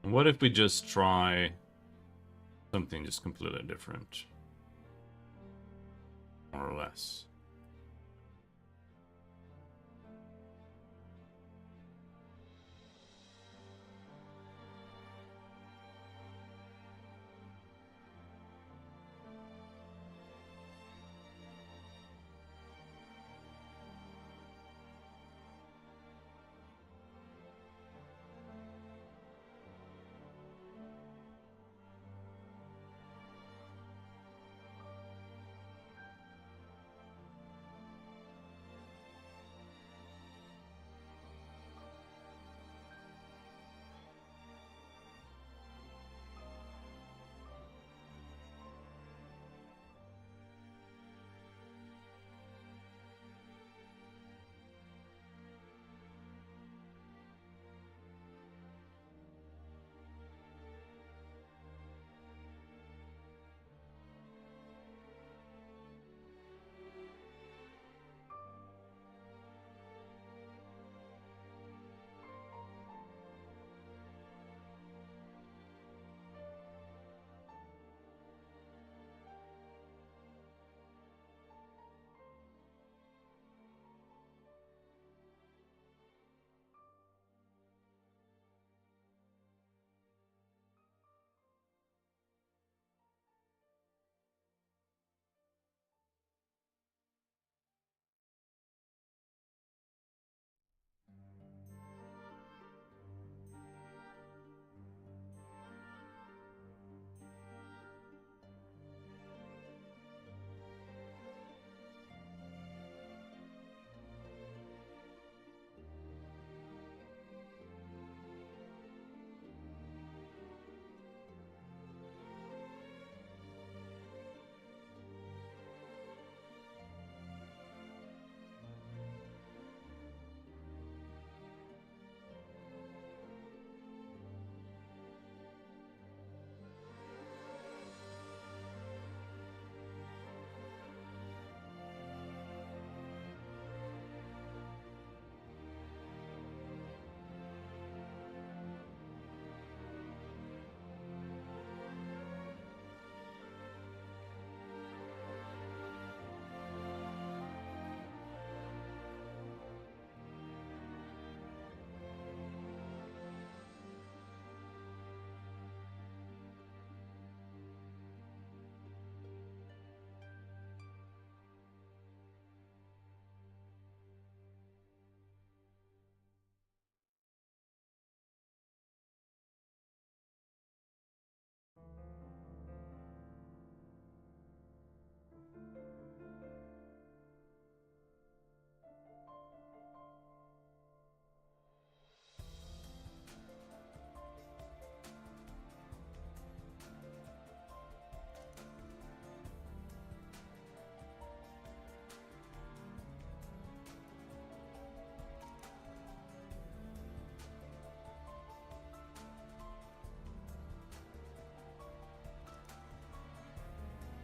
What if we just try something just completely different? More or less.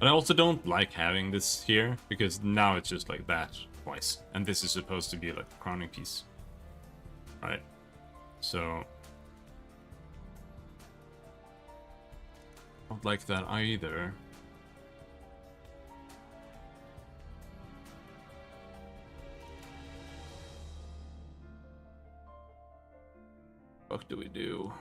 But I also don't like having this here, because now it's just like that twice. And this is supposed to be like a crowning piece. Right? So... don't like that either. What do we do?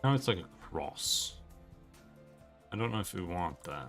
Now it's like a cross. I don't know if we want that.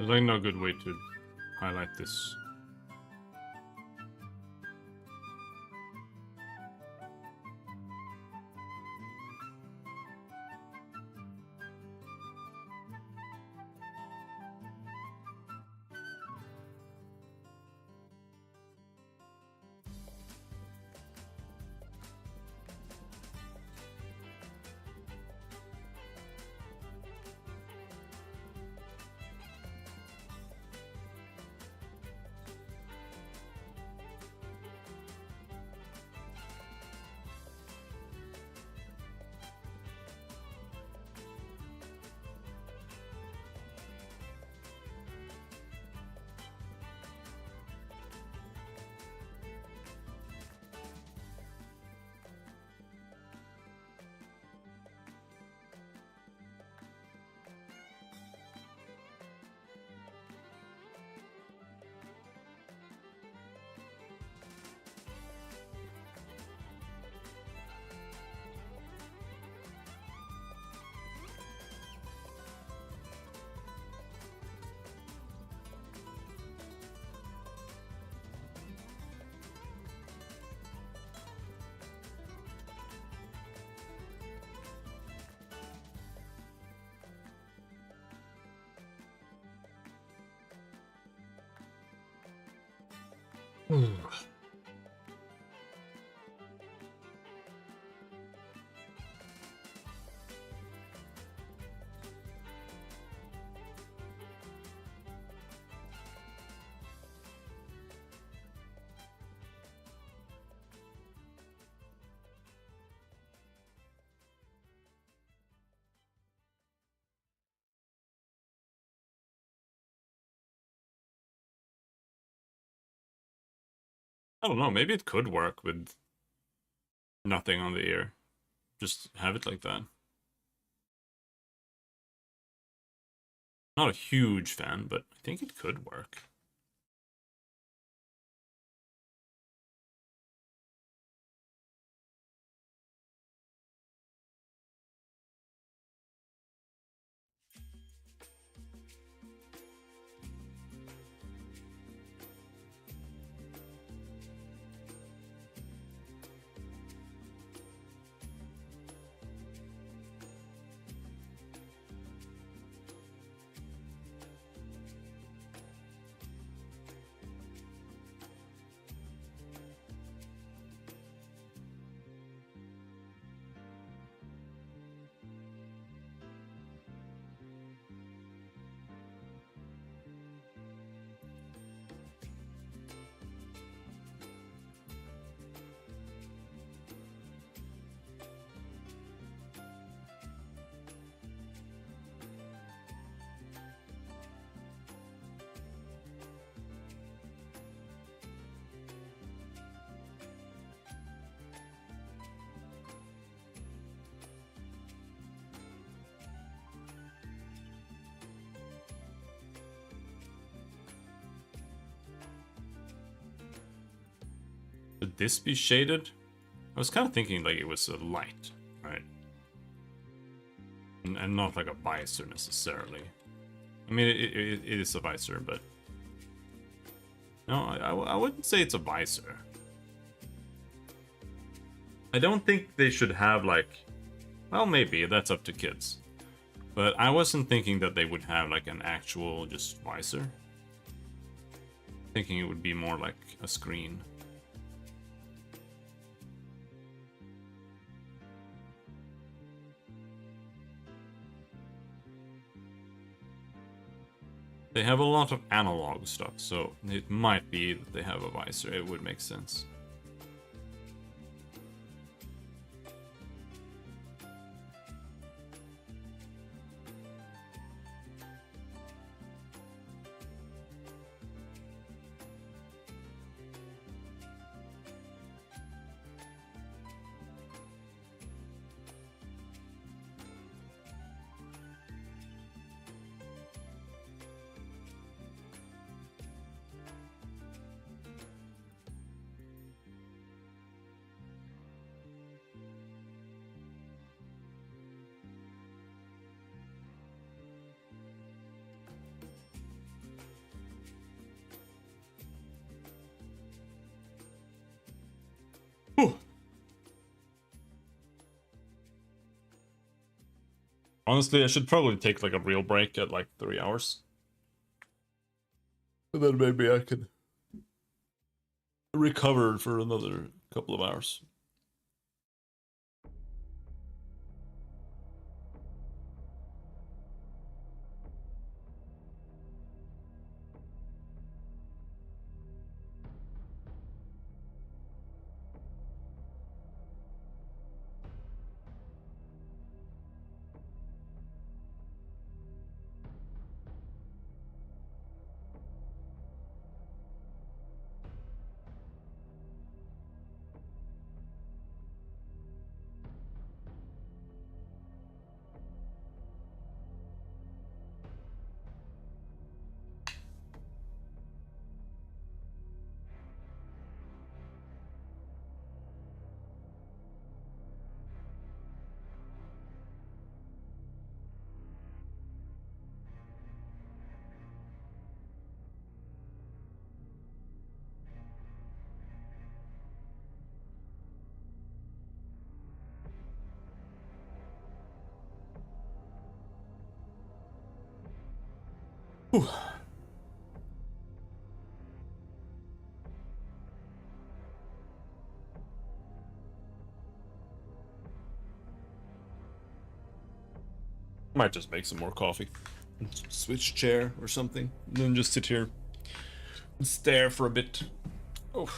There's like no good way to highlight this. I don't know, maybe it could work with nothing on the ear. Just have it like that. Not a huge fan, but I think it could work. Should this be shaded? I was kind of thinking like it was a light, right? And not like a visor necessarily. I mean, it is a visor, but... No, I wouldn't say it's a visor. I don't think they should have like... Well, maybe, that's up to kids. But I wasn't thinking that they would have like an actual just visor. Thinking it would be more like a screen. They have a lot of analog stuff, so it might be that they have a visor. It would make sense. Honestly, I should probably take like a real break at like 3 hours. And then maybe I could recover for another couple of hours. Whew. Might just make some more coffee. Switch chair or something. And then just sit here and stare for a bit. Oh.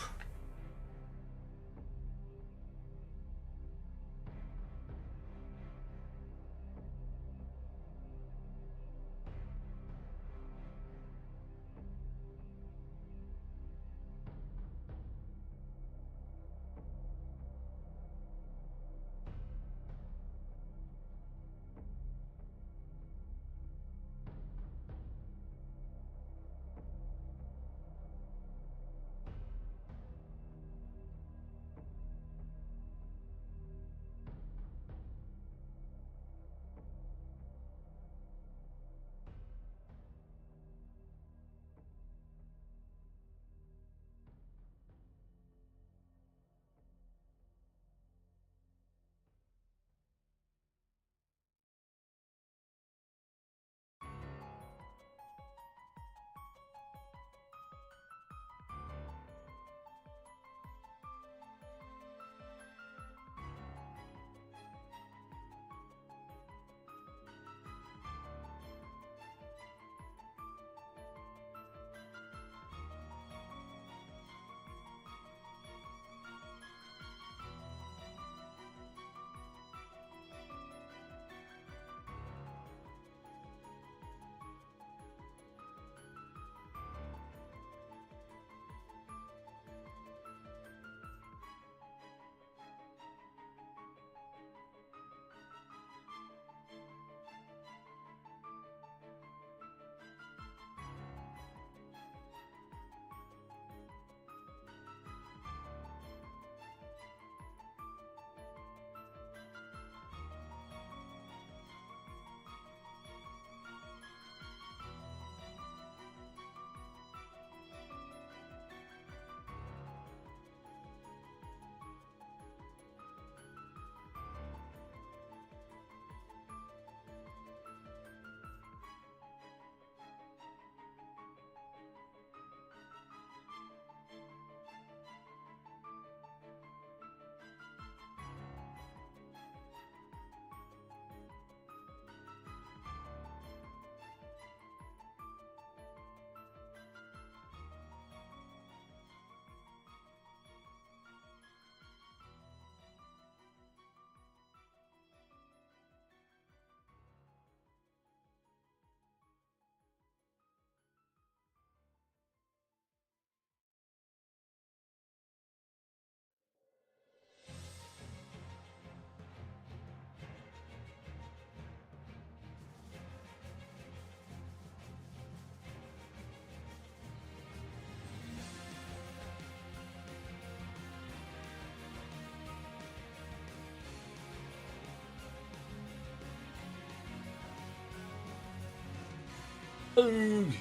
Ugh.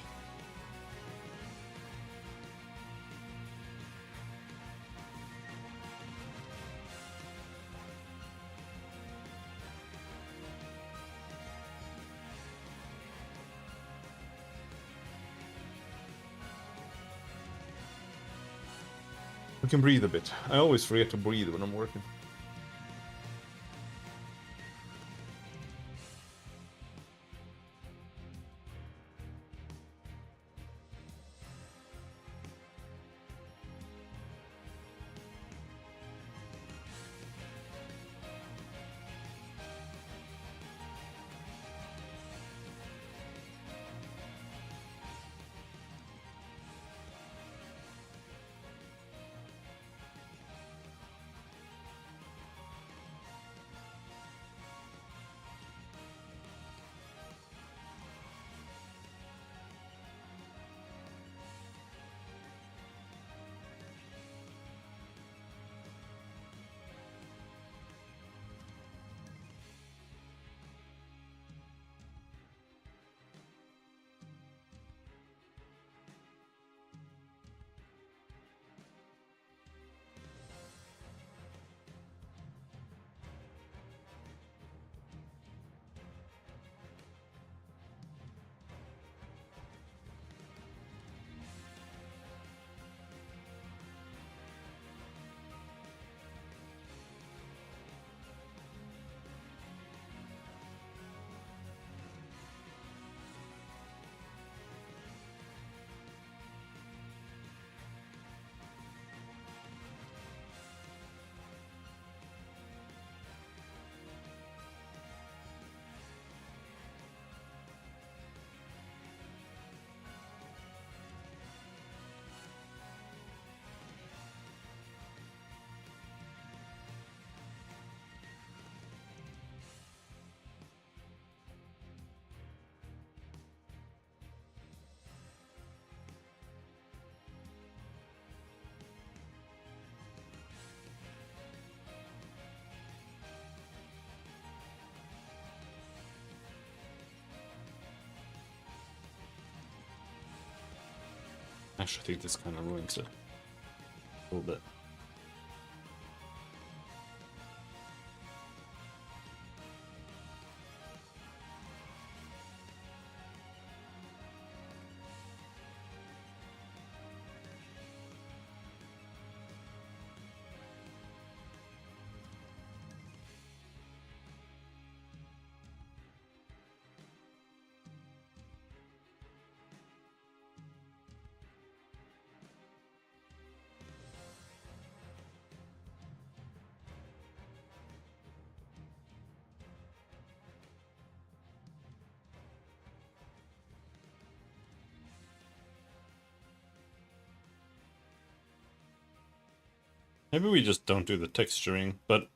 We can breathe a bit. I always forget to breathe when I'm working. Actually, I think this kind of ruins it a little bit. Maybe we just don't do the texturing, but...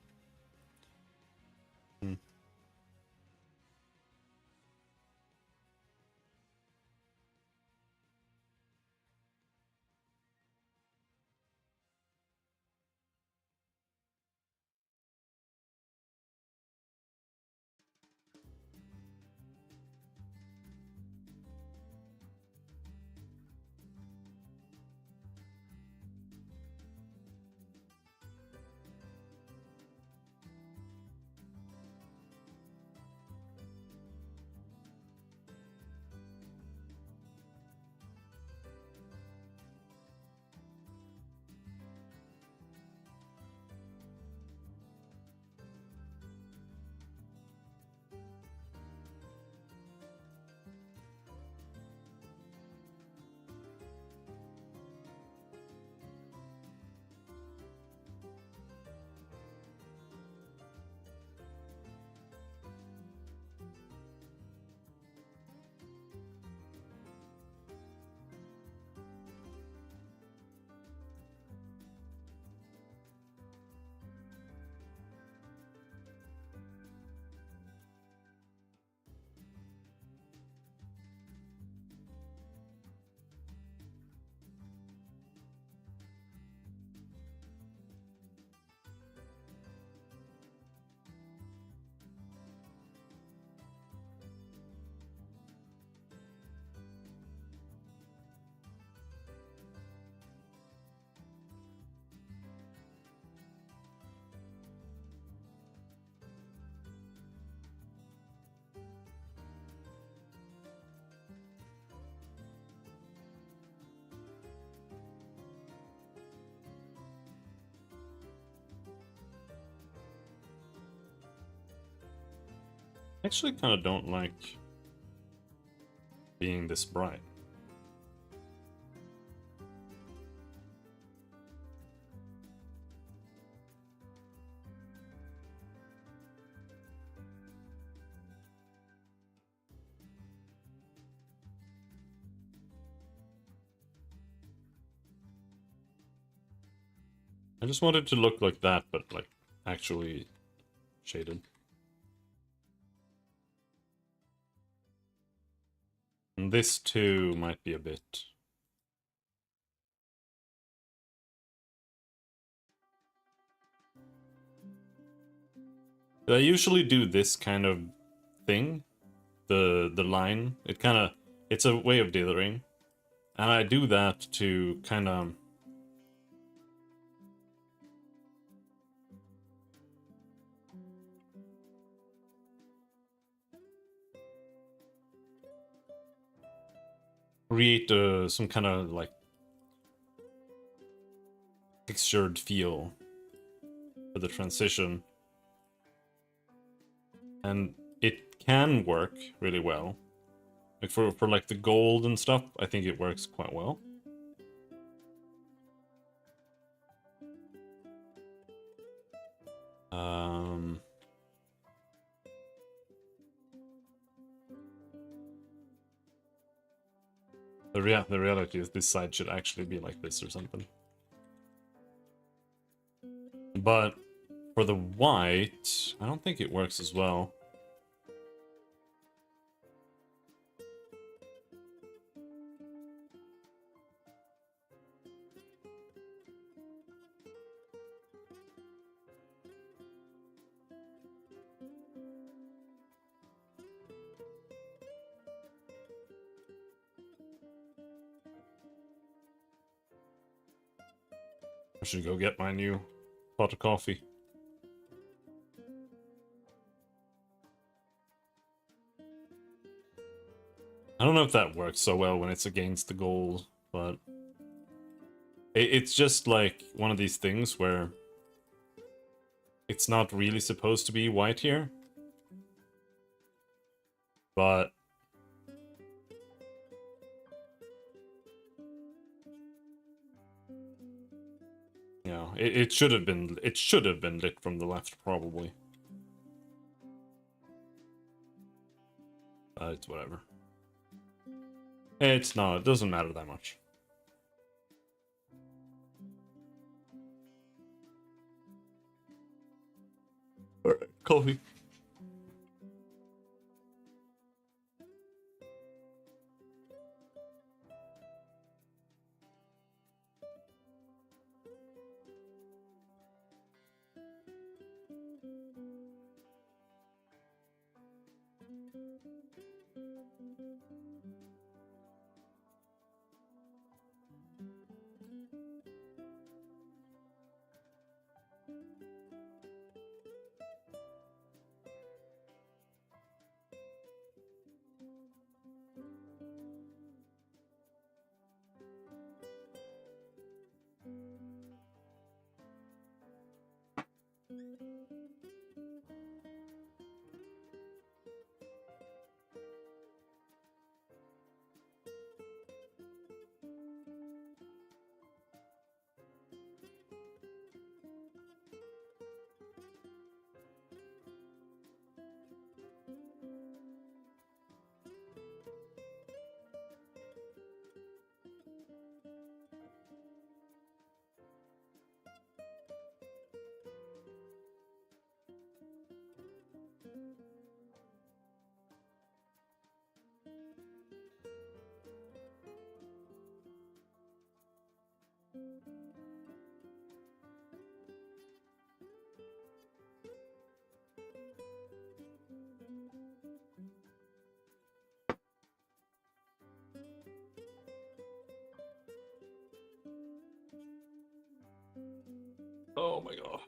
Actually kind of don't like being this bright. I just want it to look like that, but like actually shaded. And this too might be a bit. I usually do this kind of thing, the line. It's a way of dithering, and I do that to kind of create some kind of like textured feel for the transition, and it can work really well. Like for like the gold and stuff, I think it works quite well. The reality is this side should actually be like this or something. But for the white, I don't think it works as well. I should go get my new pot of coffee. I don't know if that works so well when it's against the gold, but it's just like one of these things where it's not really supposed to be white here, but you know, it should have been lit from the left probably. It's whatever. It's not, it doesn't matter that much. Alright, coffee. Oh my god.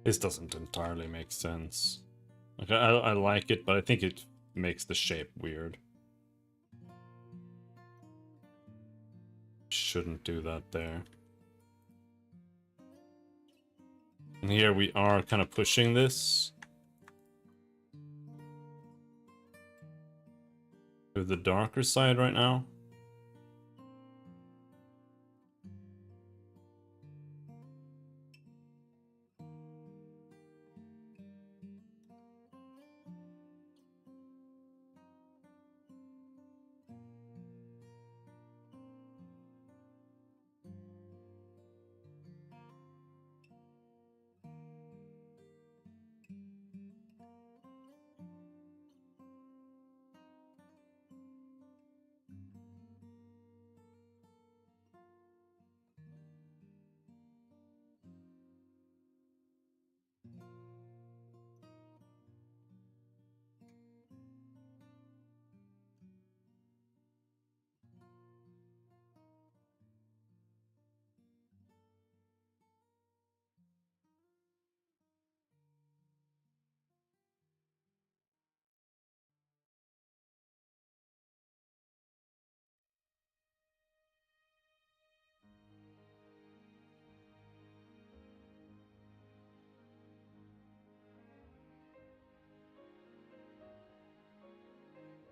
This doesn't entirely make sense. Like, I like it, but I think it makes the shape weird. Shouldn't do that there. And here we are kind of pushing this to the darker side right now.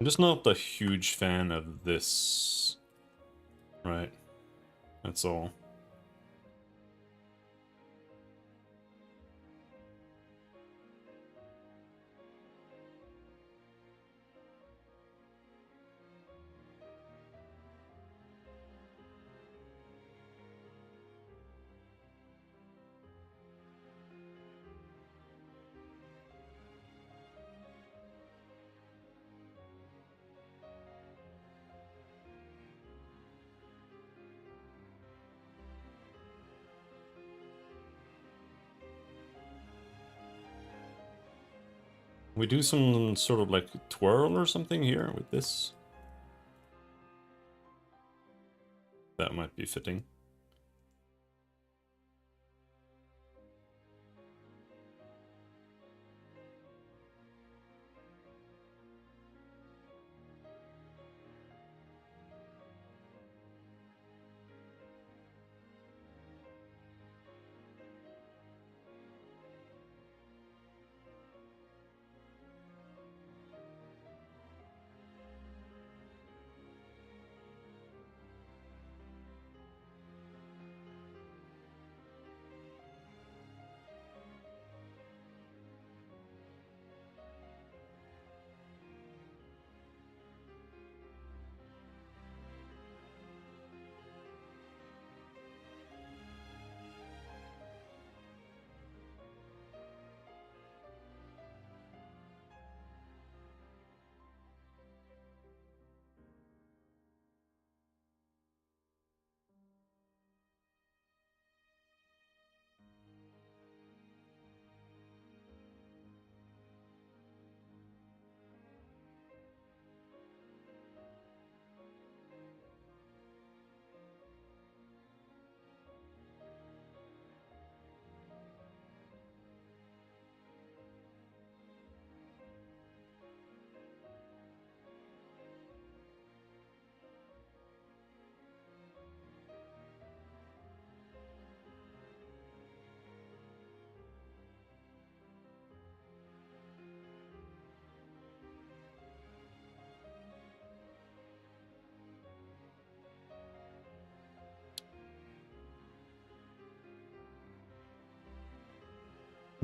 I'm just not a huge fan of this. Right. That's all. We do some sort of like twirl or something here with this. That might be fitting.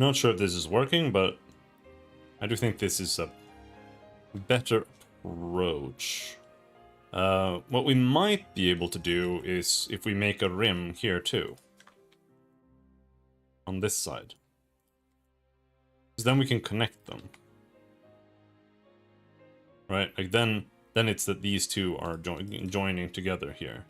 Not sure if this is working, but I do think this is a better approach. What we might be able to do is if we make a rim here too. On this side. Because then we can connect them. Right? Like then it's that these two are joining together here.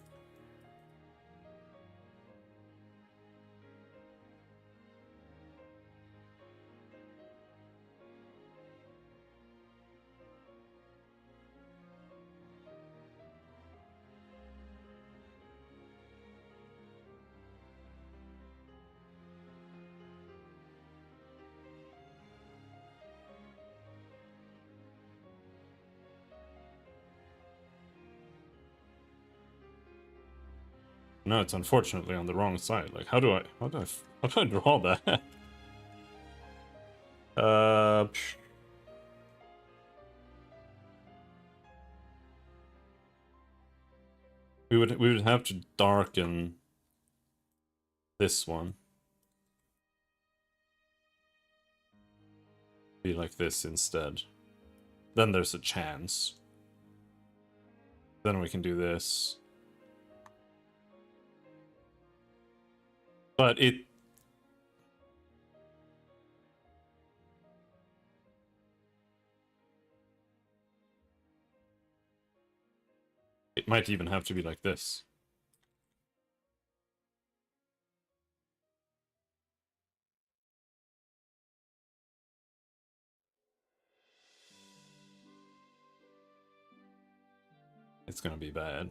No, it's unfortunately on the wrong side. Like, how do I draw that? Psh. We would have to darken this one. Be like this instead. Then there's a chance. Then we can do this. But it might even have to be like this. It's gonna be bad.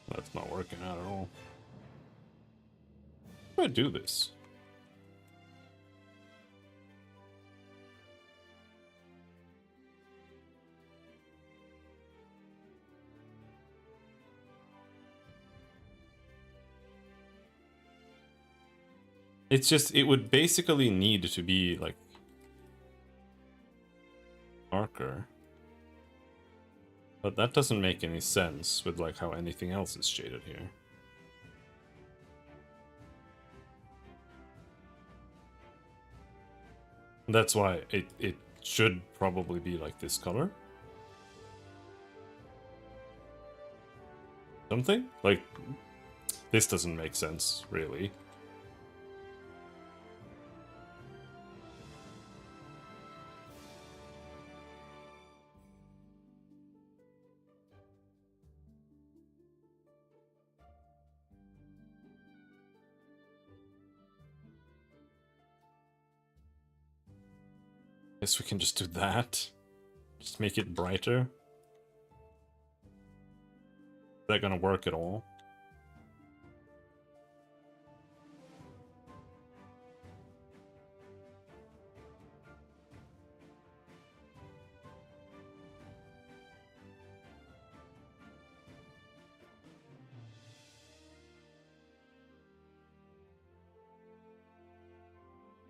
That's not working out at all. How do I do this? It's just, it would basically need to be like darker. But that doesn't make any sense with like how anything else is shaded here. That's why it should probably be like this color. Something? Like, this doesn't make sense, really. Guess we can just do that. Just make it brighter. Is that gonna work at all?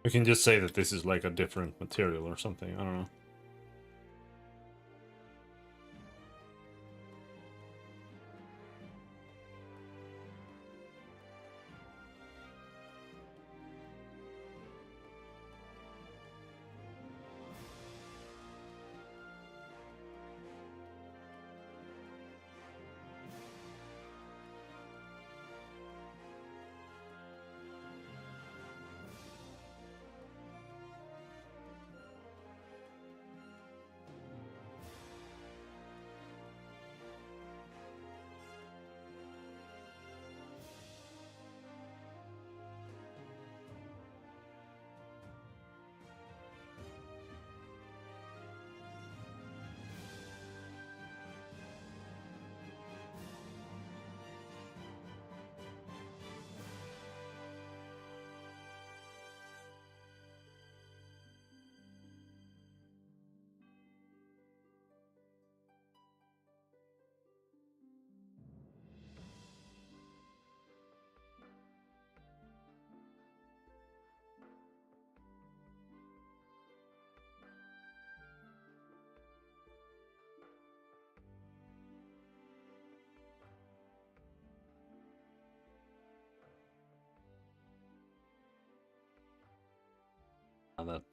We can just say that this is like a different material or something, I don't know.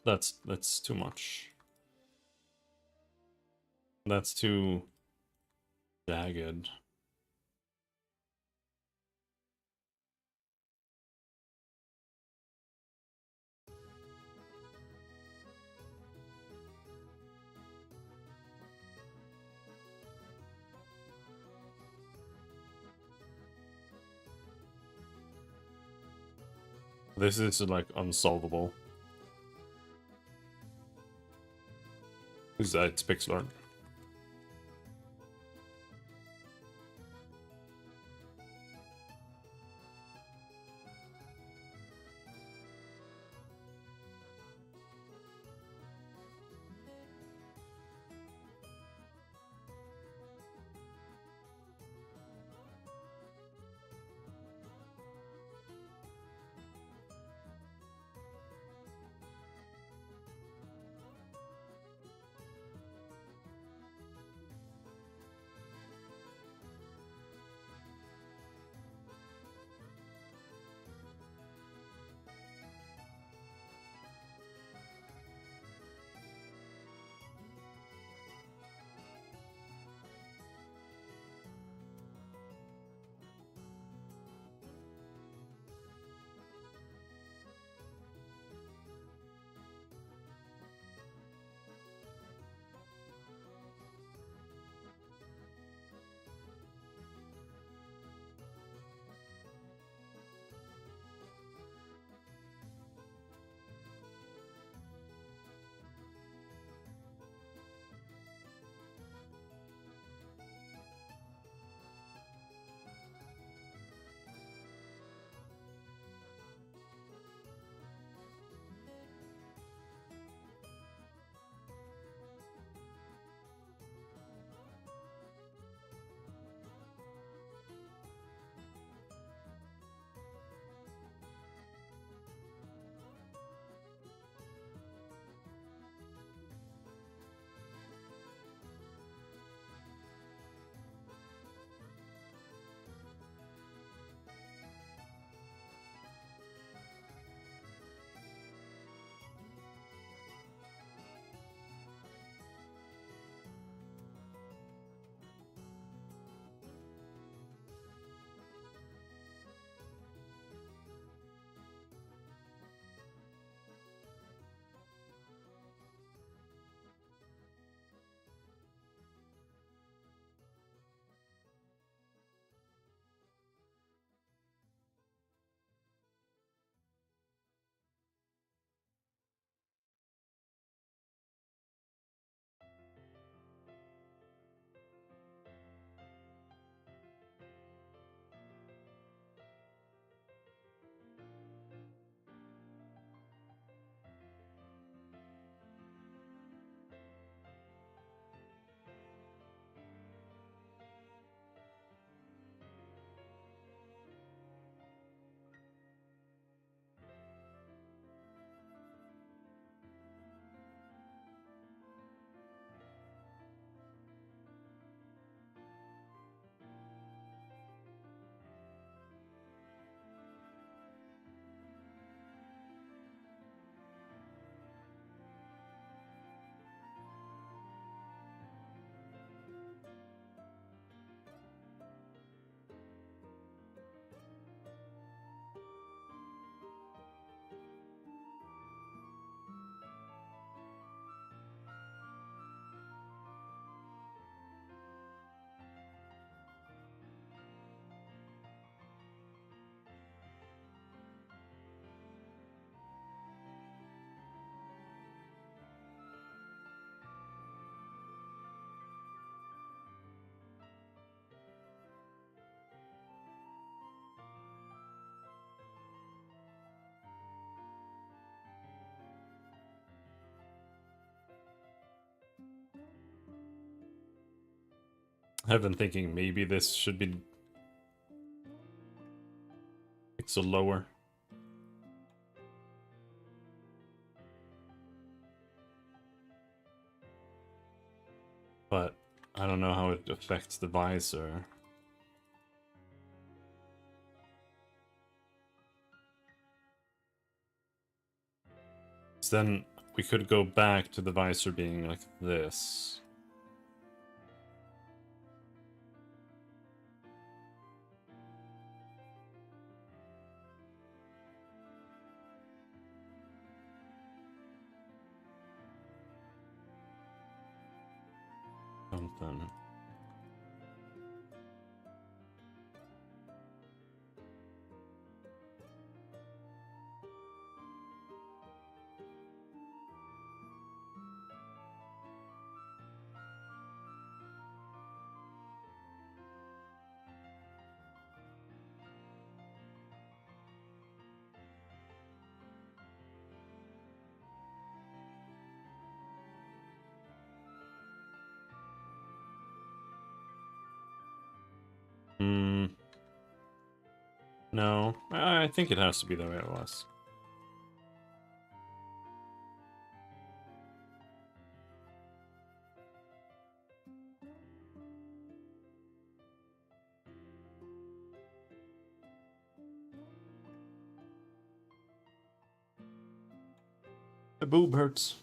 That's too much. That's too jagged. This is like unsolvable. Is that it's pixel art? I've been thinking maybe this should be pixel lower. But I don't know how it affects the visor. So then we could go back to the visor being like this. Something. No, I think it has to be the way it was. The boob hurts.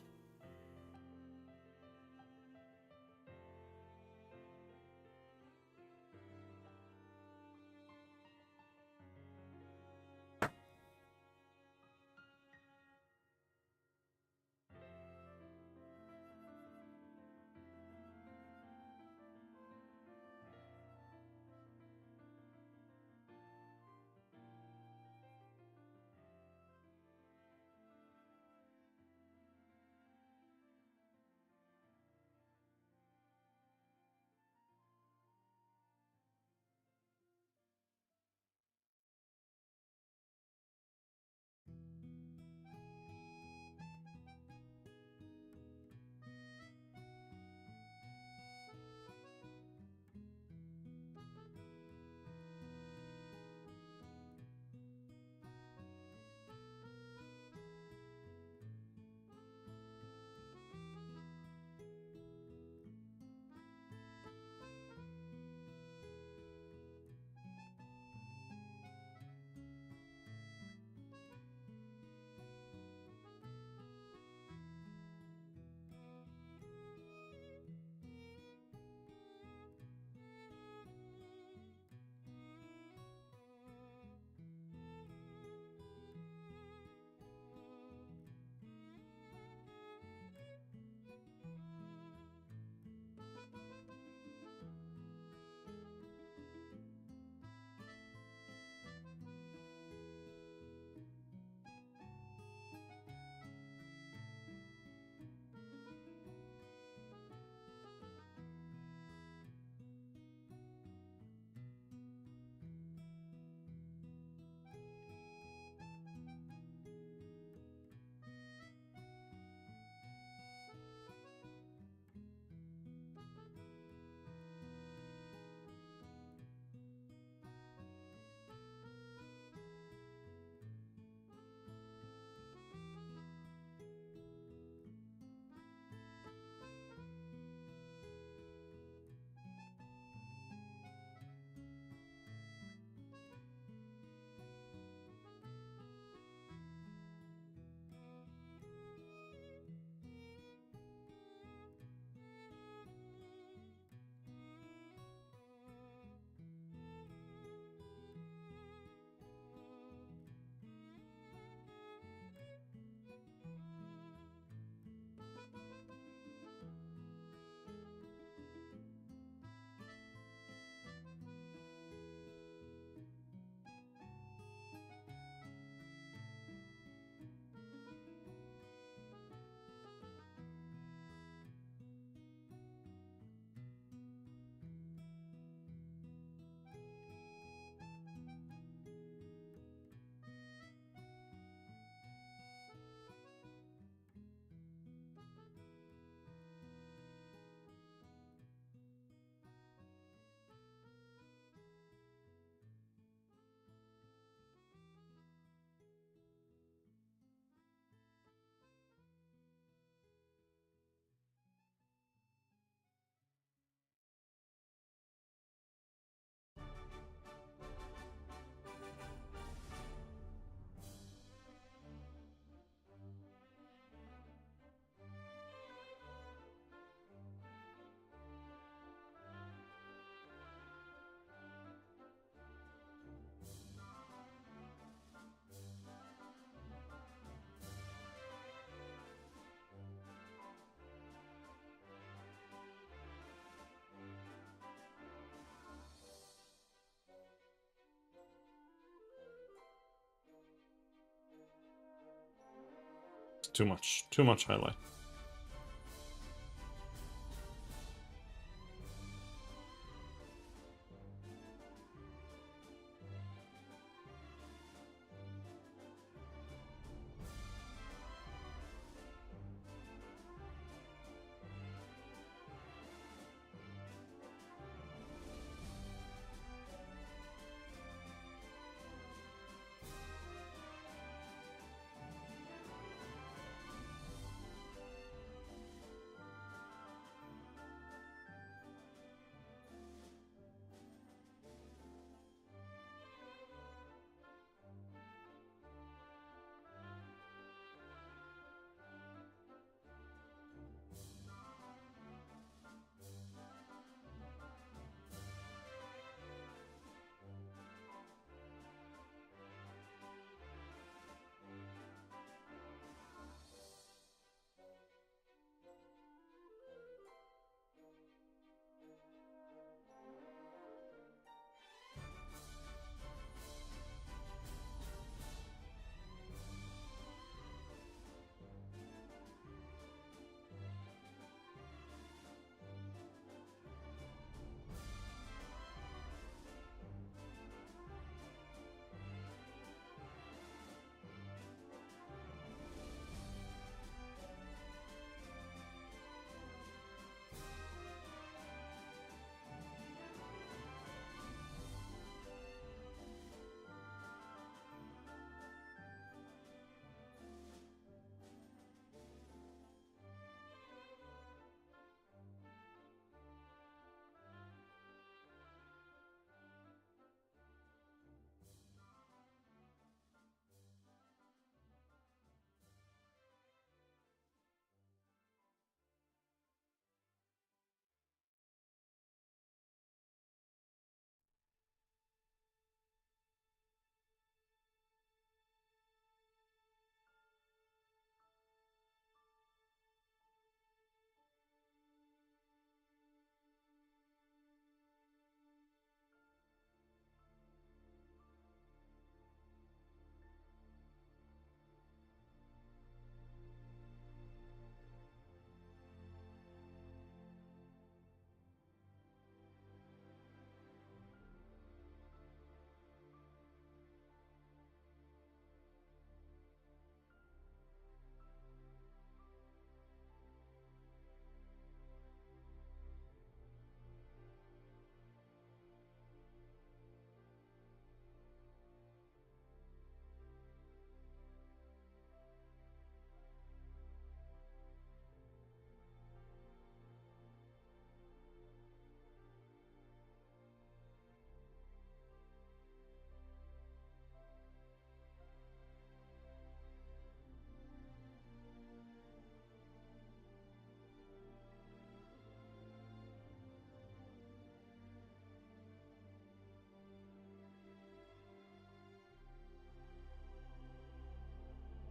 Too much highlight.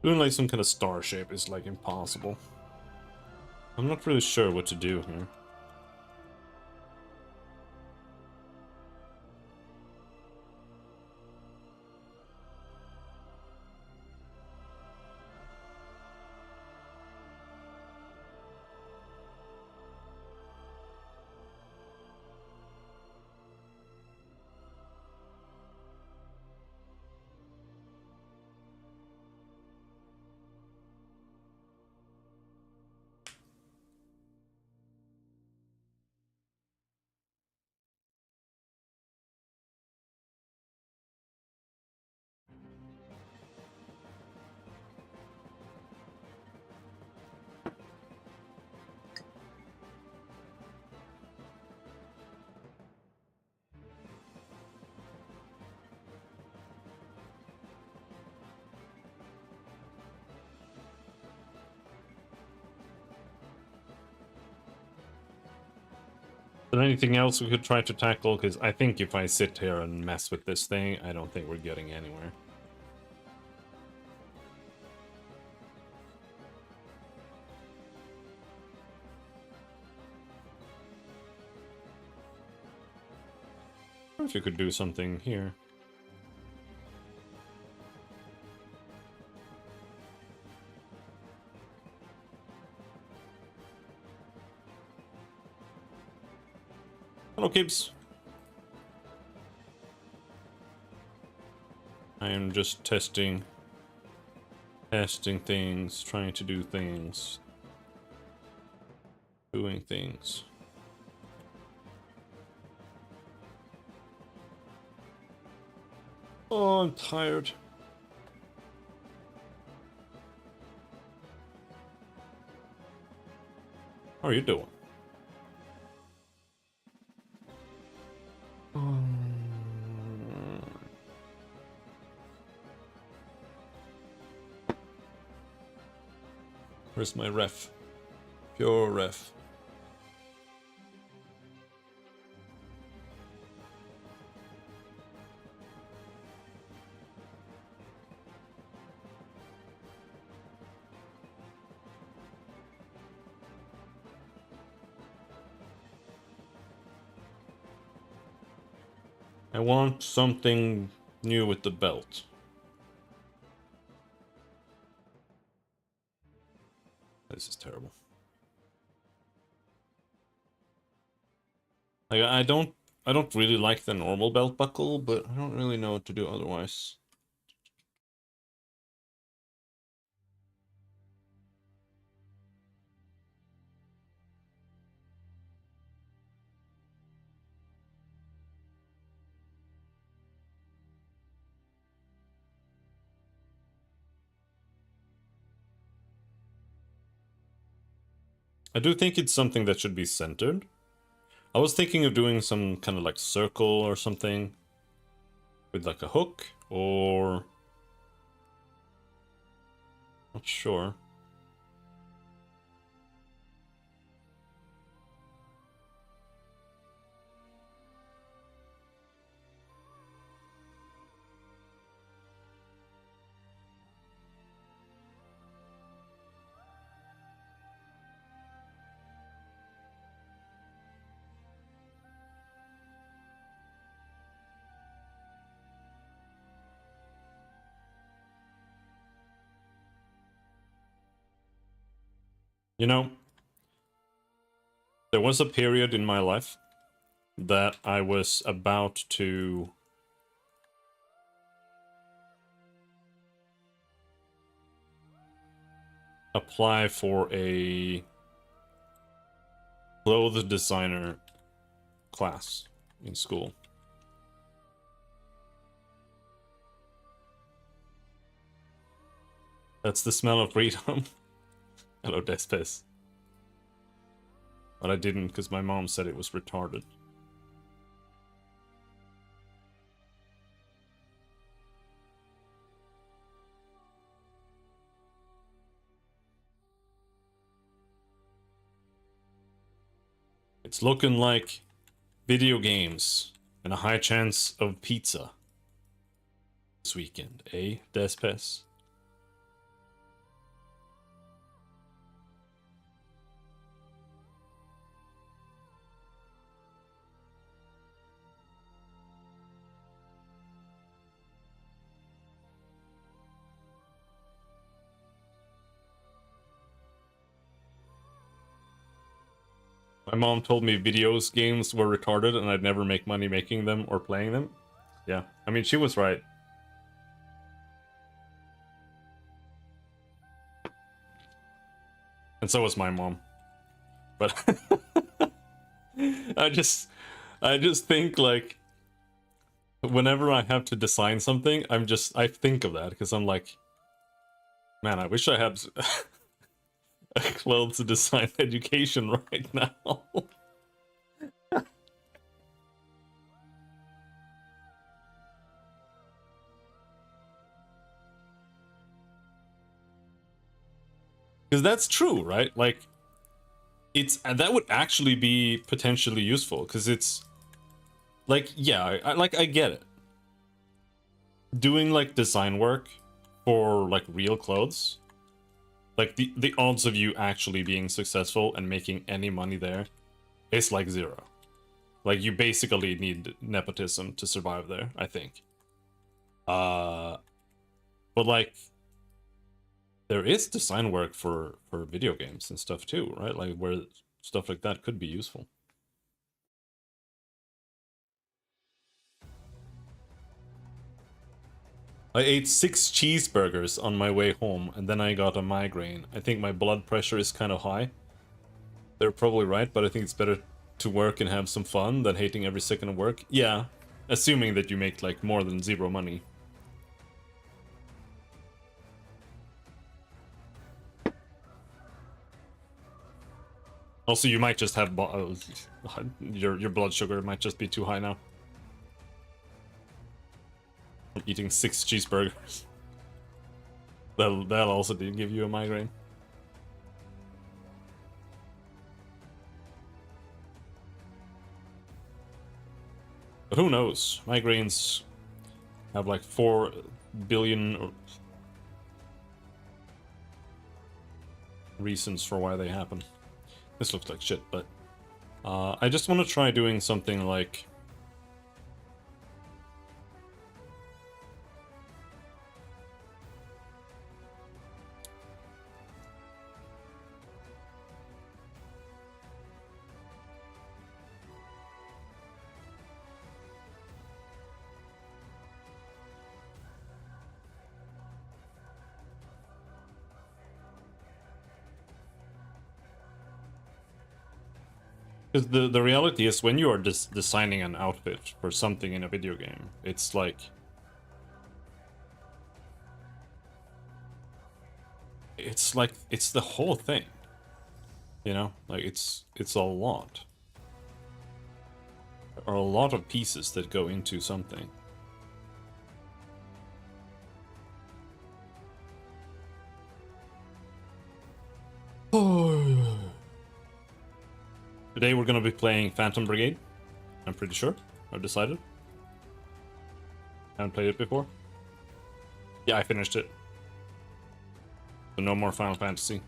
Doing like some kind of star shape is like impossible. I'm not really sure what to do here. Is there anything else we could try to tackle? Because I think if I sit here and mess with this thing, I don't think we're getting anywhere. I wonder if you could do something here. Hello, Kibbs. I am just testing things, trying to do things, doing things. Oh, I'm tired. How are you doing? Where's my ref? Pure ref. I want something new with the belt. This is terrible. Like, I don't really like the normal belt buckle, but I don't really know what to do otherwise. I do think it's something that should be centered. I was thinking of doing some kind of like circle or something with like a hook, or not sure. You know, there was a period in my life that I was about to apply for a clothes designer class in school. That's the smell of freedom. Hello, Despes. But I didn't because my mom said it was retarded. It's looking like video games and a high chance of pizza this weekend, eh, Despes? My mom told me videos games were retarded and I'd never make money making them or playing them. Yeah, I mean, she was right. And so was my mom. But I just think like whenever I have to design something, I think of that because I'm like, man, I wish I had a clothes design education right now. Because that's true, right? Like, that would actually be potentially useful because it's like, yeah, I get it. Doing like design work for like real clothes, like the odds of you actually being successful and making any money there is like 0. Like you basically need nepotism to survive there, I think. But like there is design work for video games and stuff too, right? Like where stuff like that could be useful. I ate 6 cheeseburgers on my way home and then I got a migraine. I think my blood pressure is kind of high. They're probably right, but I think it's better to work and have some fun than hating every second of work. Yeah, assuming that you make like more than 0 money. Also, you might just have your blood sugar might just be too high now. Eating 6 cheeseburgers. That'll also give you a migraine. But who knows? Migraines have like 4 billion reasons for why they happen. This looks like shit, but I just want to try doing something like because the reality is when you are designing an outfit for something in a video game, it's like it's the whole thing, you know, like it's a lot. There are a lot of pieces that go into something. Today we're gonna be playing Phantom Brigade. I'm pretty sure. I've decided. Haven't played it before. Yeah, I finished it. So no more Final Fantasy.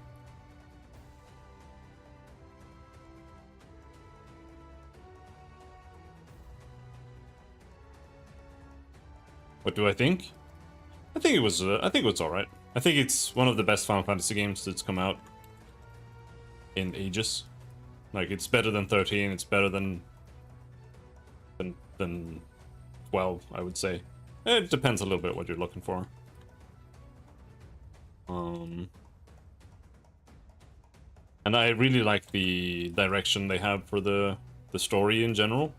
What do I think? I think it was alright. I think it's one of the best Final Fantasy games that's come out in ages. Like it's better than 13. It's better than 12, I would say. It depends a little bit what you're looking for. And I really like the direction they have for the story in general.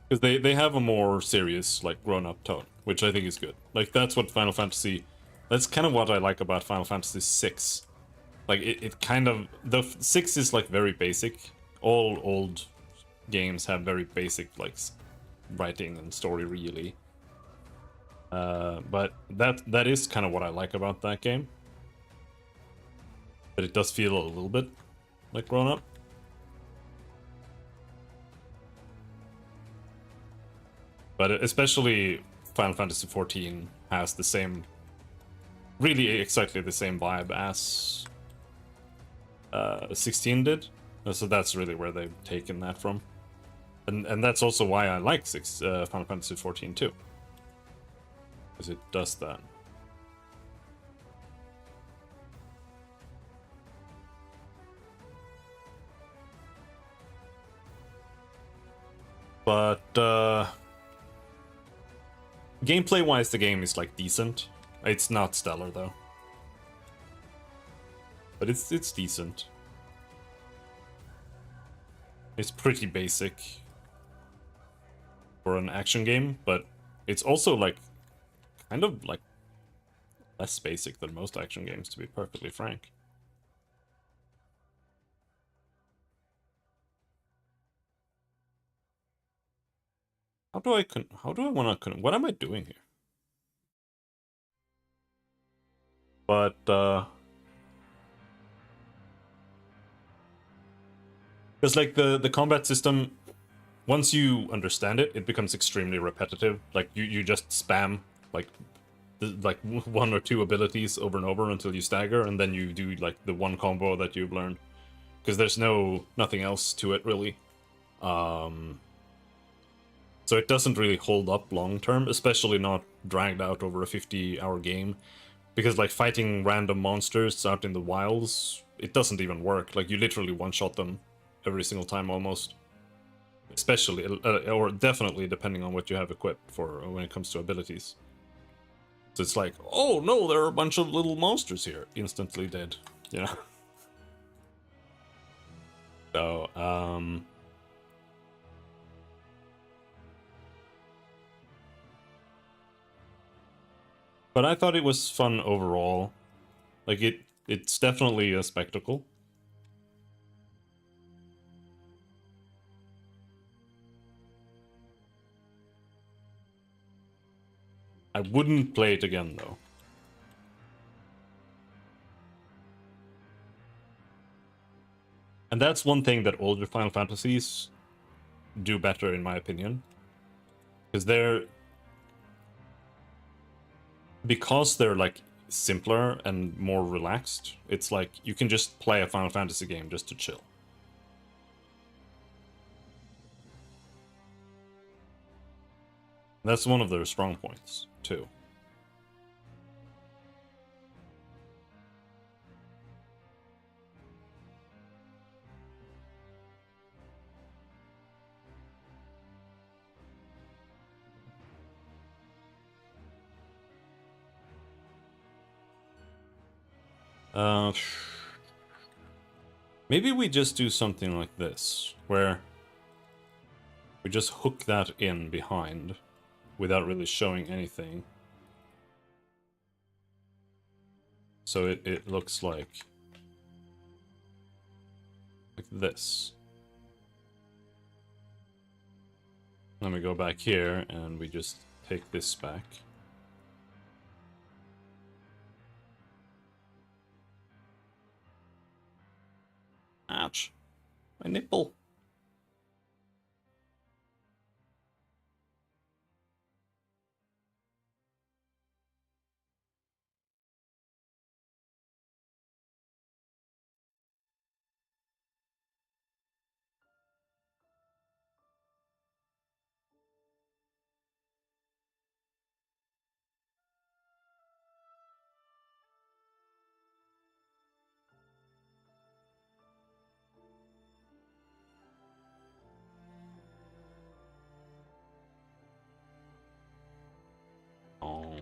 Because they have a more serious, like, grown-up tone, which I think is good. Like, that's what Final Fantasy... That's kind of what I like about Final Fantasy 6. Like, it kind of... The 6 is, like, very basic. All old games have very basic, like, writing and story, really. But that is kind of what I like about that game. But it does feel a little bit like grown-up. But especially Final Fantasy XIV has the same, really exactly the same vibe as 16 did. So that's really where they've taken that from. And that's also why I like Final Fantasy XIV too. Because it does that. But gameplay-wise, the game is like decent. It's not stellar though, but it's decent. It's pretty basic for an action game, but it's also like kind of like less basic than most action games, to be perfectly frank. How do I want to what am I doing here? But because like the combat system, once you understand it, it becomes extremely repetitive. Like you just spam like like one or two abilities over and over until you stagger, and then you do like the one combo that you've learned. Because there's nothing else to it really. So it doesn't really hold up long term, especially not dragged out over a 50-hour game. Because like fighting random monsters out in the wilds, it doesn't even work. Like you literally one-shot them every single time almost. Especially, or definitely depending on what you have equipped for when it comes to abilities. So it's like, oh no, there are a bunch of little monsters here. Instantly dead, you know? So, but I thought it was fun overall. Like it's definitely a spectacle. I wouldn't play it again though. And that's one thing that older Final Fantasies do better, in my opinion. Because they're like simpler and more relaxed, it's like you can just play a Final Fantasy game just to chill. That's one of their strong points, too. Uh, Maybe we just do something like this, where we just hook that in behind without really showing anything. So it looks like this. Then we go back here and we just take this back. Ouch. My nipple. Oh.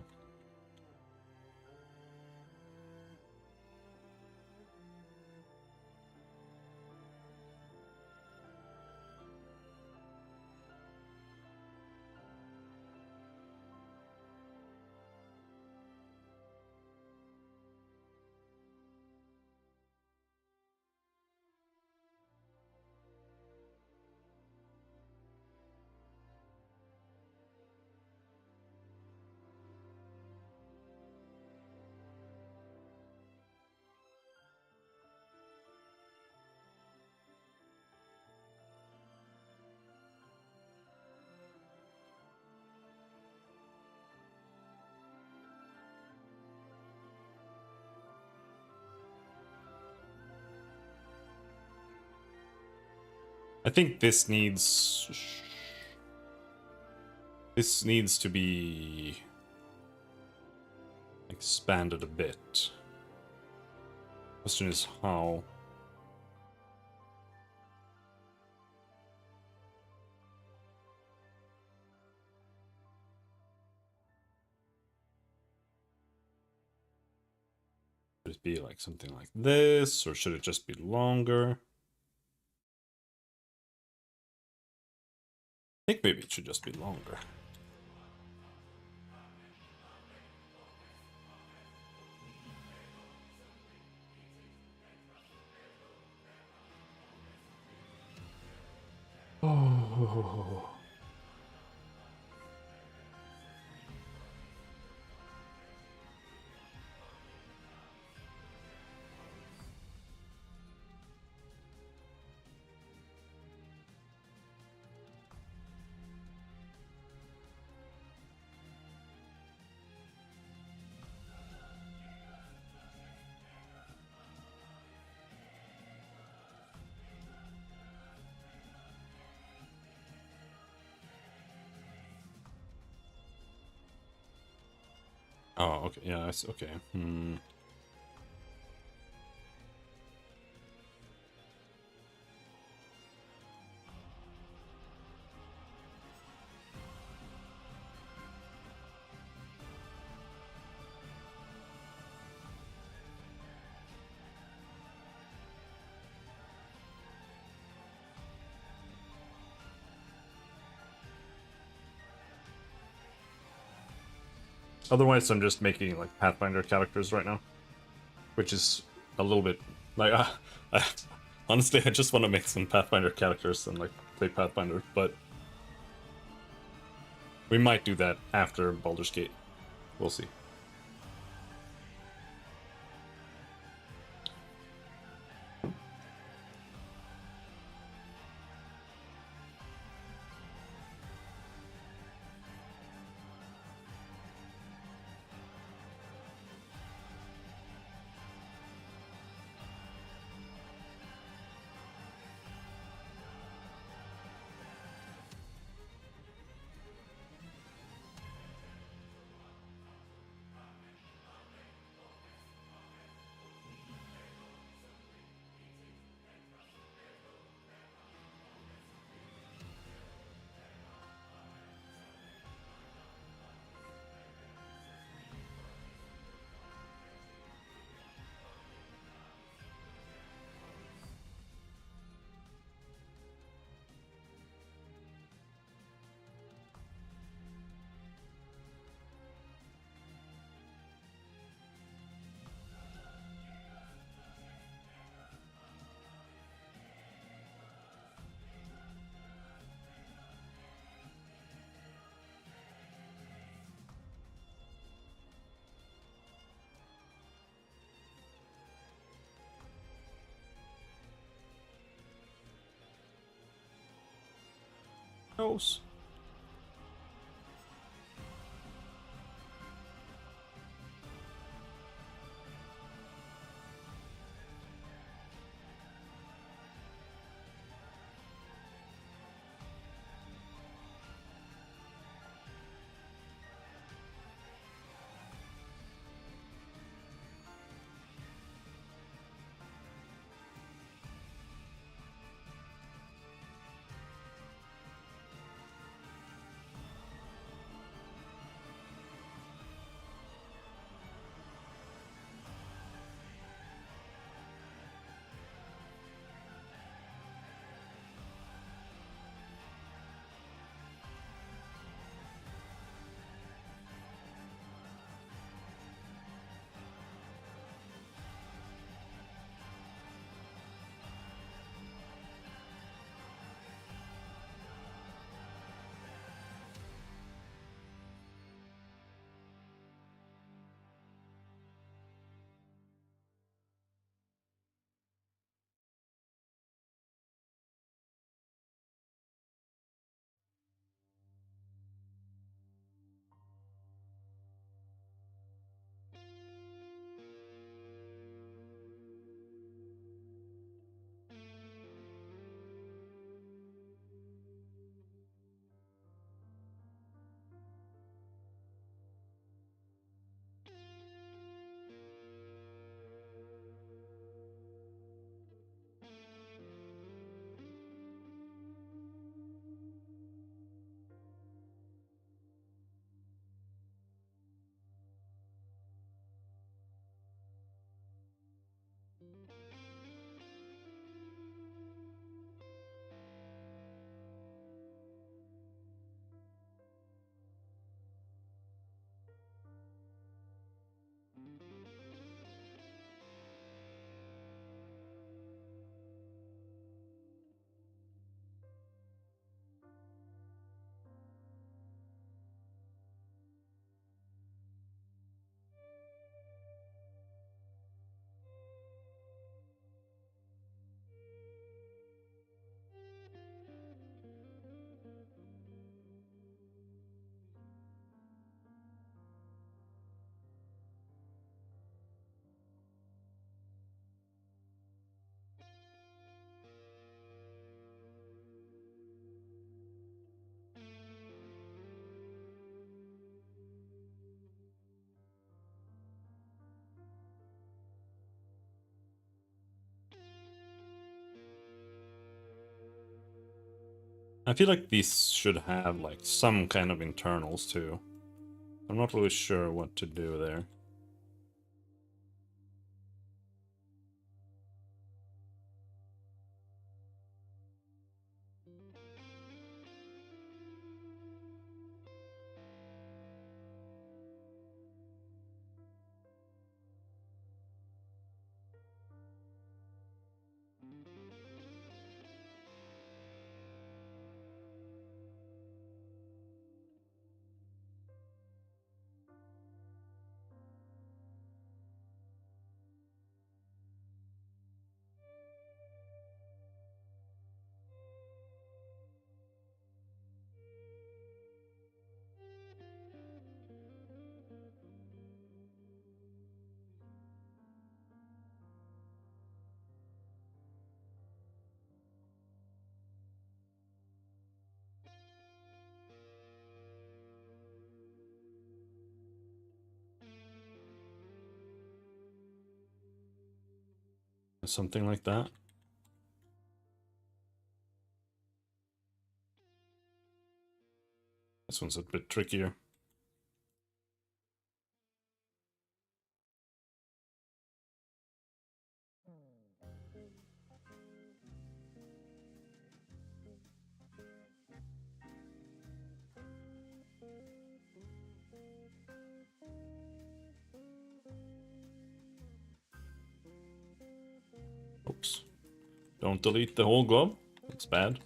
I think this needs to be expanded a bit. Question is how. it be like something like this, or should it just be longer? I think maybe it should just be longer. Oh. Oh, okay. Yeah, it's okay. Otherwise, I'm just making like Pathfinder characters right now, which is a little bit like honestly, I just want to make some Pathfinder characters and like play Pathfinder, but we might do that after Baldur's Gate. We'll see. Knows. I feel like these should have like some kind of internals too. I'm not really sure what to do there. Something like that. This one's a bit trickier. Oops. Don't delete the whole globe. That's bad.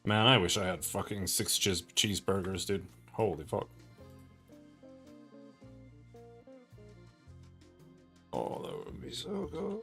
Man, I wish I had fucking 6 cheeseburgers, dude. Holy fuck. Oh, that would be so good.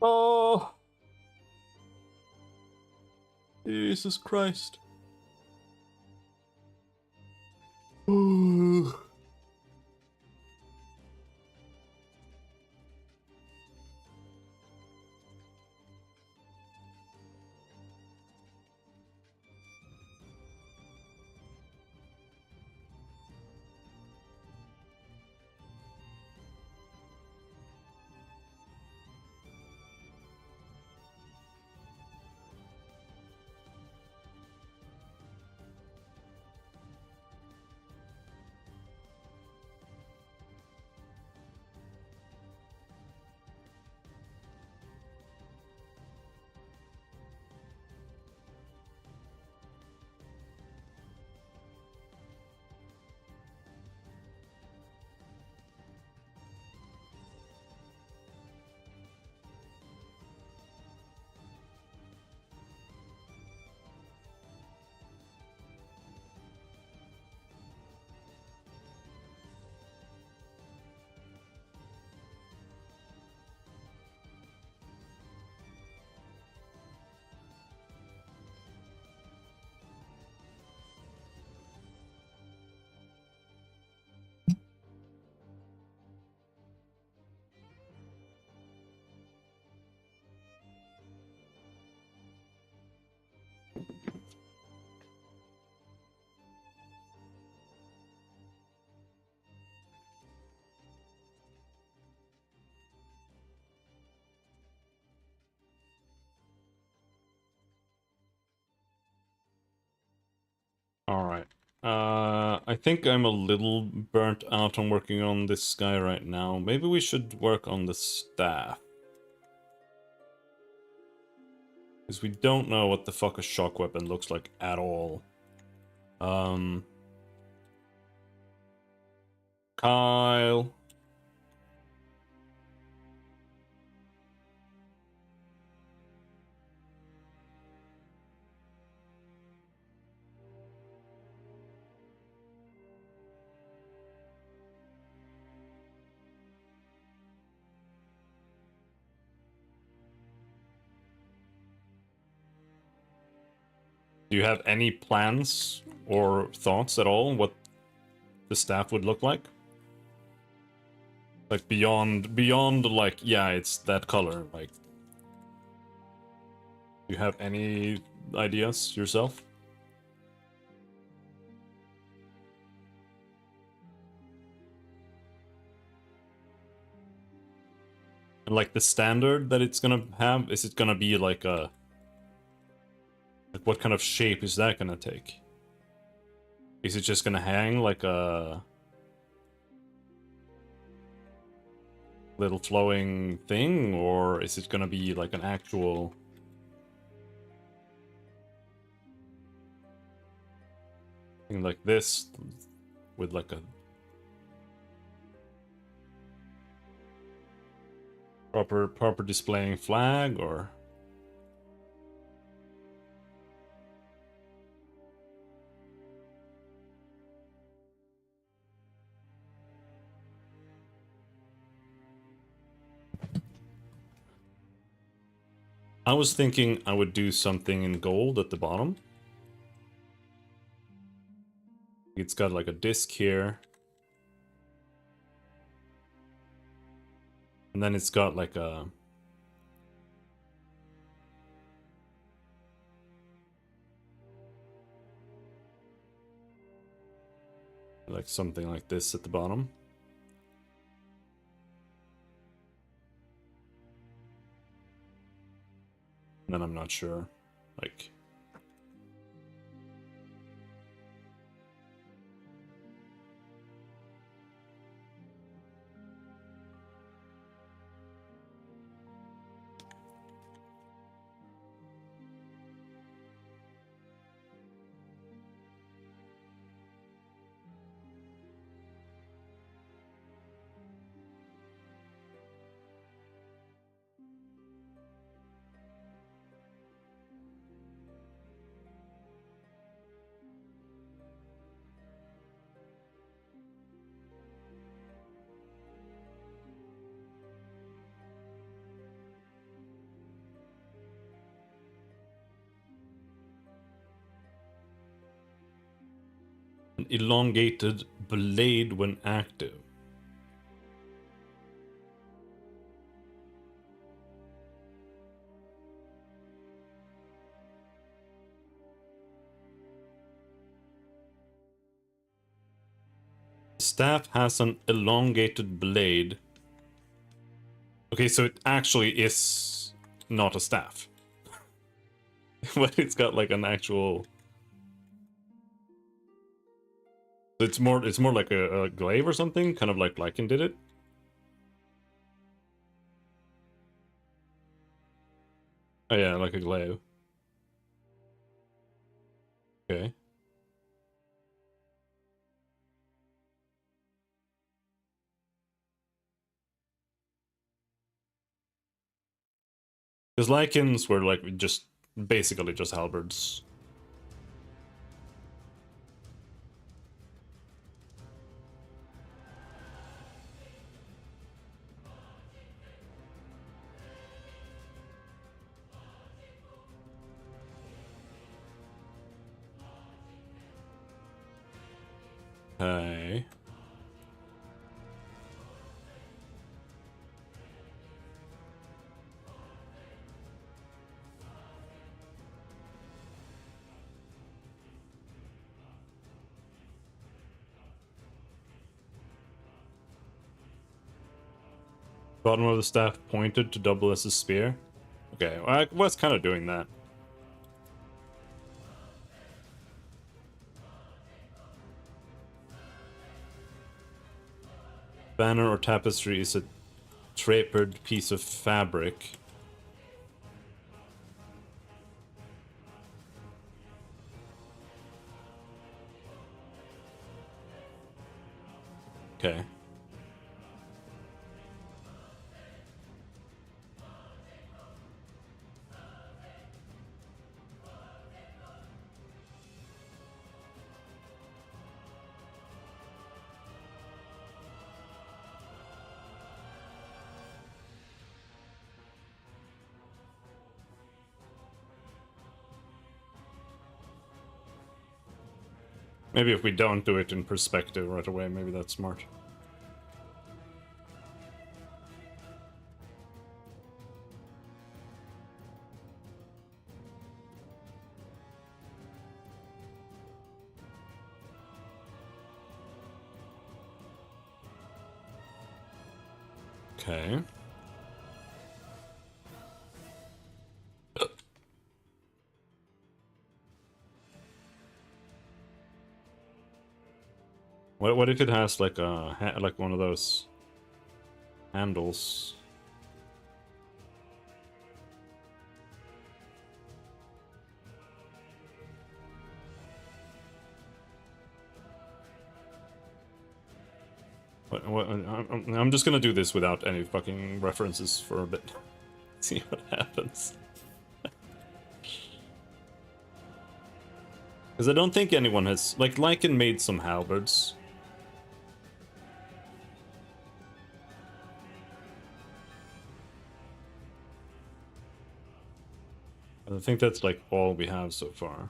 Oh, Jesus Christ. Ooh. Alright. I think I'm a little burnt out on working on this guy right now. Maybe we should work on the staff. Because we don't know what the fuck a shock weapon looks like at all. Kyle. Do you have any plans or thoughts at all what the staff would look like? Like beyond like, yeah, it's that color, like. Do you have any ideas yourself? And like the standard that it's gonna have, is it gonna be like a... Like what kind of shape is that gonna take? Is it just gonna hang like a... little flowing thing, or is it gonna be like an actual... thing like this, with like a... proper displaying flag, or... I was thinking I would do something in gold at the bottom. It's got like a disc here. And then it's got like a... like something like this at the bottom. And then I'm not sure, like... an elongated blade when active. Staff has an elongated blade. Okay, so it actually is not a staff. But it's got like an actual... It's more like a glaive or something, kind of like Lycan did it. Oh yeah, like a glaive. Okay. Because Lycans were like just basically just halberds. Okay. Bottom of the staff pointed to double as a spear. Okay, well, I was kind of doing that. banner or tapestry is a drapered piece of fabric. Okay. Maybe if we don't do it in perspective right away, maybe that's smart. Okay. What if it has like a like one of those handles? I'm just gonna do this without any fucking references for a bit. See what happens. Because I don't think anyone has... Like, Lycan made some halberds. And I think that's, like, all we have so far.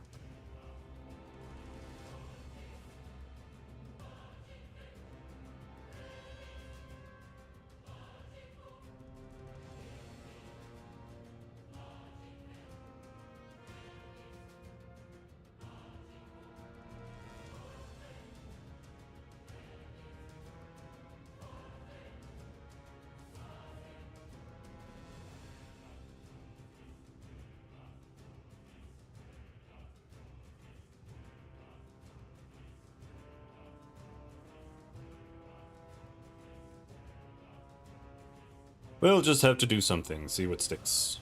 We'll just have to do something, see what sticks.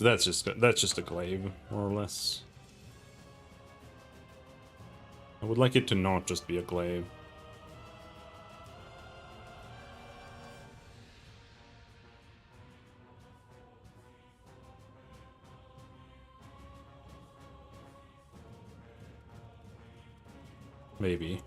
That's just a glaive, more or less. I would like it to not just be a glaive. Maybe.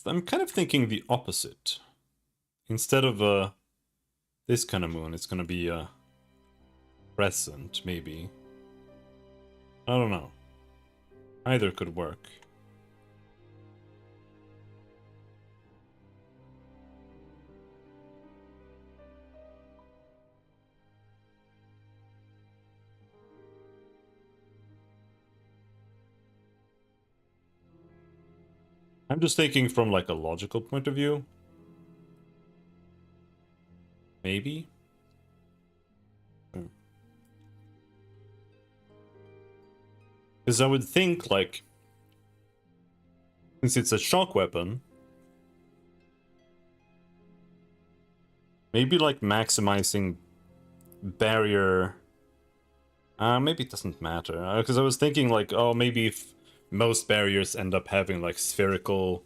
I'm kind of thinking the opposite. instead of this kind of moon, it's gonna be a crescent, maybe. I don't know. Either could work. I'm just thinking from like a logical point of view. Maybe? Because I would think, like, since it's a shock weapon, maybe like maximizing barrier. Maybe it doesn't matter. Because I was thinking, like, oh, maybe if most barriers end up having like spherical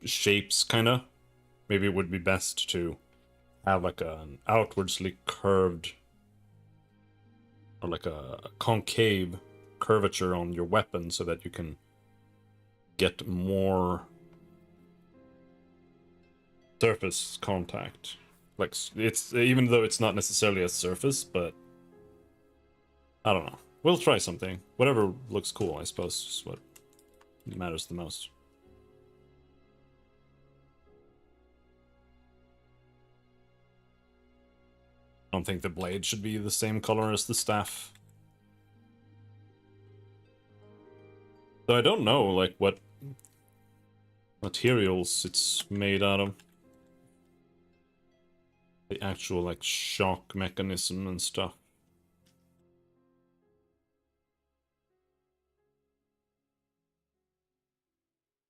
shapes, kind of, maybe it would be best to have like an outwardsly curved or like a concave curvature on your weapon so that you can get more surface contact. Like, it's, even though it's not necessarily a surface, but I don't know. We'll try something. Whatever looks cool, I suppose, is what matters the most. I don't think the blade should be the same color as the staff. So I don't know, like, what materials it's made out of. The actual, like, shock mechanism and stuff.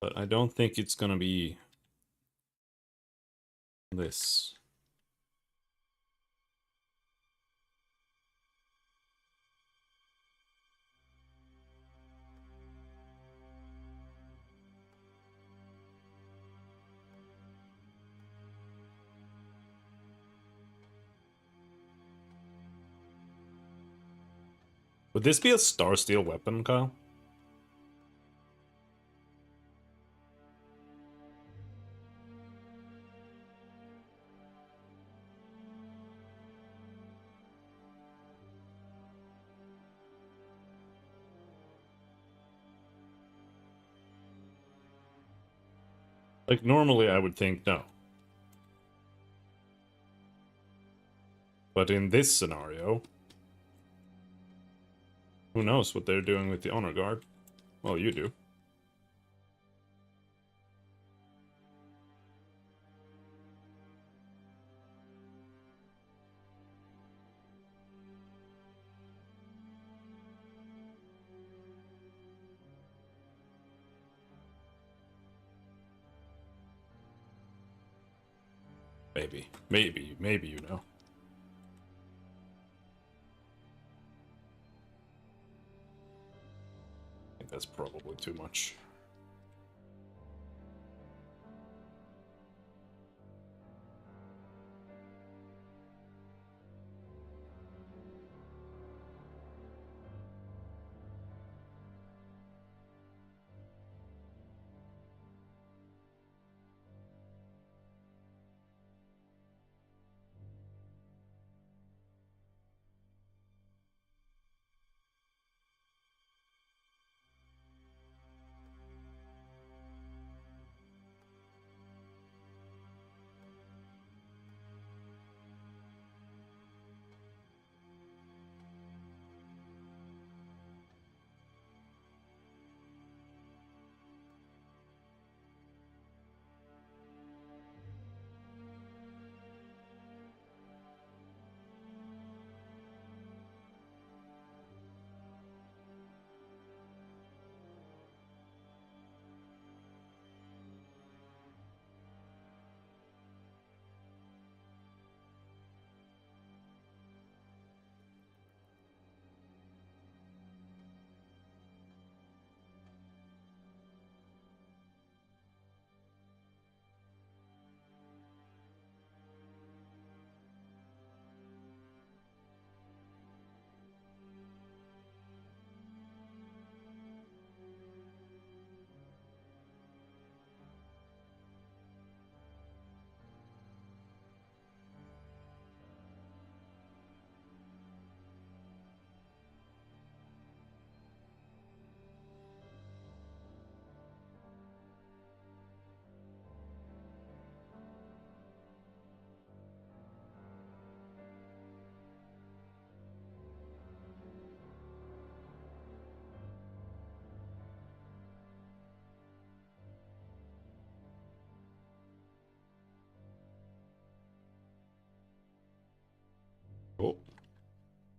But I don't think it's gonna be this. Would this be a Star Steel weapon, Kyle? Like, normally I would think no. But in this scenario, who knows what they're doing with the Honor Guard? Well, you do. Maybe. Maybe you know. I think that's probably too much.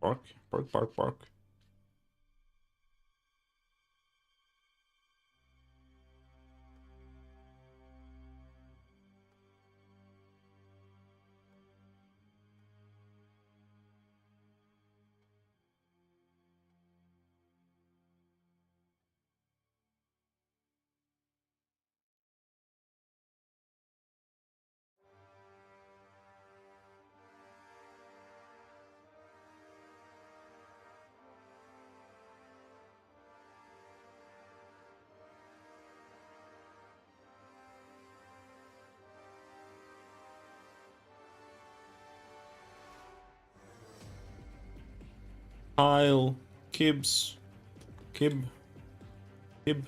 Bark, bark, bark, bark. Kyle, Kibs, Kib, Kib.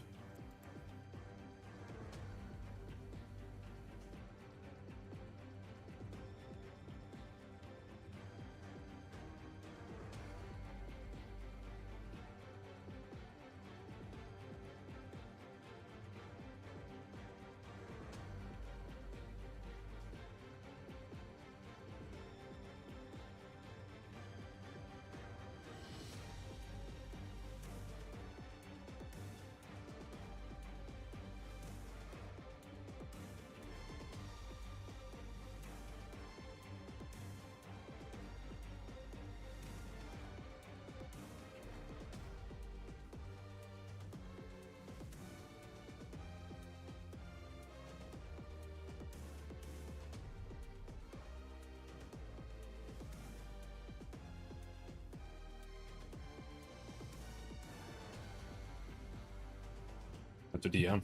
To DM.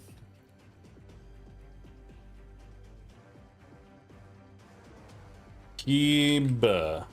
Kib.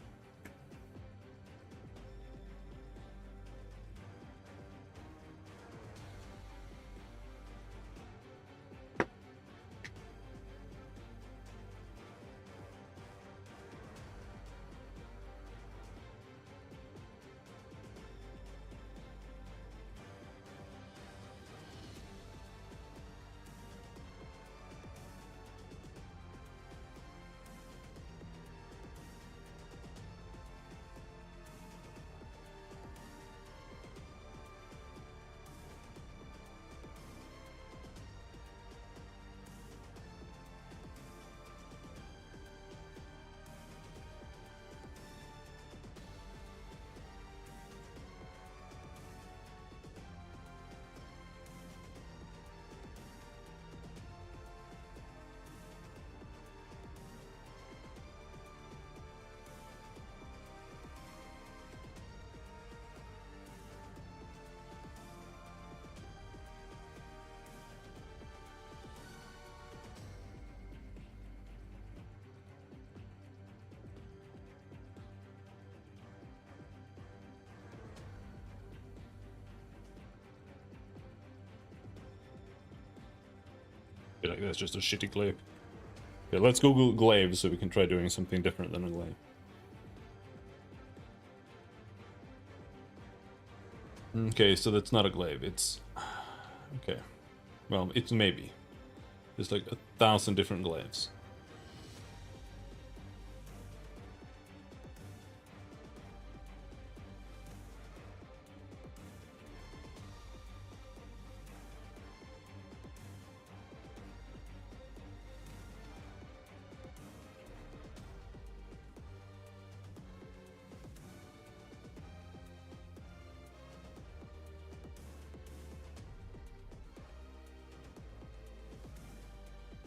Feel like that's just a shitty glaive. Okay, let's Google glaive so we can try doing something different than a glaive. Okay, so that's not a glaive, it's... Okay. Well, it's maybe. There's like 1,000 different glaives.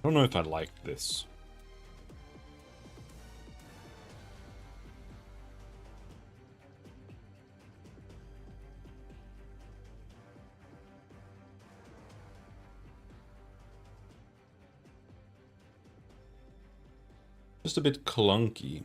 I don't know if I like this. Just a bit clunky.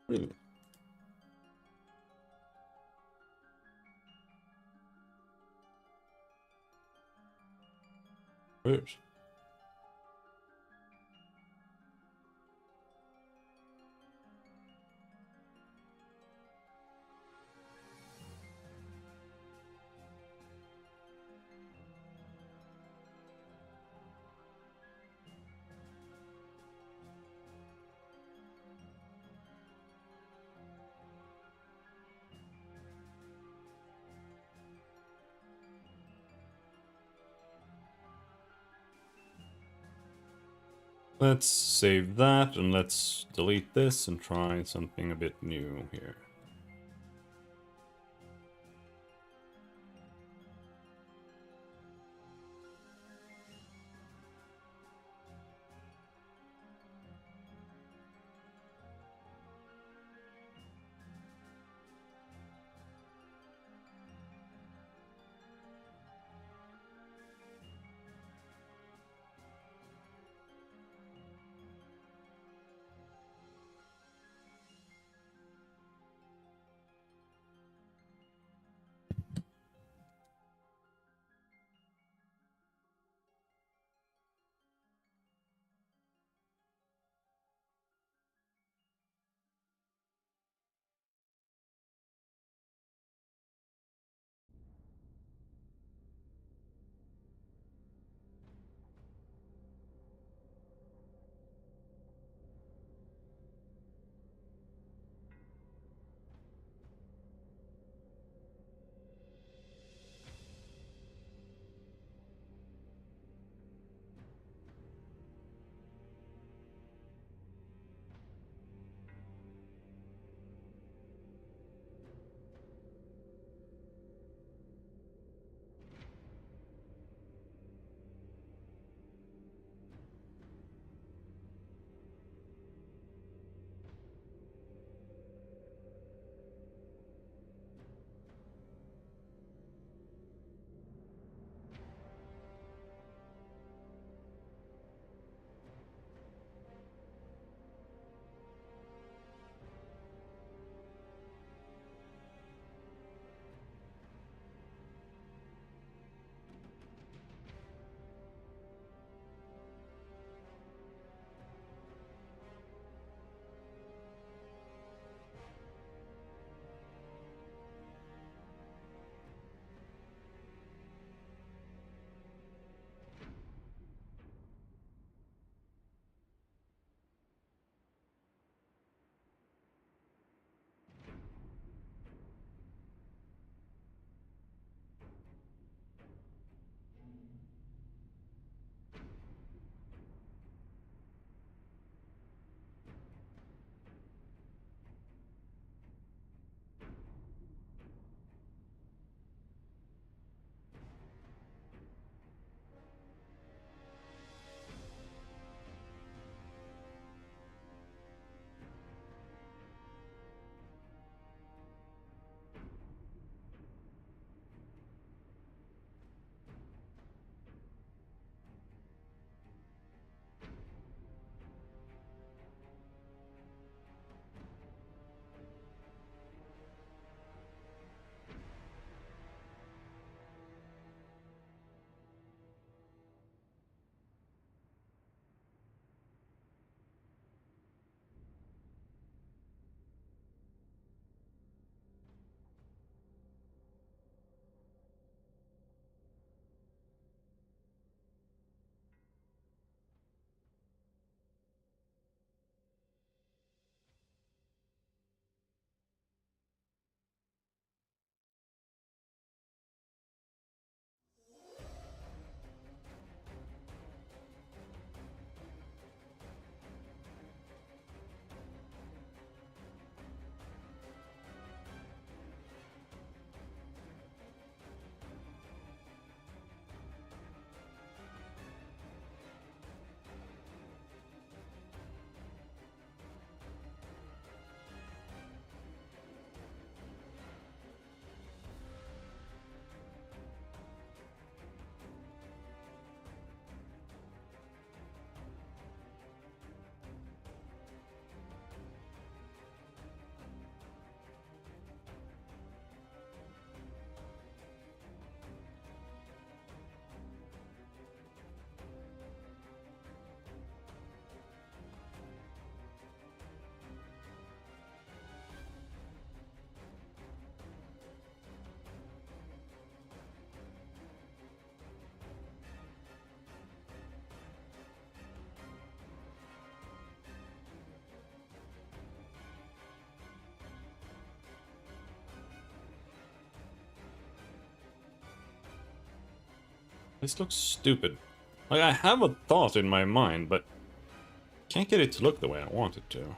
Really? Weird. Let's save that and let's delete this and try something a bit new here. This looks stupid. Like, I have a thought in my mind, but can't get it to look the way I want it to.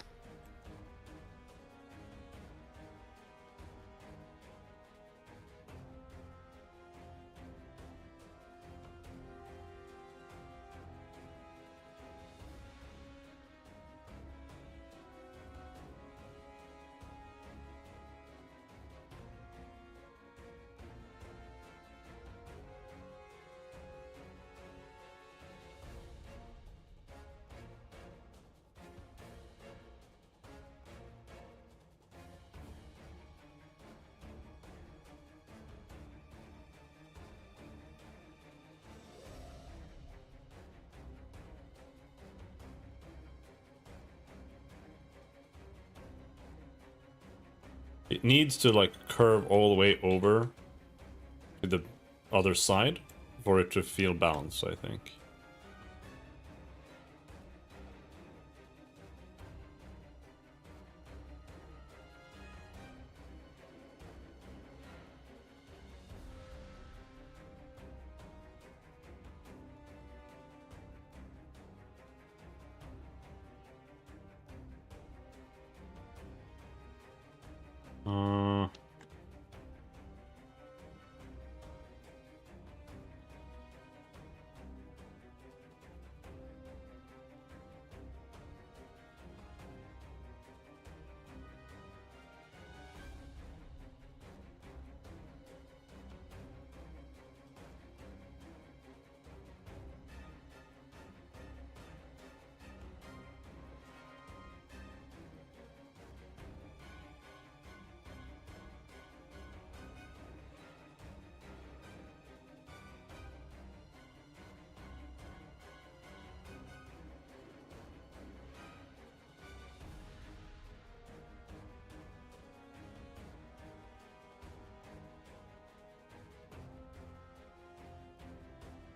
It needs to, like, curve all the way over to the other side for it to feel balanced, I think. Uh...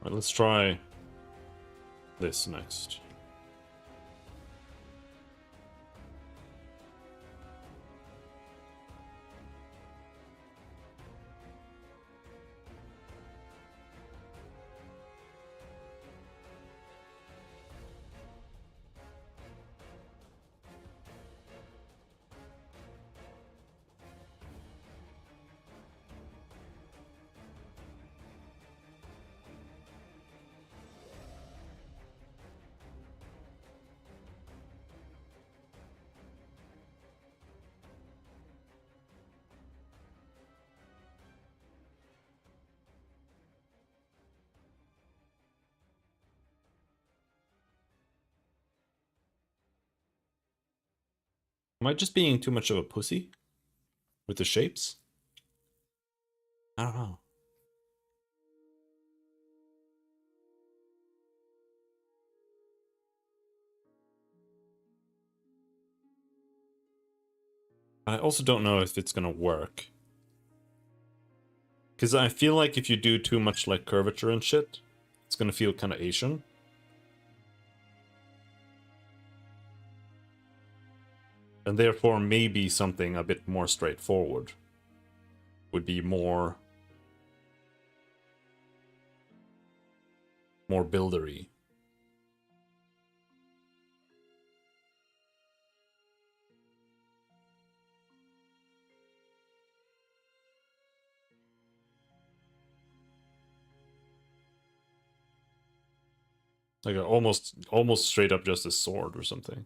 Right, let's try this next. Am I just being too much of a pussy with the shapes? I don't know. I also don't know if it's gonna work. Because I feel like if you do too much like curvature and shit, it's gonna feel kind of Asian. And therefore maybe something a bit more straightforward would be more buildery. Like a almost straight up just a sword or something.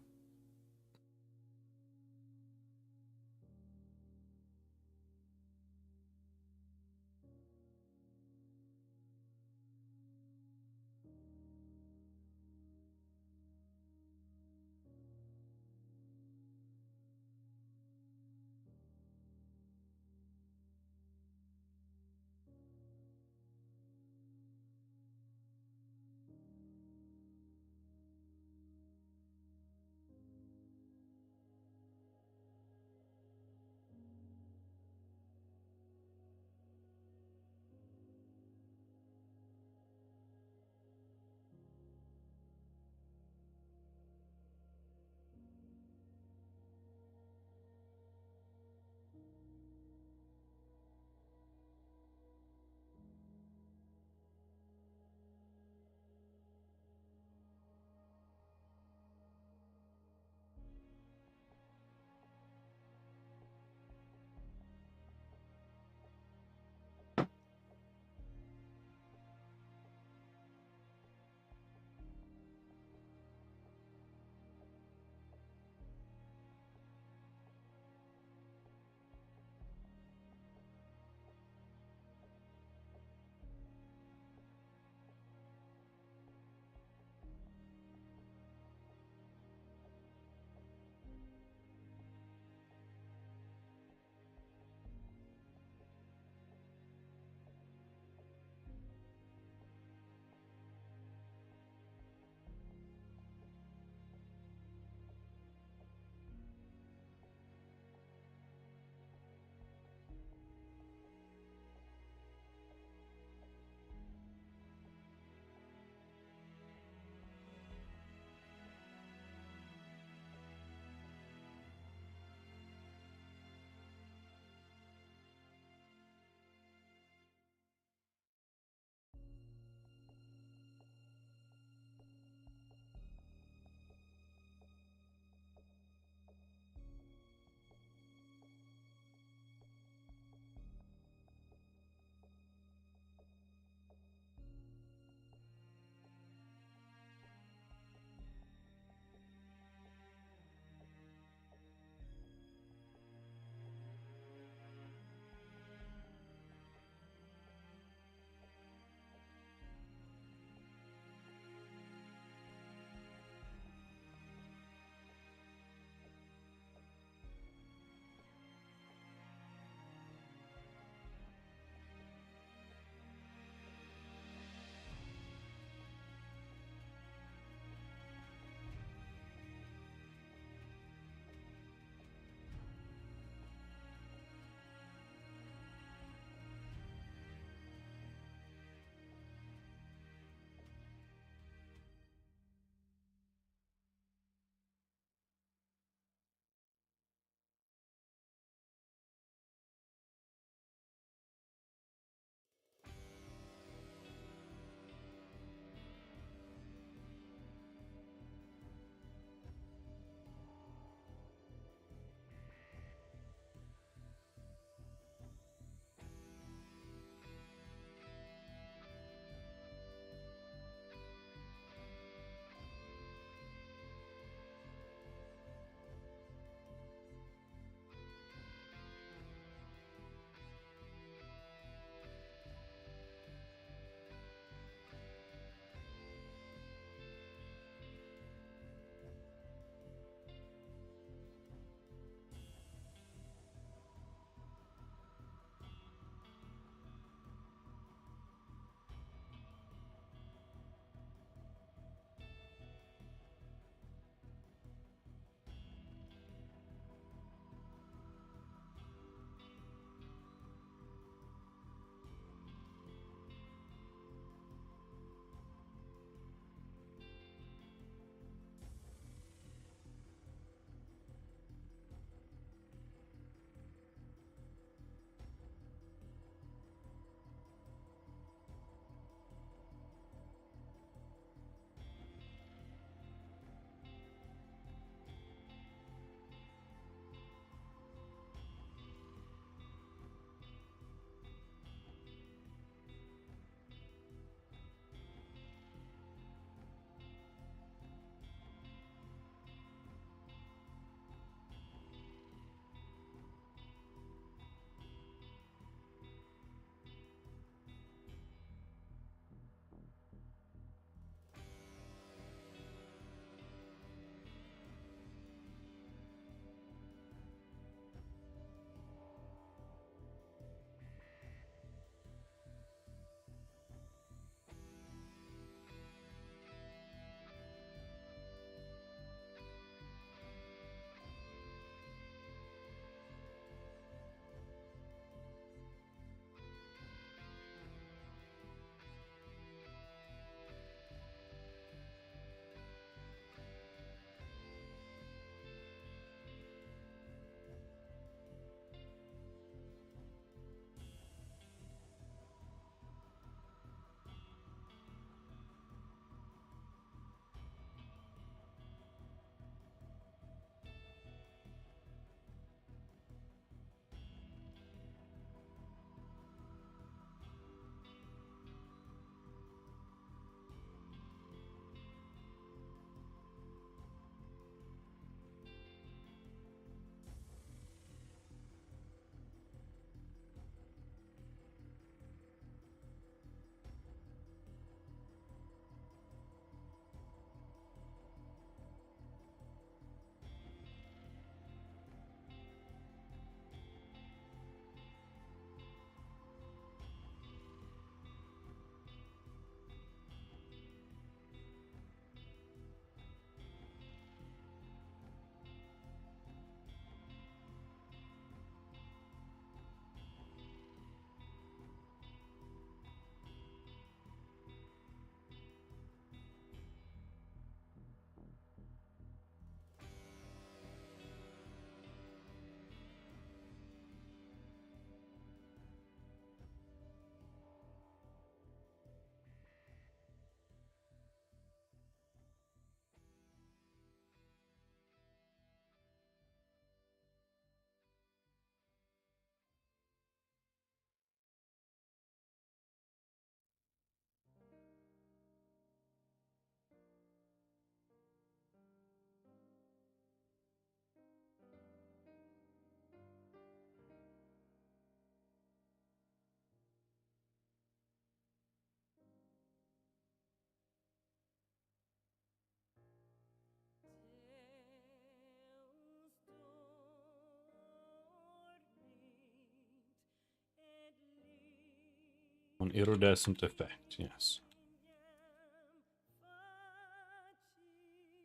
An iridescent effect, yes.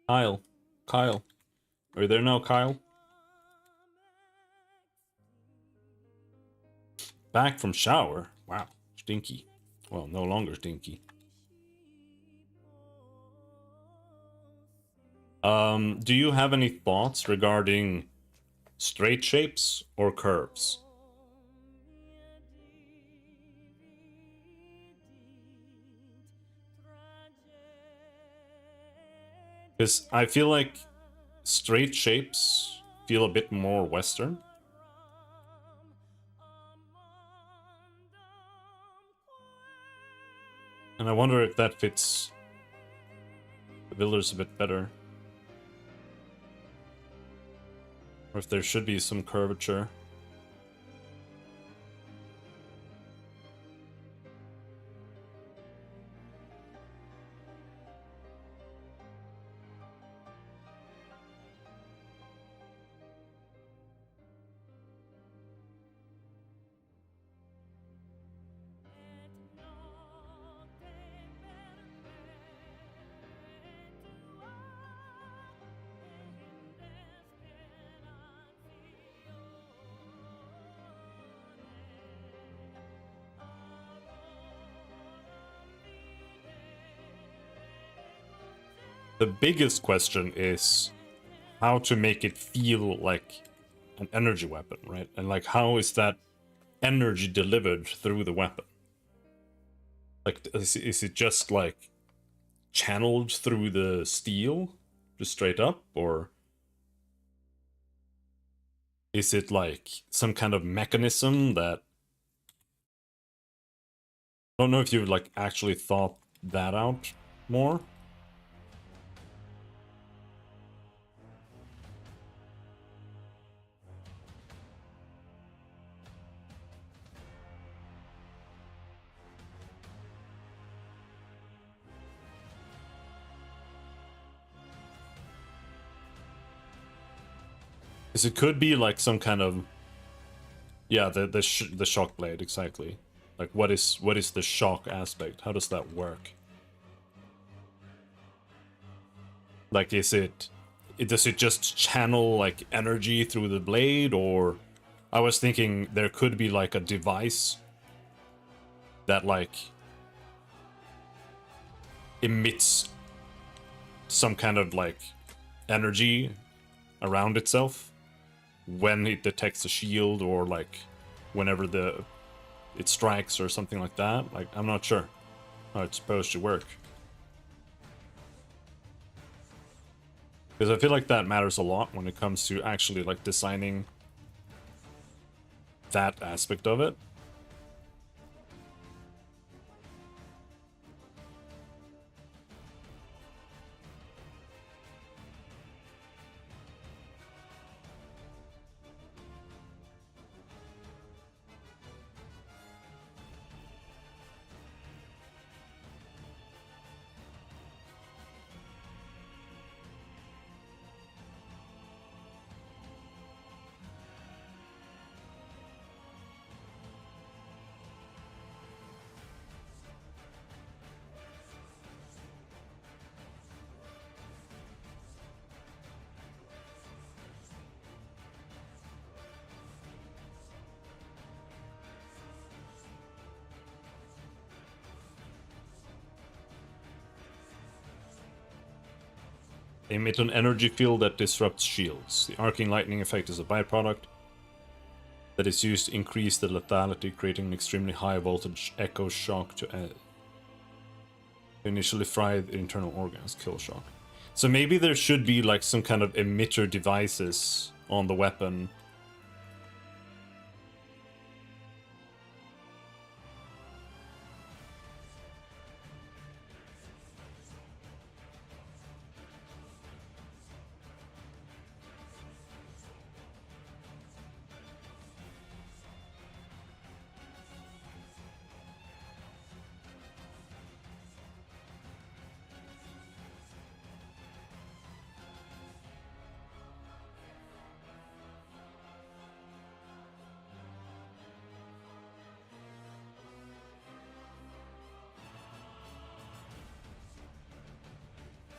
Kyle. Kyle. Are you there now, Kyle? Back from shower? Wow. Stinky. Well, no longer stinky. Do you have any thoughts regarding straight shapes or curves? Because I feel like straight shapes feel a bit more Western. And I wonder if that fits the builders a bit better. Or if there should be some curvature. The biggest question is how to make it feel like an energy weapon, right? And like, how is that energy delivered through the weapon? Like, is it just like channeled through the steel, just straight up, or is it like some kind of mechanism that... I don't know if you've like actually thought that out more. Because it could be like some kind of... Yeah, the shock blade, exactly. Like, what is the shock aspect? How does that work? Like, does it just channel like energy through the blade, or... I was thinking there could be like a device that like emits some kind of like energy around itself when it detects a shield, or like whenever it strikes or something like that. Like, I'm not sure how it's supposed to work. Because I feel like that matters a lot when it comes to actually like designing that aspect of it. They emit an energy field that disrupts shields. The arcing lightning effect is a byproduct that is used to increase the lethality, creating an extremely high voltage echo shock to initially fry the internal organs, kill shock. So maybe there should be like some kind of emitter devices on the weapon.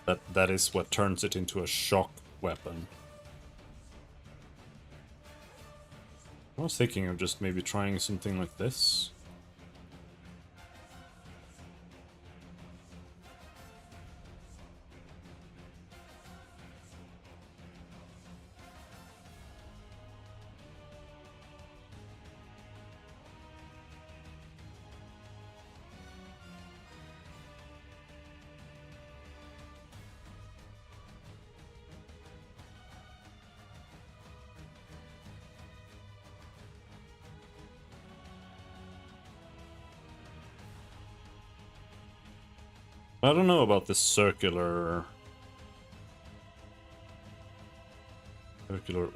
That is what turns it into a shock weapon. I was thinking of just maybe trying something like this. I don't know about this circular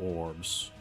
orbs.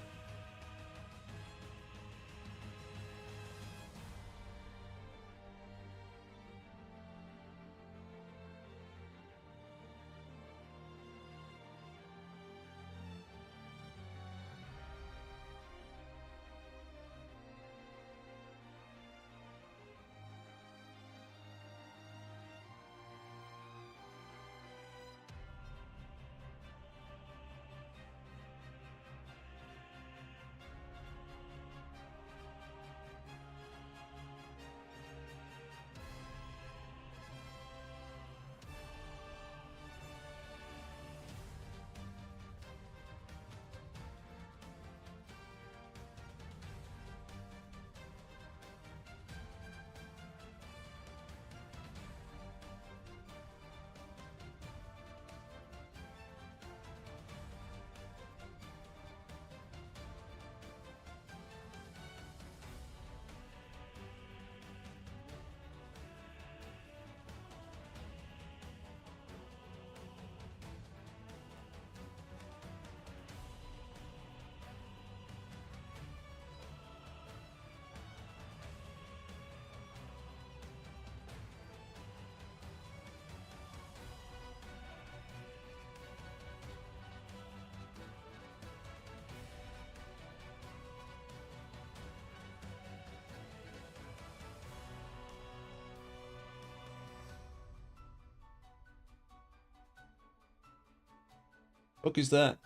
What is that?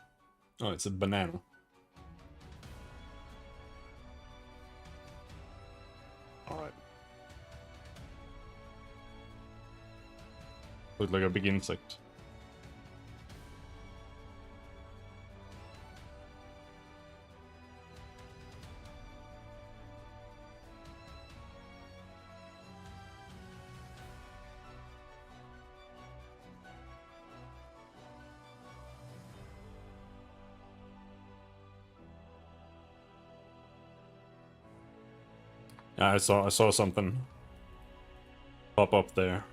Oh, it's a banana. Alright. Looks like a big insect. Yeah, I saw something pop up there.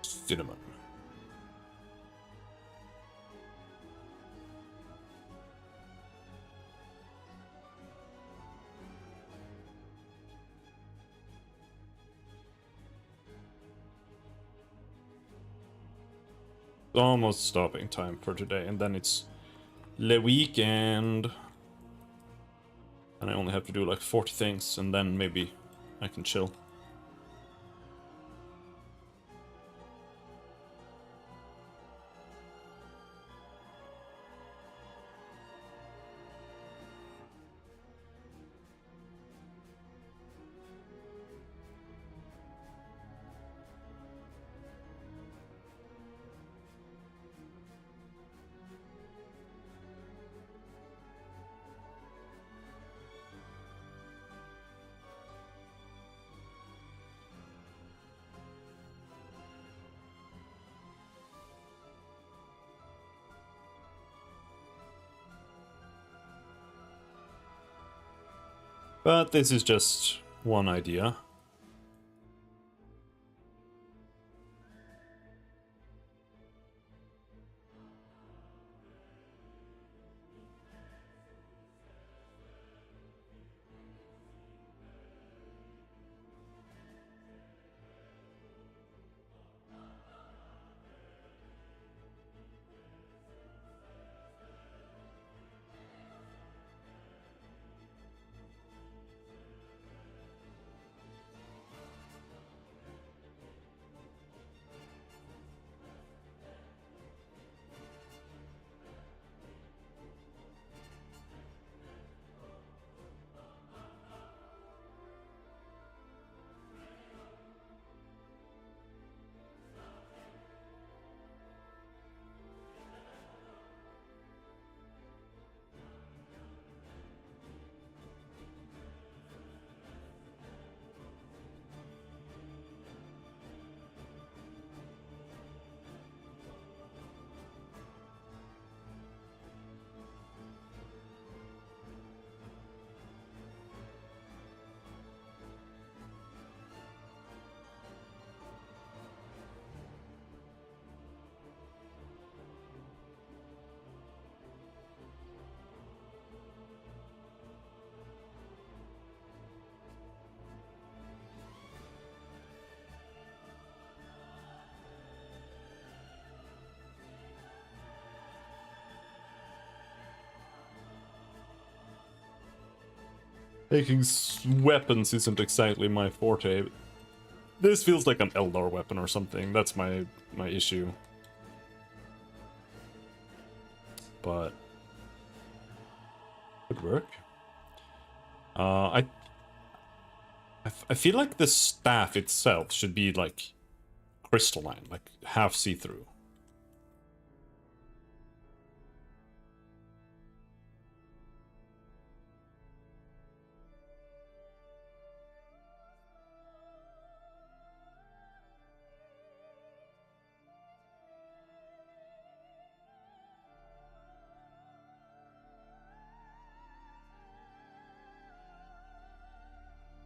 Cinnamon. Almost stopping time for today, and then it's the weekend. And I only have to do like 40 things, and then maybe I can chill. But this is just one idea. Making weapons isn't exactly my forte. This feels like an Eldar weapon or something. That's my issue. But could work. I feel like the staff itself should be like crystalline, like half see-through.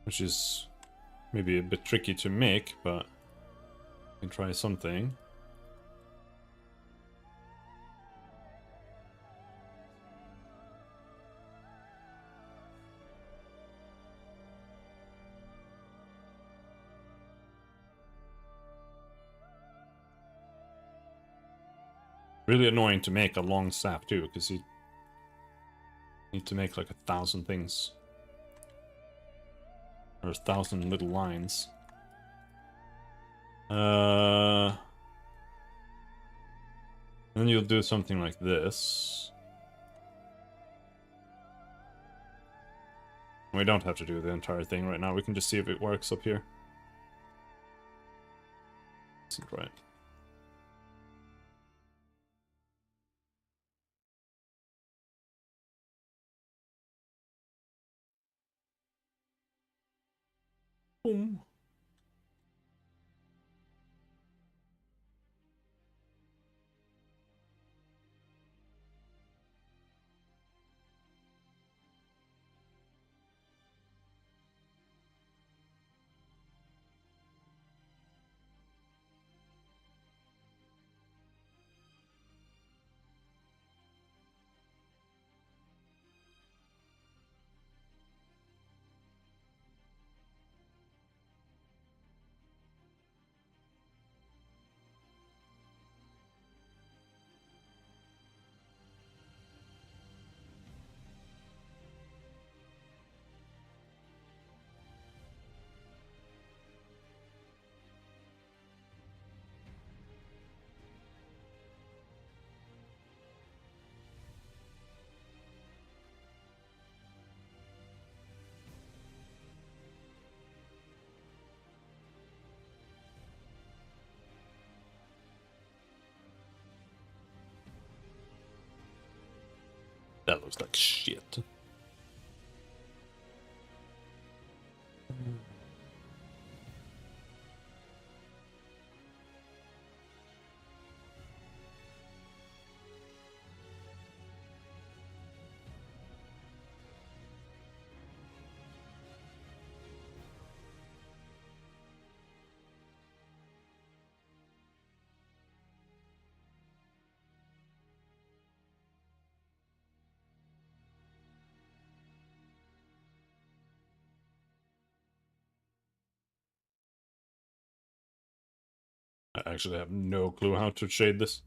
Which is maybe a bit tricky to make, but we can try something. Really annoying to make a long staff too, because you need to make like 1,000 things. Or 1,000 little lines. Then you'll do something like this. We don't have to do the entire thing right now. We can just see if it works up here. Isn't right. Boom. That looks like shit. I actually have no clue how to shade this.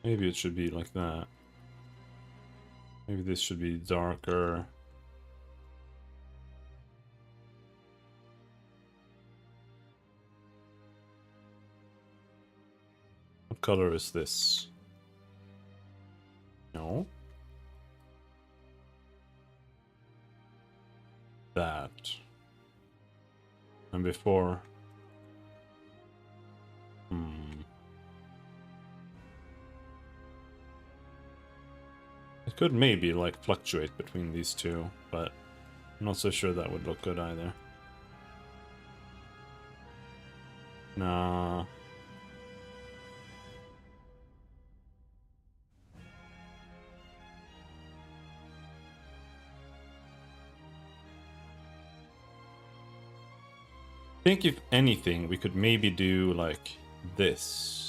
Maybe it should be like that. Maybe this should be darker. What color is this? No. That. And before. It could maybe like fluctuate between these two, but I'm not so sure that would look good either. Nah. I think if anything, we could maybe do like this.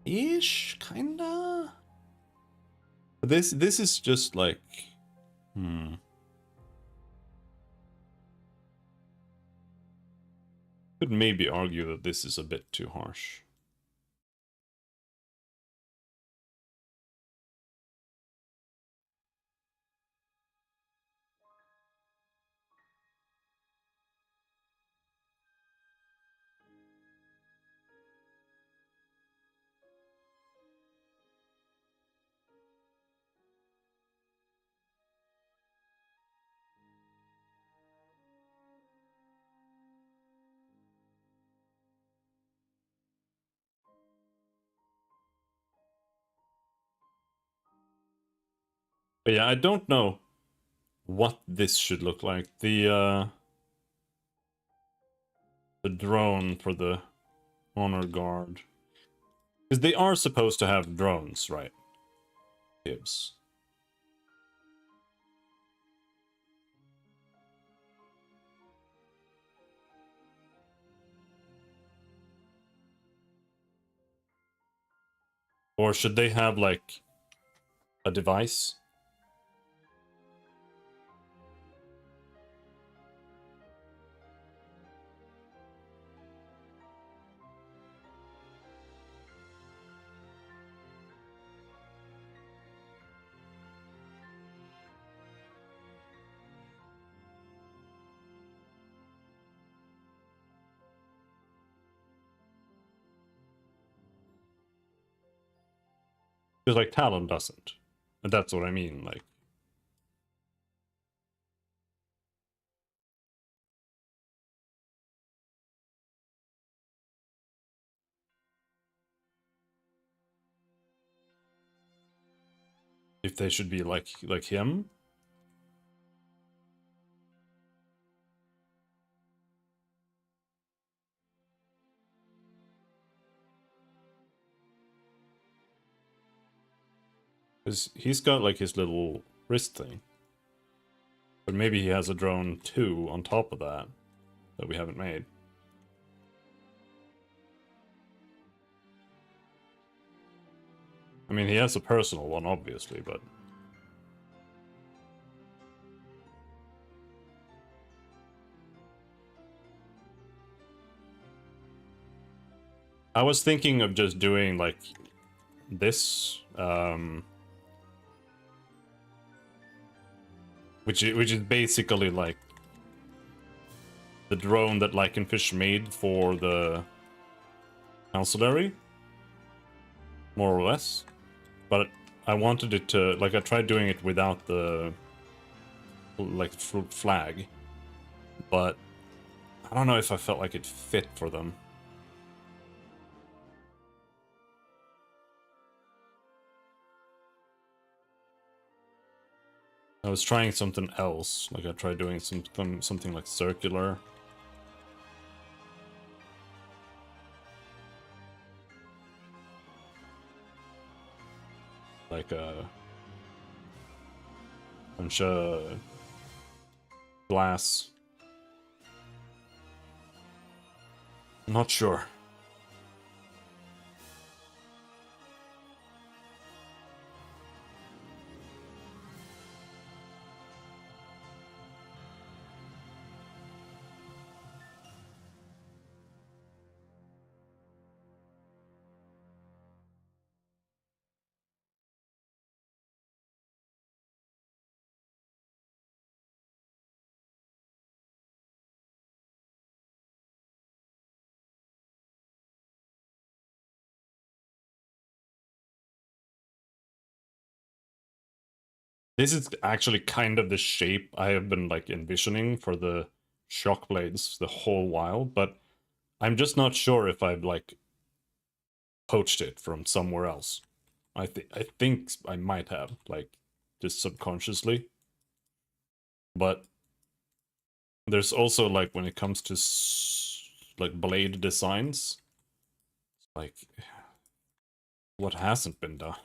Ish, kinda. This is just like, Could maybe argue that this is a bit too harsh. But yeah, I don't know what this should look like. The drone for the honor guard. Because they are supposed to have drones, right? Gibbs. Or should they have like a device? Because like Talon doesn't. And that's what I mean, like. If they should be like him. Because he's got like his little wrist thing. But maybe he has a drone too on top of that we haven't made. I mean, he has a personal one, obviously, but... I was thinking of just doing, like, this, which is basically, like, the drone that Lycanfish made for the Councilary, more or less. But I wanted it to, like, I tried doing it without the, like, flag, but I don't know if I felt like it fit for them. I was trying something else. Like I tried doing something like circular. Like a bunch of glass. I'm not sure. This is actually kind of the shape I have been like envisioning for the shock blades the whole while, but I'm just not sure if I've like poached it from somewhere else. I think I might have, like, just subconsciously. But there's also like when it comes to like blade designs, like what hasn't been done.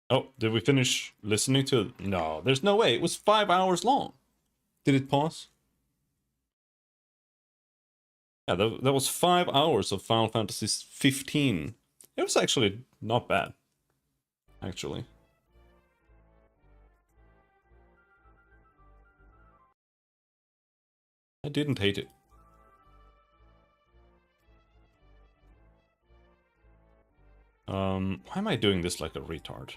Oh, did we finish listening to it? No, there's no way. It was 5 hours long. Did it pause? Yeah, that was 5 hours of Final Fantasy 15. It was actually not bad, actually. I didn't hate it. Why am I doing this like a retard?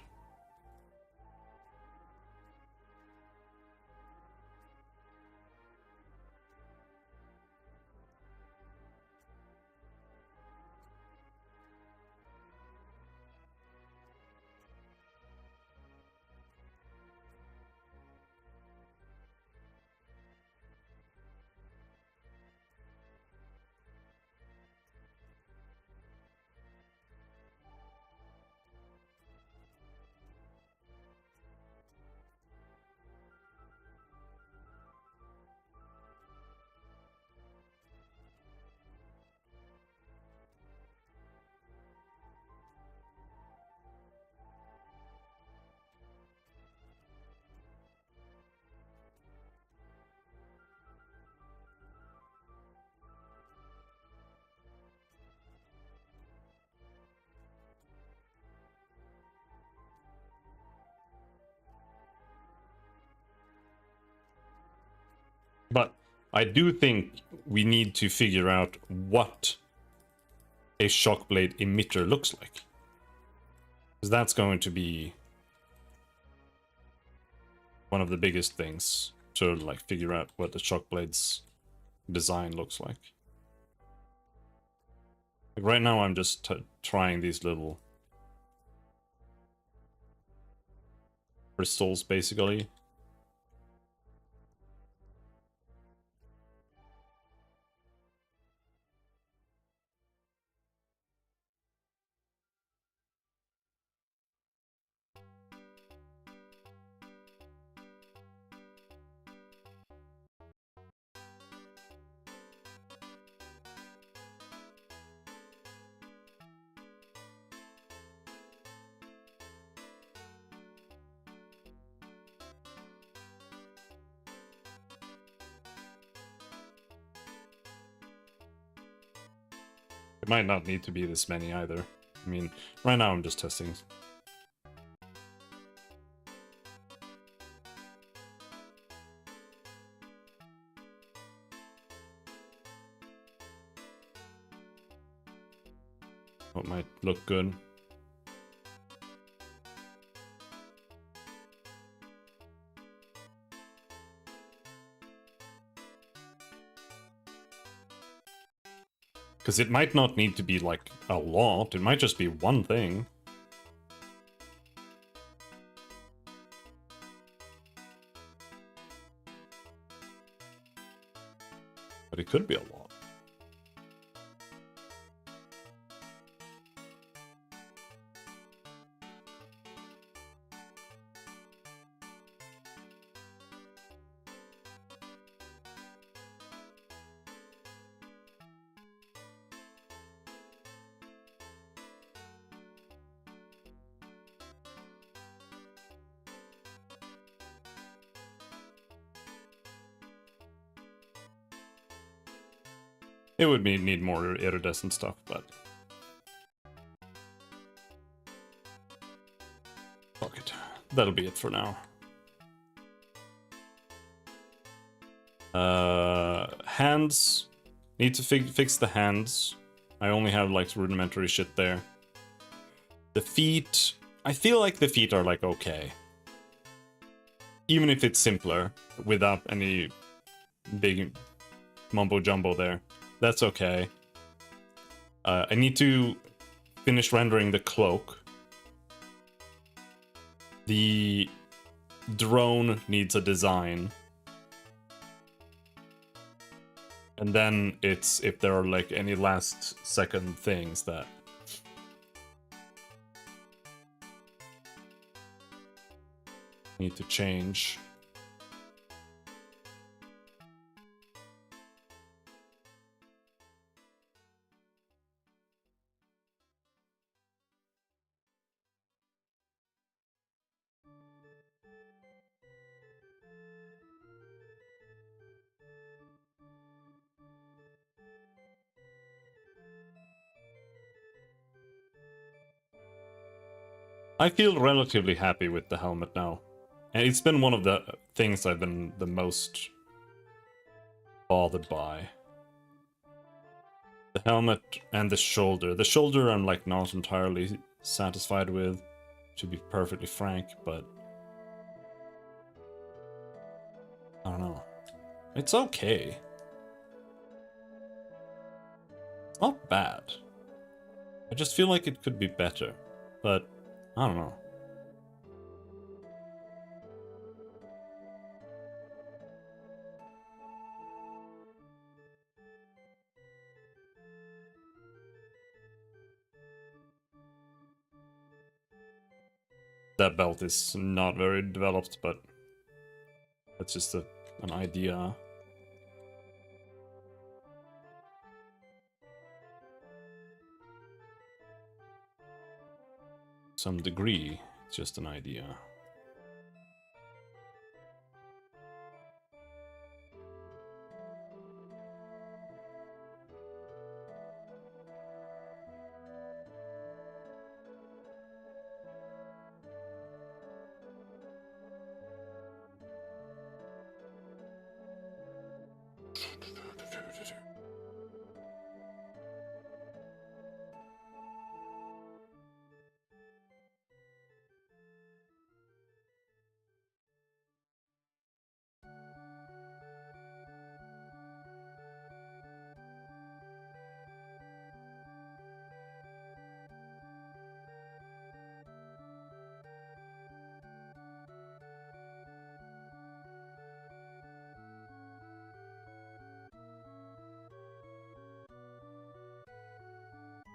But I do think we need to figure out what a shockblade emitter looks like. Because that's going to be one of the biggest things to like figure out what the shockblade's design looks like. Like right now I'm just trying these little crystals basically. It might not need to be this many either. I mean, right now I'm just testing. What might look good. Because it might not need to be like a lot, it might just be one thing. But it could be a lot. It would need more iridescent stuff, but fuck it. That'll be it for now. Hands. Need to fix the hands. I only have like rudimentary shit there. The feet. I feel like the feet are like okay. Even if it's simpler, without any big mumbo jumbo there. That's okay. I need to finish rendering the cloak. The drone needs a design. And then it's if there are like any last second things that need to change. I feel relatively happy with the helmet now. And it's been one of the things I've been the most bothered by. The helmet and the shoulder. The shoulder I'm like not entirely satisfied with, to be perfectly frank, but I don't know. It's okay. It's not bad. I just feel like it could be better, but I don't know. That belt is not very developed, but that's just an idea. Some degree, it's just an idea.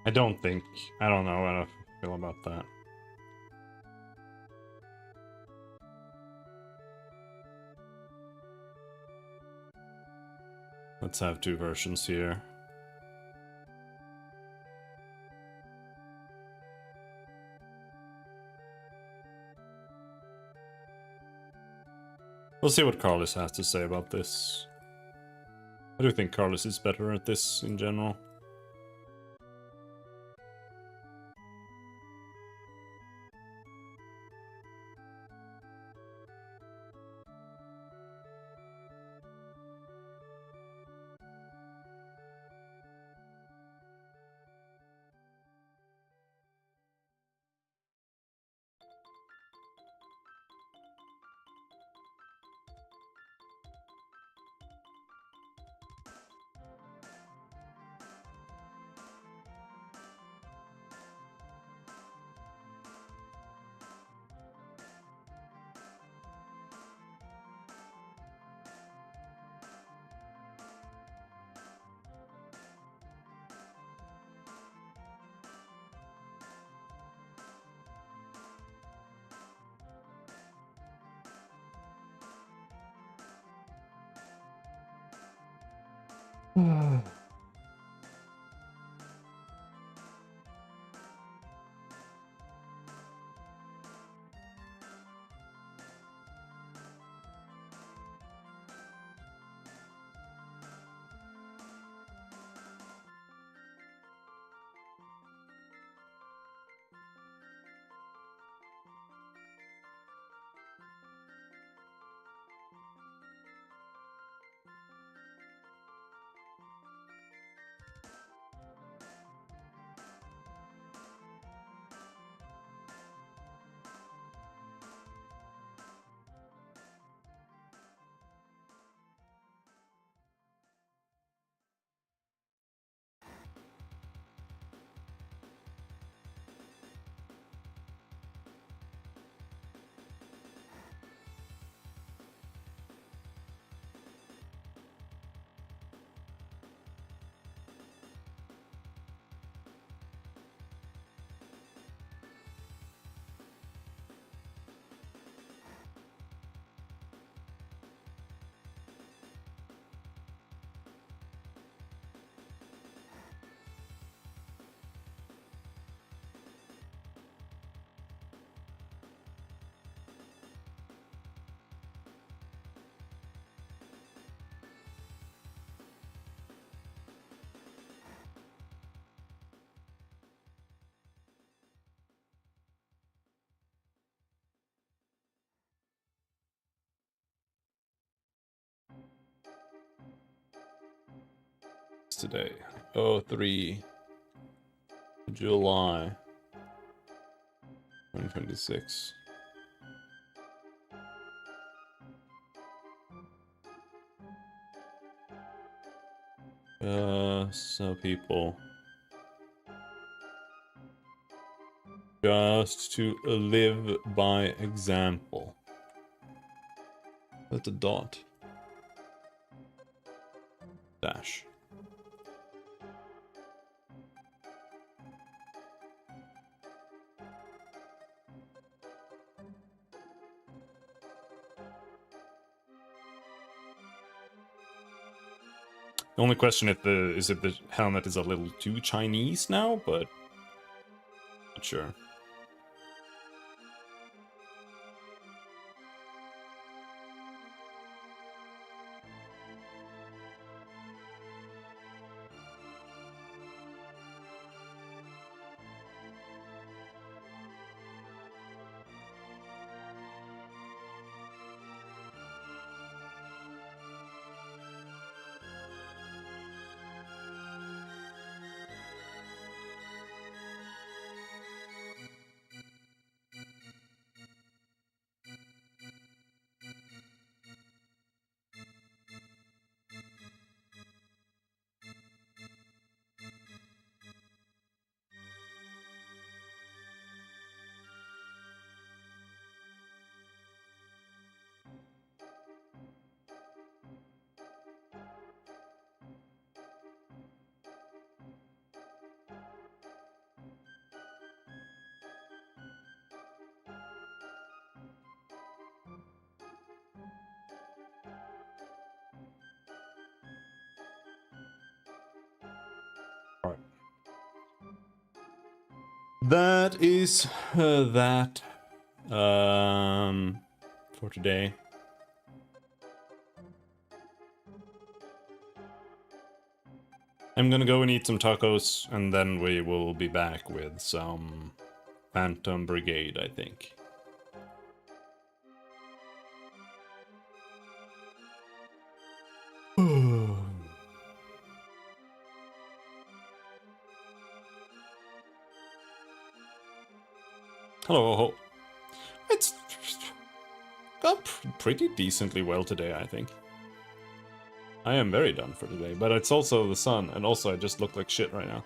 I don't know how I feel about that. Let's have two versions here. We'll see what Carlos has to say about this. I do think Carlos is better at this in general. today? Oh, 3 July 2026. So people just to live by example. That's a dot. Dash. The only question is if the helmet is a little too Chinese now, but not sure. Alright. That is that for today. I'm gonna go and eat some tacos, and then we will be back with some Phantom Brigade, I think. Hello. It's gone pretty decently well today, I think. I am very done for today, but it's also the sun, and also I just look like shit right now.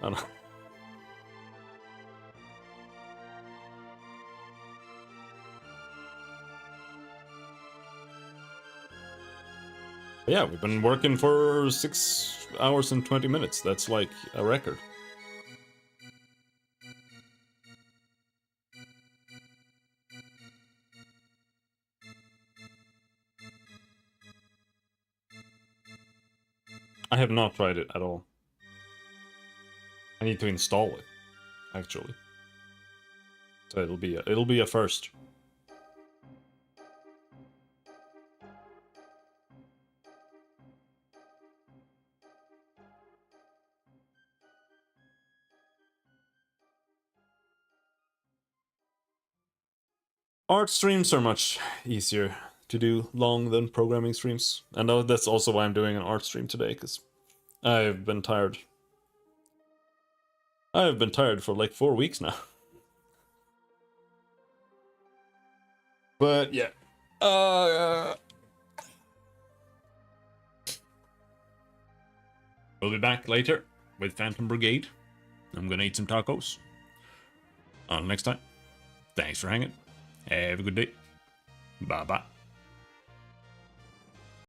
I don't know. Yeah, we've been working for 6 hours and 20 minutes. That's like a record. I have not tried it at all. I need to install it, actually. So it'll be a first. Art streams are much easier to do long than programming streams. And that's also why I'm doing an art stream today, because I've been tired. I've been tired for like 4 weeks now. But yeah. We'll be back later with Phantom Brigade. I'm gonna eat some tacos. Until next time, thanks for hanging. Have a good day. Bye-bye.